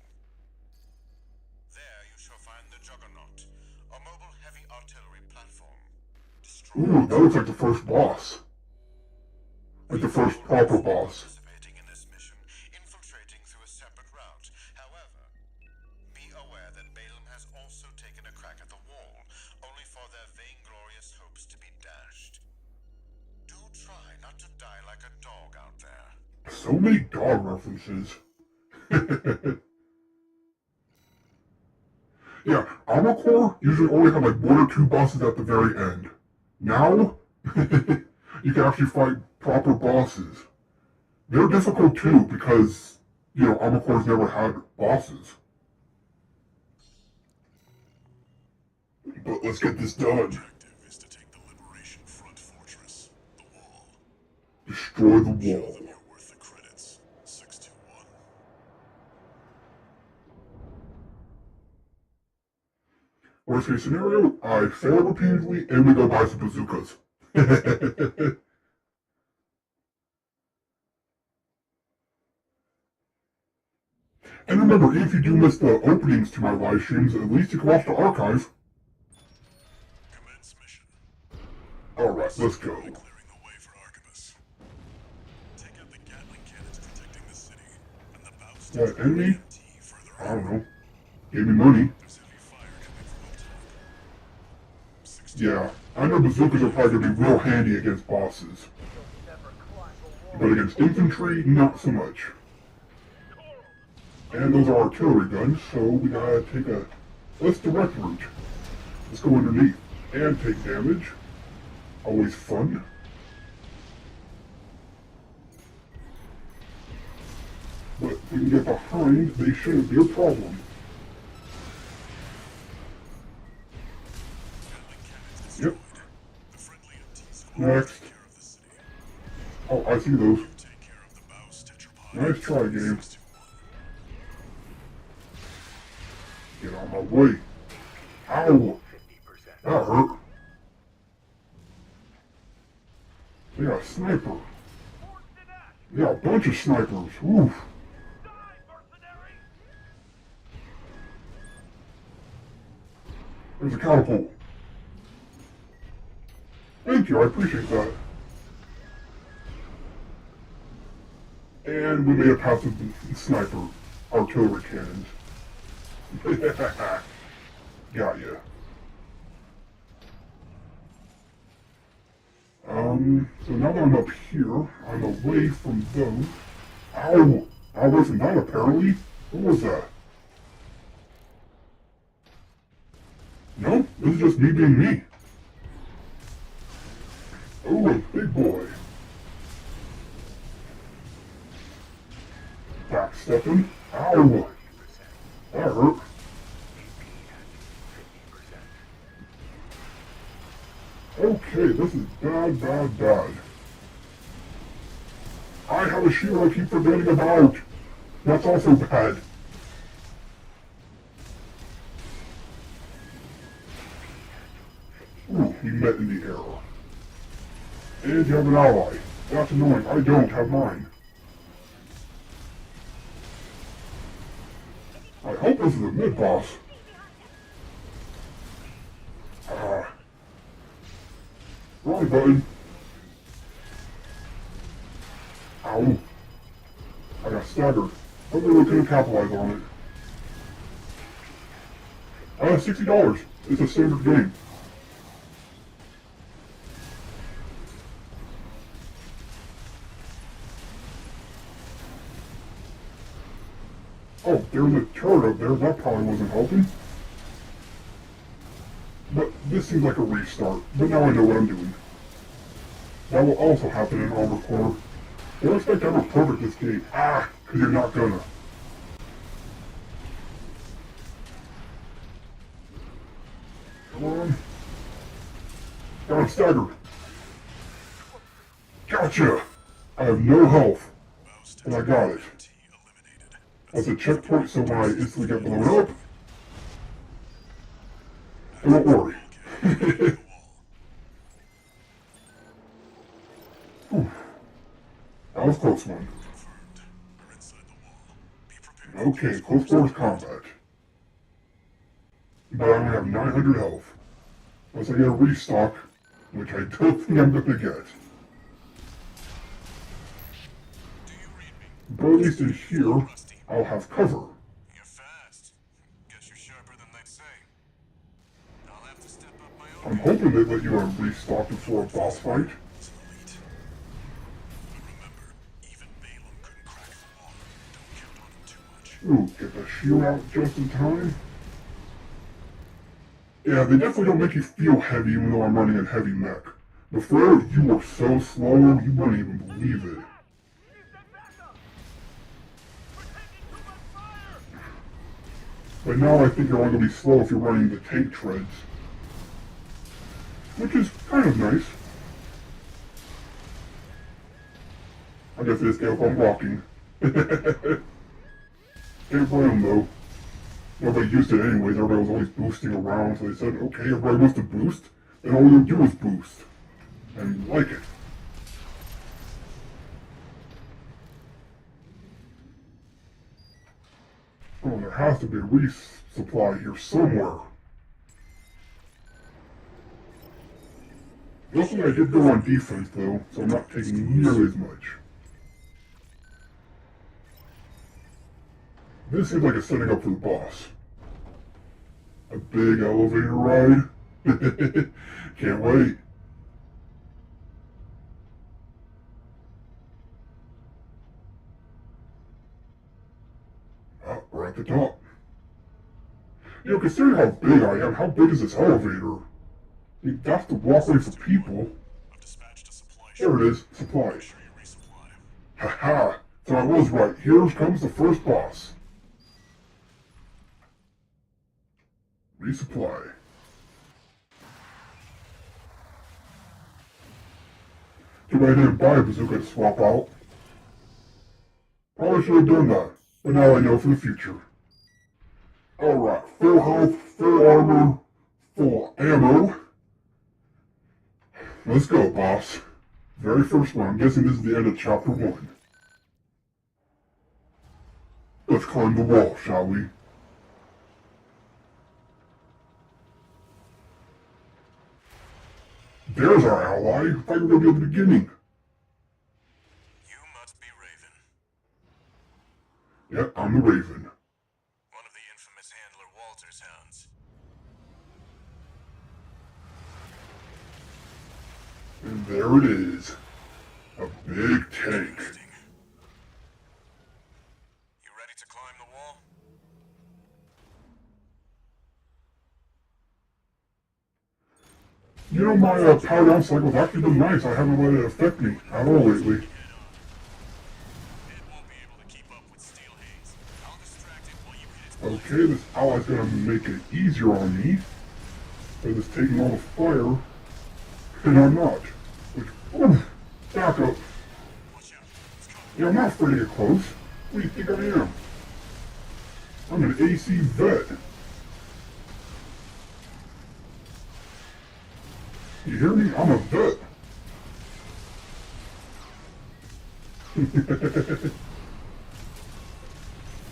There you shall find the Juggernaut, a mobile heavy artillery platform. Ooh, that looks like the first boss. Like the first proper boss. Participating in this mission, infiltrating through a separate route. However, be aware that Balaam has also taken a crack at the wall, only for their vainglorious hopes to be dashed. Do try not to die like a dog out there. So many dog references. Yeah, Armor Core usually only have like 1 or 2 bosses at the very end. Now, you can actually fight proper bosses. They're difficult too because, you know, Armor Core's never had bosses. But let's get this done. Objective is to take the Liberation Front fortress, the Wall. Destroy the Show wall. them you're worth the credits. 621. Worst case scenario, I fail repeatedly and we go buy some bazookas. And remember, if you do miss the openings to my live streams, at least you can watch the archive. Commence mission. Alright, let's go. By clearing the way for Archivist. Take out the Gatling cannons protecting the city, and the bow That enemy? MT further I don't know. Gave me money. There's heavy fire coming from up top. 16. Yeah, I know bazookas are probably going to be real handy against bosses. But against infantry, not so much. And those are artillery guns, so we gotta take a less direct route. Let's go underneath and take damage. Always fun. But if we can get behind, they shouldn't be a problem. Yep. The friendly MT squad Next. take care of the city. Oh, I see those. Take care of the Baus tetrapod. Nice try, game. 621. Get out of my way. Ow! That hurt. They got a sniper. They got a bunch of snipers. Oof. There's a catapult. Thank you, I appreciate that. And we made it past the sniper artillery cannons. Got ya. So now that I'm up here, I'm away from those. Ow! I wasn't that apparently. What was that? No, this is just me being me. Oh, a big boy. Backstepping. Ow! That hurt. Okay, this is bad, bad, bad. I have a shield I keep forgetting about. That's also bad. Ooh, he met in the air. And you have an ally. That's annoying. I don't have mine. I hope this is a mid-boss. Wrong button. Ow. I got staggered. Hopefully we couldn't capitalize on it. $60. It's a standard game. Oh, there's a turret up there. That probably wasn't helping. But this seems like a restart. But now I know what I'm doing. That will also happen in Armored Core. Don't expect to have a perfect this game. Because you're not gonna. Come on. Got him staggered. Gotcha! I have no health. And I got it. That's a checkpoint, so when I instantly get blown up, don't worry. That was a close one. Okay, close quarters combat. But I only have 900 health. Unless I get a restock, which I don't think I'm gonna get. But at least in here, I'll have cover. You're fast. Guess you're sharper than they'd say. I'll have to step up my own. I'm hoping they let you restock before a boss fight. It's elite. But remember, even Balaam couldn't crack the wall. Don't count on him too much. Ooh, get the shield out just in time. Yeah, they definitely don't make you feel heavy even though I'm running a heavy mech. Before, you were so slow, you wouldn't even believe it. But now I think you're only going to be slow if you're running the tank treads. Which is kind of nice. I guess this guy I'm walking. Can't blame him though. Nobody used it anyways, everybody was always boosting around, so they said, okay, everybody wants to boost, then all you do is boost. And you like it. Oh, there has to be a resupply here somewhere. Luckily I did go on defense though, so I'm not taking nearly as much. This seems like it's setting up for the boss. A big elevator ride. Can't wait. Oh, we're at the top. You know, considering how big I am, how big is this elevator? I mean, that's the walkway for people. I've dispatched a supply There ship. it is, supply. Make sure you resupply. Haha, so I was right. Here comes the first boss. Resupply. Too bad I didn't buy a bazooka to swap out. Probably should have done that, but now I know for the future. Alright, full health, full armor, full ammo. Let's go, boss. Very first one. I'm guessing this is the end of chapter 1. Let's climb the wall, shall we? There's our ally. I thought you were going to be at the beginning. You must be Raven. Yep, I'm the Raven. One of the infamous handler Walter's hounds. And there it is. A big tank. Interesting. You ready to climb the wall? You know, my power down cycle's actually been nice. I haven't let it affect me at all lately. It won't be able to keep up with Steel Haze. I'll distract it while you hit its Okay, this ally's gonna make it easier on me. Because it's taking all the fire. And I'm not. Which, oof, back up. Watch out. It's coming. Yeah, I'm not afraid to get close. What do you think I am? I'm an AC vet. You hear me? I'm a vet.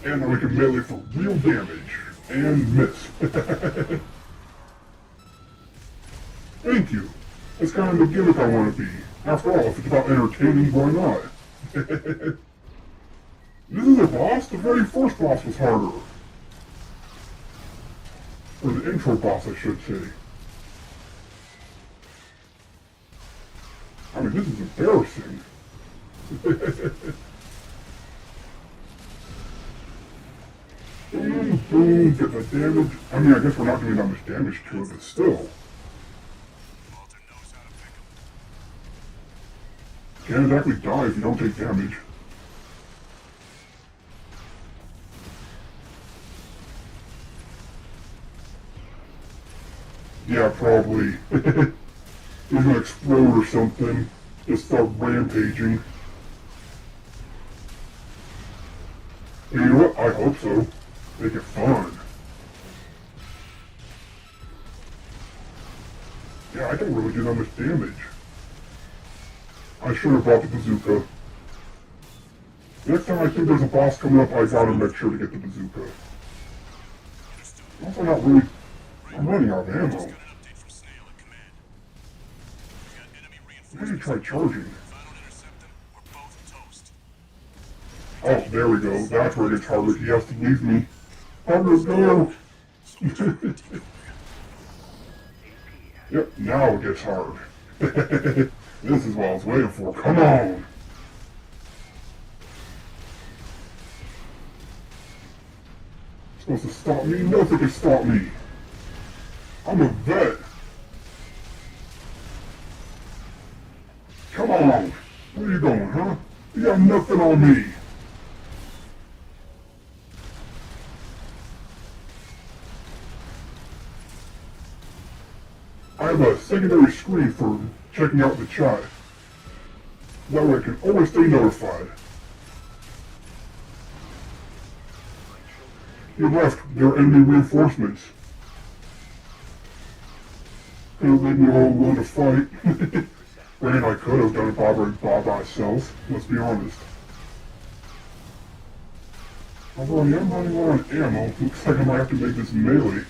And now we can melee for real damage. And miss. Thank you. That's kind of the gimmick I want to be. After all, if it's about entertaining, why not? This is a boss? The very first boss was harder. Or the intro boss, I should say. I mean, this is embarrassing. Boom, boom, get the damage. I mean, I guess we're not doing that much damage to it, but still. Walter knows how to pick 'em. Can't exactly die if you don't take damage. Yeah, probably. He's gonna explode or something. Just start rampaging. And you know what? I hope so. Make it fun. Yeah, I don't really do that much damage. I should have brought the bazooka. Next time I think there's a boss coming up, I gotta make sure to get the bazooka. Also not really... I'm running out of ammo. Got an update from Snail at command. We got enemy I'm gonna reinforcements. try charging. If I don't intercept them, we're both toast. Oh, there we go. That's where it gets harder. He has to leave me. Harder, go! Yep, now it gets hard. This is what I was waiting for. Come on! Supposed to stop me? Nothing can stop me. I'm a vet. Come on! Where you going, huh? You got nothing on me. I have a secondary screen for checking out the chat. That way I can always stay notified. You left. They're enemy reinforcements. Could have made me all willing to fight. Granted, I could have done it by myself, let's be honest. Although I am running low on ammo, looks like I might have to make this melee.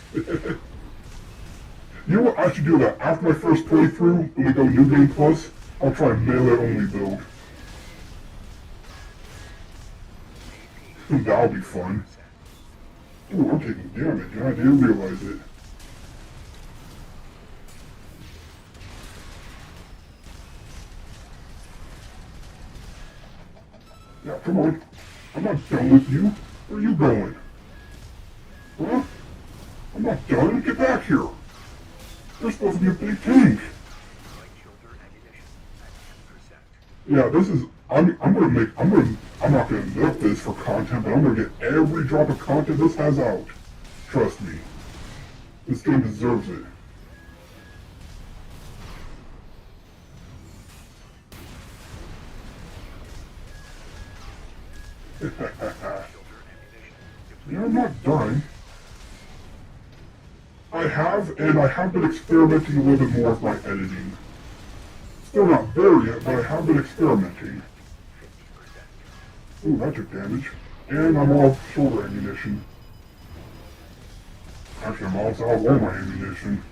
You know what, I should do that. After my first playthrough, when we go New Game Plus, I'll try melee only build. That'll be fun. Ooh, I'm taking damage, and I didn't realize it. Yeah, come on. I'm not done with you. Where are you going? Huh? I'm not done. Get back here. You're supposed to be a big tank. Yeah, this is. I'm not gonna milk this for content, but I'm gonna get every drop of content this has out. Trust me. This game deserves it. Yeah, I'm not done. I have been experimenting a little bit more with my editing. Still not there yet, but I have been experimenting. Ooh, that took damage. And I'm all shoulder ammunition. Actually, I'm almost out of all my ammunition.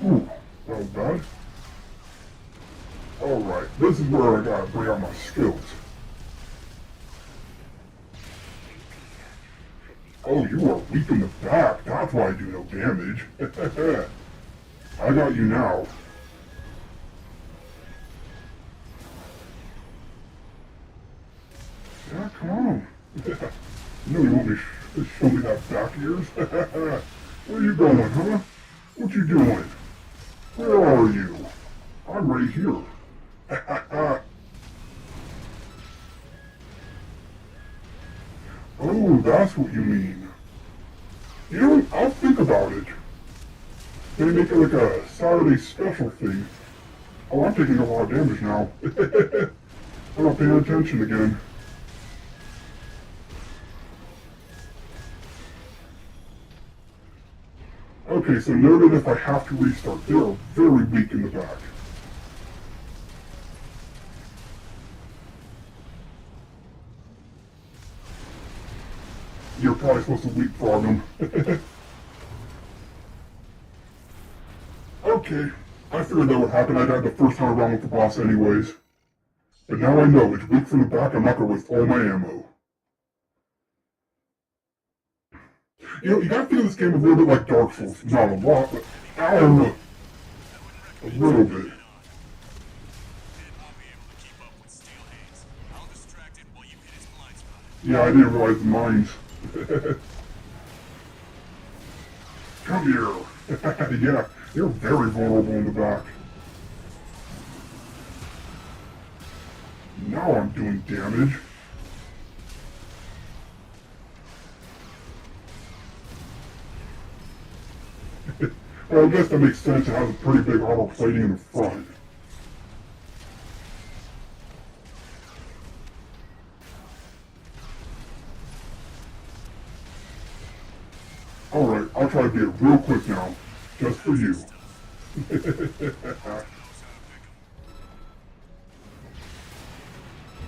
Ooh, that was bad. Alright, this is where I gotta bring out my skills. Oh, you are weak in the back. That's why I do no damage. I got you now. Yeah, come on. You know you want me to show me that back ears? Where you going, huh? What you doing? Where are you? I'm right here. Oh, that's what you mean. You know, I'll think about it. They make it like a Saturday special thing. Oh, I'm taking a lot of damage now. I'm not paying attention again. Okay, so noted if I have to restart, they are very weak in the back. You're probably supposed to leapfrog them. Okay, I figured that would happen. I died the first time around with the boss anyways. But now I know, it's weak from the back, I'm not gonna waste all my ammo. You know, you gotta feel this game a little bit like Dark Souls. Not a lot, but ow! A little bit. Yeah, I didn't realize the mines. Come here. Yeah, you're very vulnerable in the back. Now I'm doing damage. Well, I guess that makes sense. It has a pretty big armor plating in the front. Alright, I'll try to be it real quick now. Just for you. Look at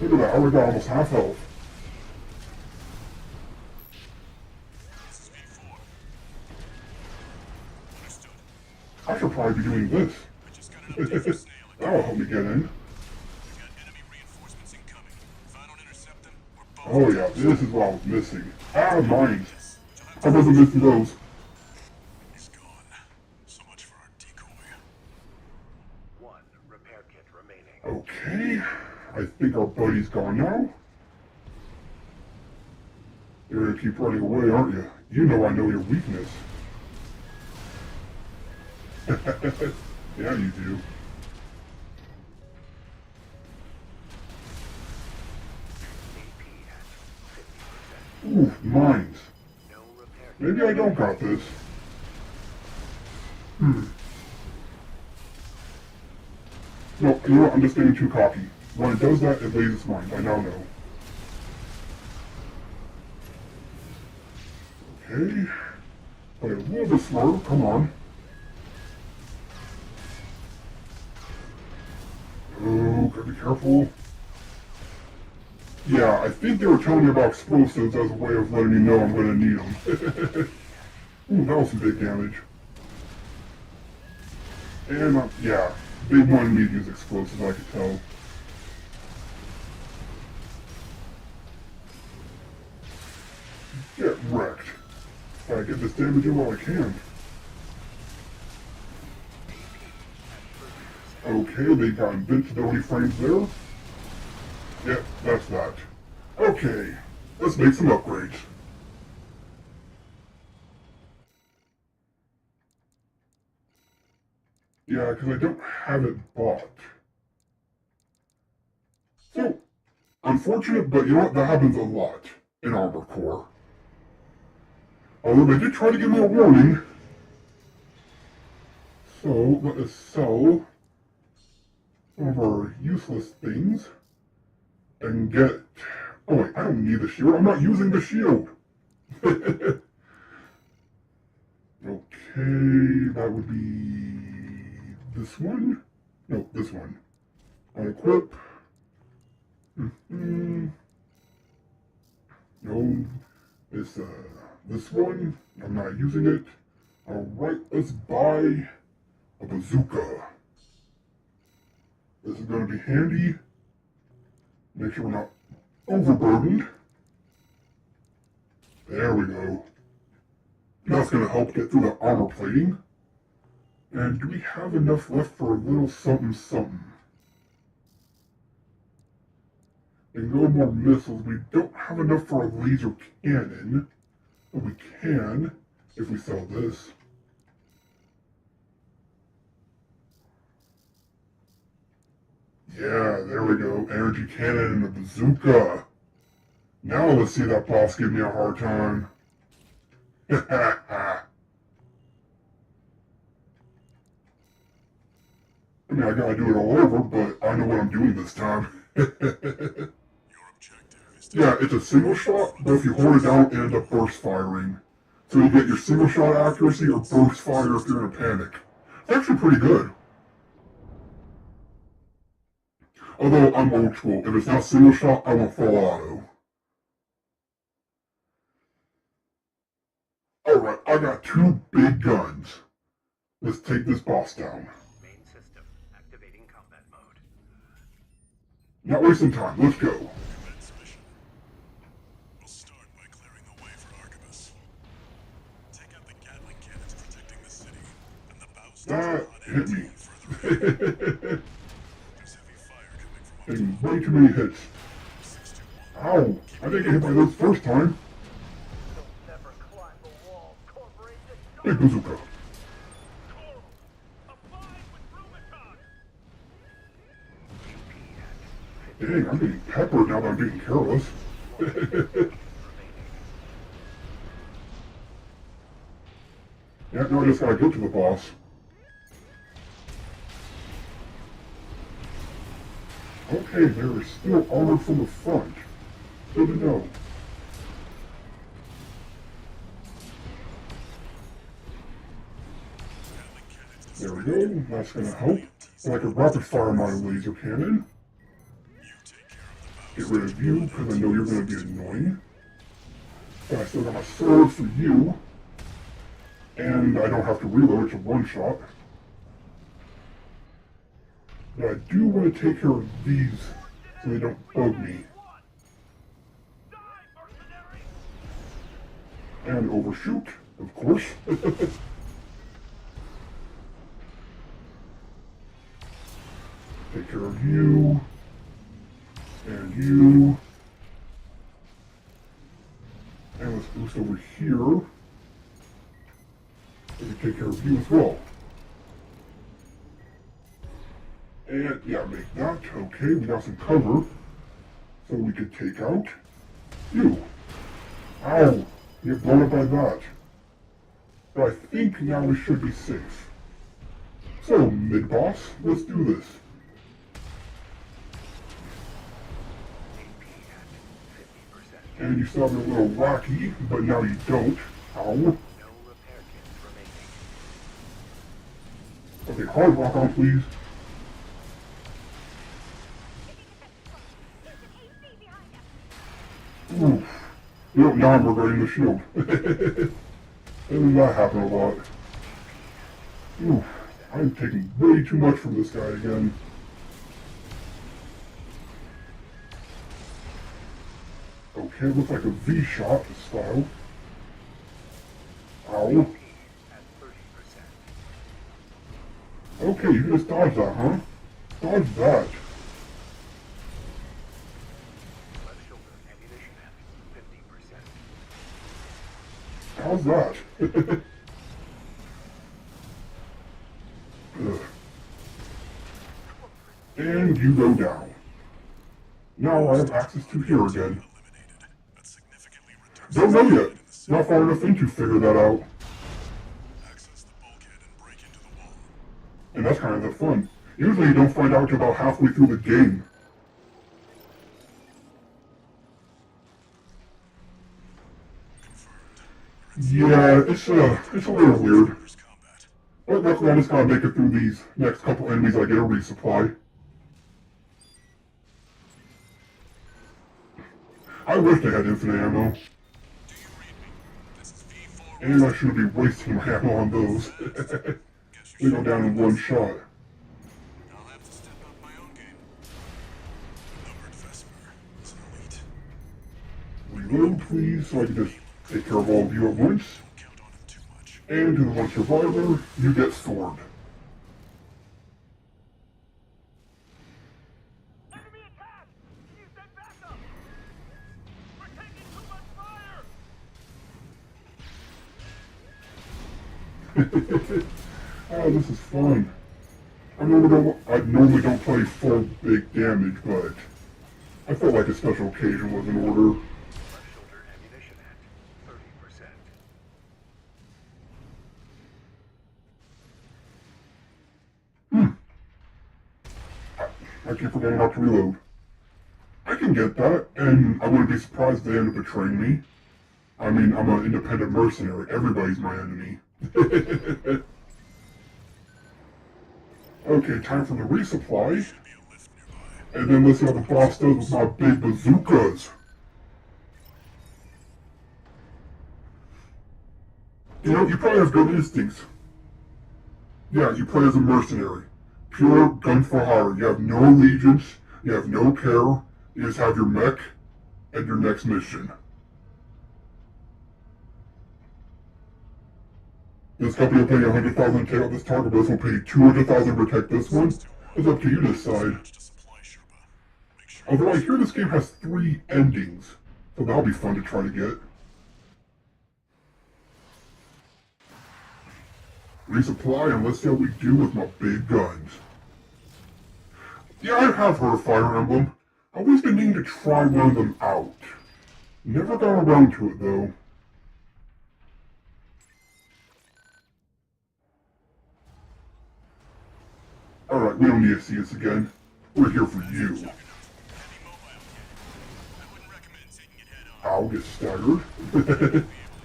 that, I already got almost half health. I should probably be doing this. That'll help me get in. Oh yeah, this is what I was missing. Ah, mines. I wasn't missing those. He's gone. So much for our decoy. One repair kit remaining. Okay, I think our buddy's gone now. You're gonna keep running away, aren't you? You know I know your weakness. Yeah, you do. Ooh, mines. Maybe I don't got this. No, you know what? I'm just getting too cocky. When it does that, it lays its mind. I now know. Okay. Play a little bit slower. Come on. Oh, gotta be careful. Yeah, I think they were telling me about explosives as a way of letting me know I'm gonna need them. Ooh, that was some big damage. And, yeah, they wanted me to use explosives, I could tell. Get wrecked. Gotta get this damage in while I can. Okay, they got invincibility frames there. Yeah, that's that. Okay, let's make some upgrades. Yeah, because I don't have it bought. So, unfortunate, but you know what? That happens a lot in Armor Core. Although they did try to give me a warning. So, let us sell some of our useless things and get... Oh wait, I don't need the shield. I'm not using the shield. Okay, that would be this one. No, this one. Unequip. No, this one. I'm not using it. Alright, let's buy a bazooka. This is going to be handy. Make sure we're not overburdened. There we go. That's going to help get through the armor plating. And do we have enough left for a little something something? And no more missiles. We don't have enough for a laser cannon. But we can if we sell this. Yeah, there we go. Energy cannon and a bazooka. Now let's see that boss give me a hard time. I mean, I gotta do it all over, but I know what I'm doing this time. Your objective is to Yeah, it's a single shot, but if you hold it down, it ends up burst firing. So you get your single shot accuracy or burst fire if you're in a panic. It's actually pretty good. Although I'm old school, if it's not single shot, I want full auto. Alright, I got two big guns. Let's take this boss down. Main system activating combat mode. Not wasting time, let's go. commence mission. We'll start by clearing the way for Archibus. Take out the Gatling cannons protecting the city, and the bow That station hit me. further. There's heavy fire coming from up Taking way too many hits. 621. Ow! I didn't get hit by those first time. Don't never climb the wall, Corporation. Big bazooka. Coral, apply with Rubicon. Dang, I'm getting peppered now that I'm being careless. Yeah, no, I just gotta get to the boss. Okay, there is still armor from the front. Good to know. There we go, that's gonna help. And I can rapid fire my laser cannon. Get rid of you, because I know you're gonna be annoying. But I still got my sword for you. And I don't have to reload, it's a one shot. But I do want to take care of these so they don't bug me. Die, mercenary. And overshoot, of course. Take care of you. And you. And let's boost over here. And take care of you as well. And yeah, make that. Okay, we got some cover. So we could take out you. Ow! You get blown up by that. But I think now we should be safe. So, mid-boss, let's do this. And you saw me a little rocky, but now you don't. Ow. No repair kits remaining. Okay, hard rock on, please. Oof. Yep, now I'm regretting the shield. Doesn't that happen a lot? Oof. I'm taking way too much from this guy again. Okay, looks like a V-shot style. Ow. At 30%. Okay, you just dodged that, huh? How's that? Left shoulder ammunition at 50%. How's that? Ugh. And you go down. Now I have access to here again. That significantly reduces Don't know yet. in the cell. Not far enough in to figure that out. Access the bulkhead and break into the wall. And that's kind of the fun. Usually you don't find out till about halfway through the game. Yeah, it's a little weird. There's combat. But luckily I just gotta make it through these next couple enemies I get a resupply. I wish they had infinite ammo. Do you read me? This is V4. And I shouldn't be wasting my ammo on those. Guess They you go should. down in one shot. I'll have to step up my own game. The numbered Vesper is an elite. Reload, please, so I can just take care of all of you at once. Don't count on him too much. And to the one survivor, you get sword. Enemy attack! Can you send backup? We're taking too much fire! Oh, this is fun. I normally don't play full big damage, but I felt like a special occasion was in order. Left shoulder ammunition at 30%. I keep forgetting not to reload. I can get that, and I wouldn't be surprised if they end up betraying me. I mean, I'm an independent mercenary. Everybody's my enemy. Okay, time for the resupply. Should be a lift nearby. And then let's see how the boss does with my big bazookas. You know, you probably have good instincts. Yeah, you play as a mercenary. Pure gun for hire. You have no allegiance, you have no care, you just have your mech and your next mission. This company will pay you $100,000 to take out this target, but this will pay you $200,000 to protect this one. It's up to you to decide. Match to supply Sherpa. Make sure Although I hear this game has 3 endings, so that'll be fun to try to get. Resupply, and let's see how we do with my big guns. Yeah, I have heard of Fire Emblem. I've always been needing to try one of them out. Never got around to it, though. Alright, we don't need to see this again. We're here for you. heavy mobile kit. I wouldn't recommend taking it head on. I'll get staggered.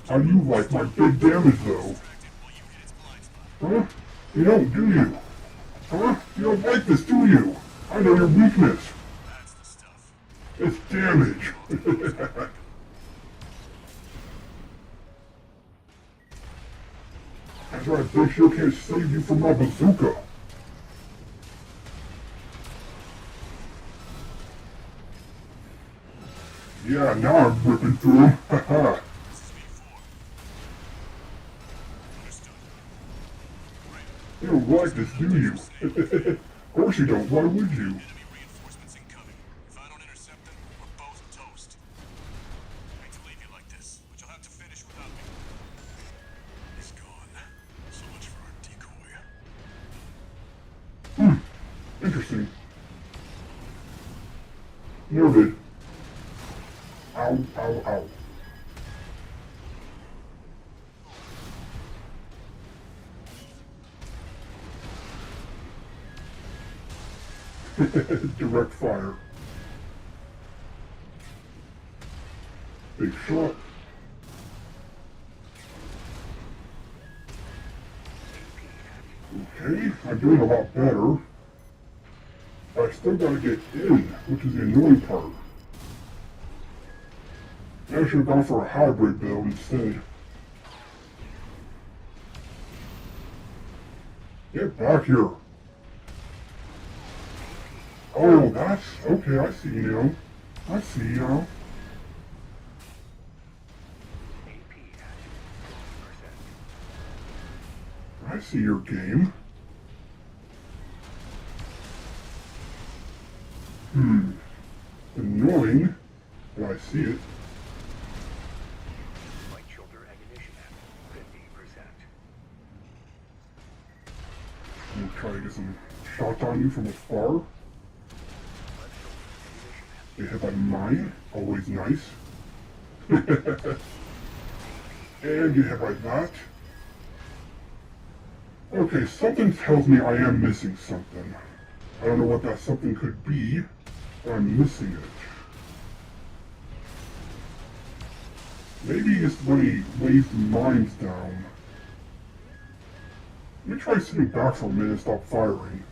How do you like my big damage, though? While you hit its blind spot. Huh? You don't, do you? Huh? You don't like this, do you? I know your weakness. That's the stuff. It's damage. That's right, Big Show can't save you from my bazooka. Yeah, now I'm ripping through him. Haha. This is V4. Understood. Right. You don't like this, do you? Of course you don't. Why would you? Enemy reinforcements incoming. If I don't intercept them, we're both toast. I hate to leave you like this, but you'll have to finish without me. He's gone. So much for our decoy. Interesting. Noted. Ow, ow, ow. Direct fire. Big shot. Okay, I'm doing a lot better. But I still gotta get in, which is the annoying part. I should have gone for a hybrid build instead. Get back here. Oh, that's... okay, I see you now. I see you now. AP at 50%. I see your game. Annoying, but I see it. Light shoulder ammunition at 50%. I'm gonna try to get some shots on you from afar. Get hit by mine, always nice. And get hit by that. Okay, something tells me I am missing something. I don't know what that something could be, but I'm missing it. Maybe it's when he lays the mines down. Let me try sitting back for a minute and stop firing.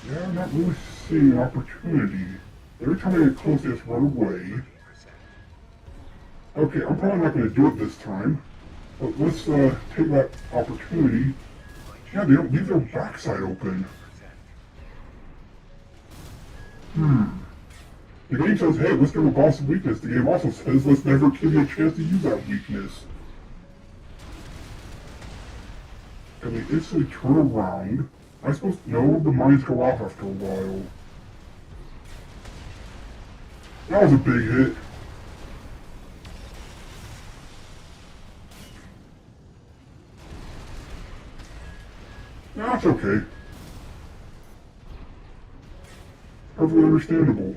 Yeah, I'm not really seeing an opportunity. Every time I get close, they just run away. Okay, I'm probably not going to do it this time. But let's take that opportunity. Yeah, they don't leave their backside open. The game says, hey, let's give a boss a weakness. The game also says, let's never give you a chance to use that weakness. And they instantly turn around. Am I supposed to know? The mines go off after a while. That was a big hit. That's okay. Perfectly understandable.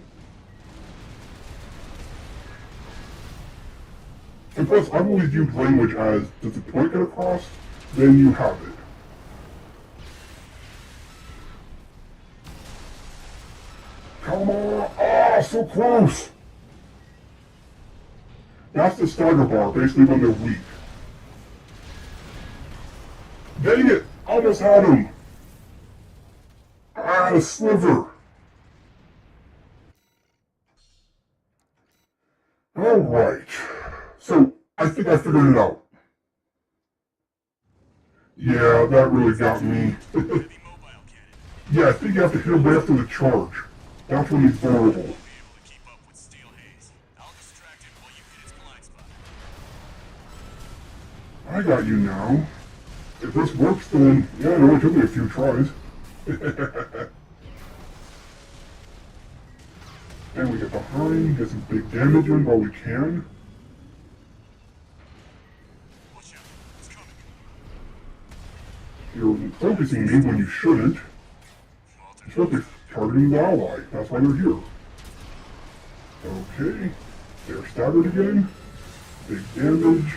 And plus, I've always viewed language as, does the point get across? Then you have it. Come on! Ah, so close! That's the starter bar, basically when they're weak. Dang it! Almost had him! Ah, a sliver! Alright. So, I think I figured it out. Yeah, that really got me. Yeah, I think you have to hit him right after the charge. That's when he's vulnerable. I got you now. If this works, then yeah, it only took me a few tries. And we get behind, get some big damage in while we can. You're focusing me when you shouldn't. You're supposed to be targeting the ally. That's why they're here. Okay. They're staggered again. Big damage.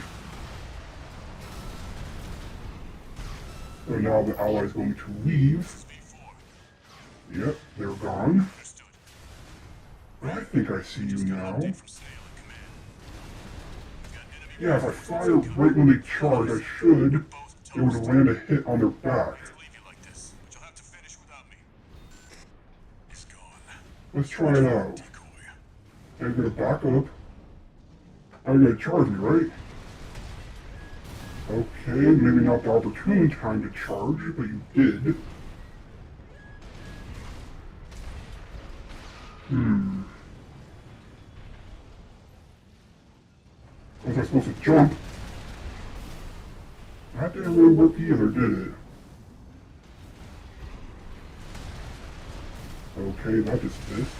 So now the ally's going to leave. Yep, they're gone. I think I see you now. Yeah, if I fire right when they charge, I should be able to land a hit on their back. Let's try it out. I'm gonna back up. I'm gonna charge me, right? Okay, maybe not the opportune time to charge, but you did. Was I supposed to jump? That didn't really work either, did it? Okay, that just missed.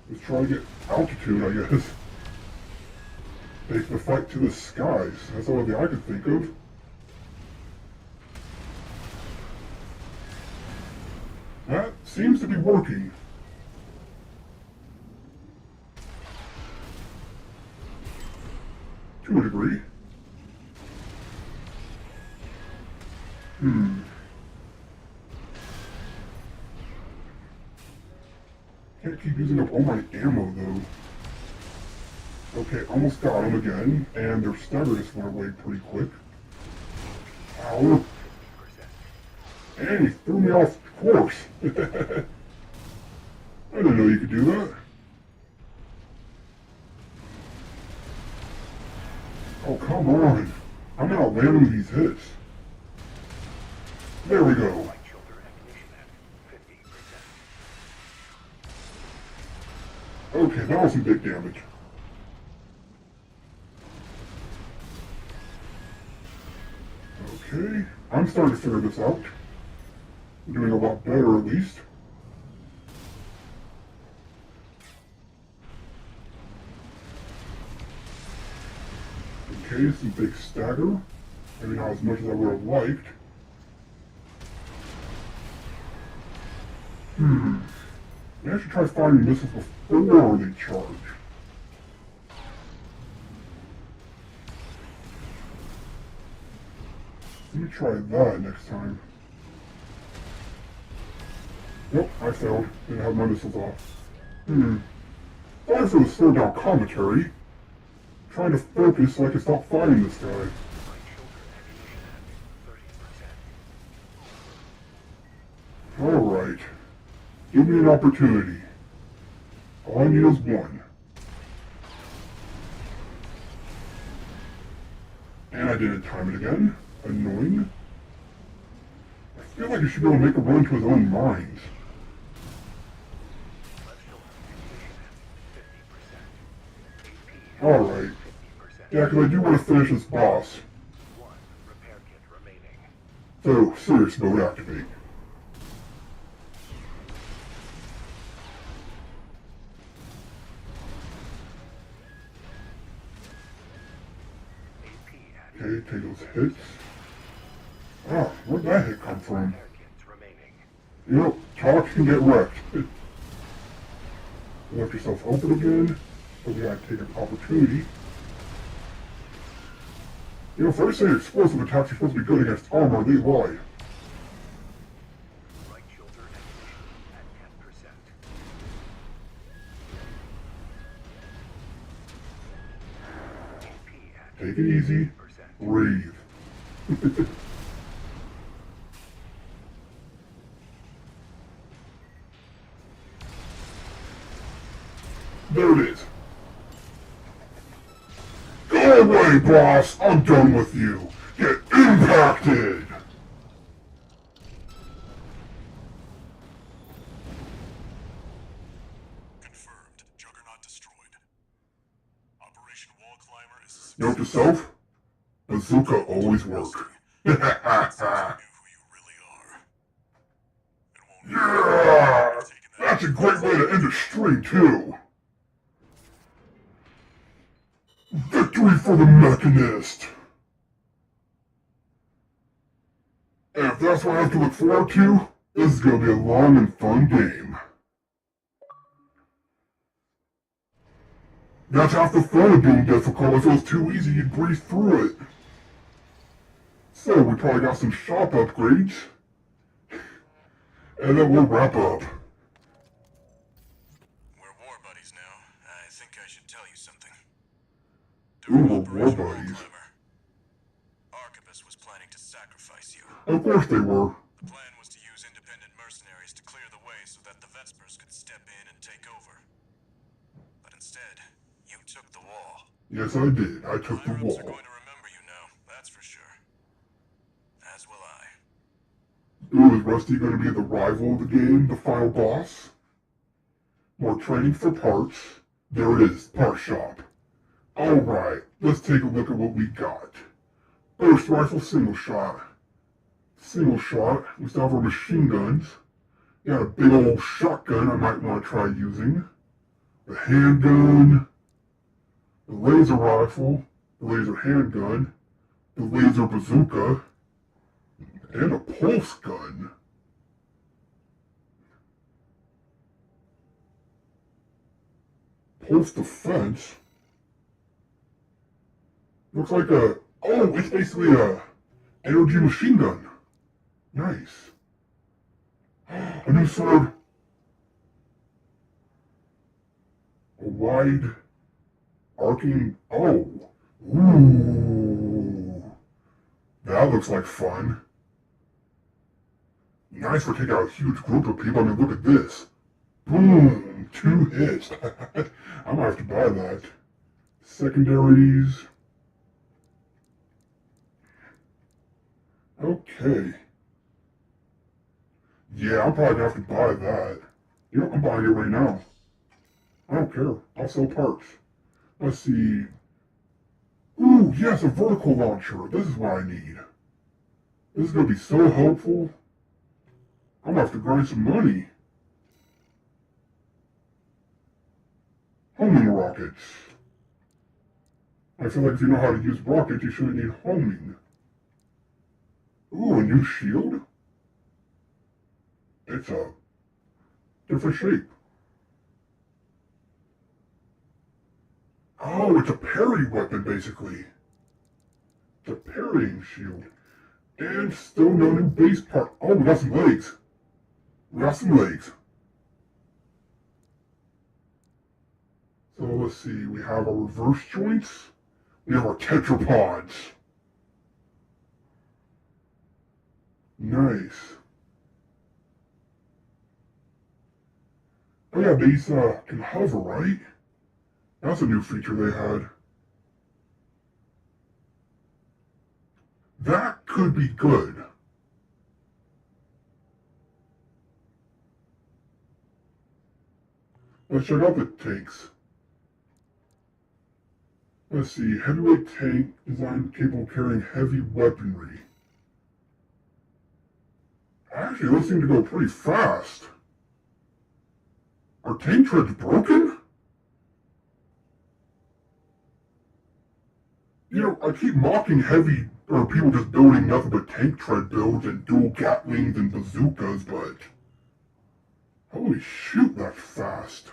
Let's try to get altitude, I guess. Take the fight to the skies. That's the only thing I could think of. That seems to be working. To a degree. Can't keep using up all my ammo though. Okay, almost got him again, and their stagger just went away pretty quick. Ow. And he threw me off course. I didn't know you could do that. Oh, come on. I'm not landing these hits. There we go. Okay, that was some big damage. Okay, I'm starting to figure this out. I'm doing a lot better, at least. Okay, some big stagger. Maybe not as much as I would have liked. Maybe I should try firing missiles before they charge. Let me try that next time. Nope, I failed. Didn't have my missiles off. Sorry for the slowed down commentary. Trying to focus so I can stop fighting this guy. Alright. Give me an opportunity. All I need is one. And I didn't time it again. Annoying. I feel like he should be able to make a run to his own mines. Alright. Yeah, because I do want to finish this boss. So, serious mode activate. Okay, take those hits. Ah, where'd that hit come from? You know, talks can get wrecked. Left yourself open again. So we gotta take an opportunity. You know, first say explosive attacks are supposed to be good against armor, they lie. Take it easy. Breathe. There it is. Go away, boss! I'm done with you! Get impacted! Confirmed. Juggernaut destroyed. Operation Wall Climber is a success. Note to self, bazooka always work. Knew who you really are. It won't Yeah! That's a great way to end a stream, too! Victory for the Mechanist! And if that's what I have to look forward to, this is gonna be a long and fun game. That's half the fun of being difficult. If it was too easy, you'd breeze through it. So, we probably got some shop upgrades. And then we'll wrap up. We're war buddies now. I think I should tell you something. Ooh, we're war buddies. Arquebus was planning to sacrifice you. Of course they were. The plan was to use independent mercenaries to clear the way so that the Vespers could step in and take over. But instead, you took the wall. Yes, I did. I took the Higher-ups wall. are going to remember you now, that's for sure. As will I. Ooh, is Rusty going to be the rival of the game, the final boss? More training for parts. There it is, part shop. Alright, let's take a look at what we got. Burst rifle, single shot. Single shot. We still have our machine guns. Got a big old shotgun I might want to try using. The handgun. The laser rifle. The laser handgun. The laser bazooka. And a pulse gun. Pulse defense. Looks like a... Oh, it's basically a energy machine gun. Nice. A new sword. A wide arcing... Oh. Ooh. That looks like fun. Nice for taking out a huge group of people. I mean, look at this. Boom! 2 hits. I might have to buy that. Secondaries. Okay. Yeah, I'm probably gonna have to buy that. You know, I'm buying it right now. I don't care. I'll sell parts. Let's see. Ooh, yes, a vertical launcher. This is what I need. This is going to be so helpful. I'm going to have to grind some money. Homing rockets. I feel like if you know how to use rockets, you shouldn't need homing. Ooh, a new shield? It's a different shape. Oh, it's a parry weapon, basically. It's a parrying shield. And still no new base part. Oh, we got some legs. We got some legs. So let's see, we have our reverse joints. We have our tetrapods. Nice. Oh yeah, these can hover, right? That's a new feature they had. That could be good. Let's check out the tanks. Let's see, heavyweight tank designed capable of carrying heavy weaponry. Actually, those seem to go pretty fast. Are tank treads broken? You know, I keep mocking heavy, or people just building nothing but tank tread builds and dual Gatlings and bazookas, but holy shoot, that's fast.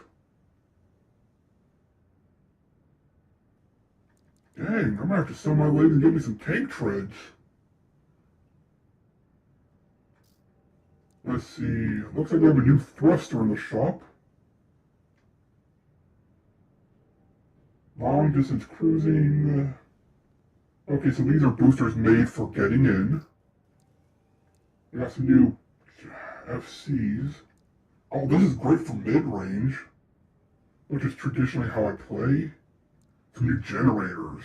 Dang, I'm gonna have to sell my legs and get me some tank treads. Let's see, looks like we have a new thruster in the shop. Long distance cruising. Okay, so these are boosters made for getting in. We got some new FCs. Oh, this is great for mid-range, which is traditionally how I play. Some new generators.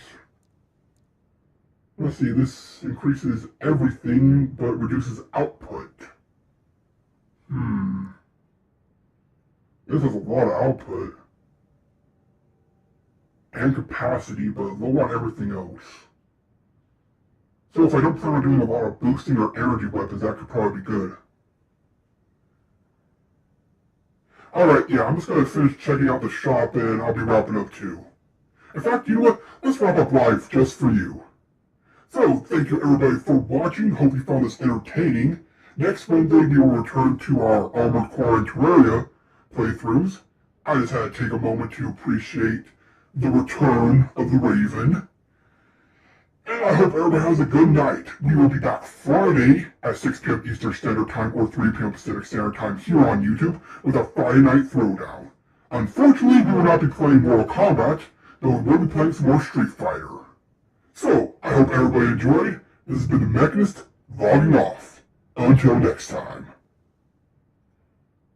Let's see, this increases everything, but reduces output. This has a lot of output. And capacity, but low on everything else. So if I don't plan on doing a lot of boosting or energy weapons, that could probably be good. Alright, yeah, I'm just gonna finish checking out the shop and I'll be wrapping up too. In fact, you know what? Let's wrap up live just for you. So, thank you everybody for watching. Hope you found this entertaining. Next Monday, we will return to our Armored Core and Terraria playthroughs. I just had to take a moment to appreciate the return of the Raven. And I hope everybody has a good night. We will be back Friday at 6 p.m. Eastern Standard Time or 3 p.m. Pacific Standard Time here on YouTube with our Friday Night Throwdown. Unfortunately, we will not be playing Mortal Kombat, though we will be playing some more Street Fighter. So, I hope everybody enjoyed. This has been the Mechanist, logging off. Until next time.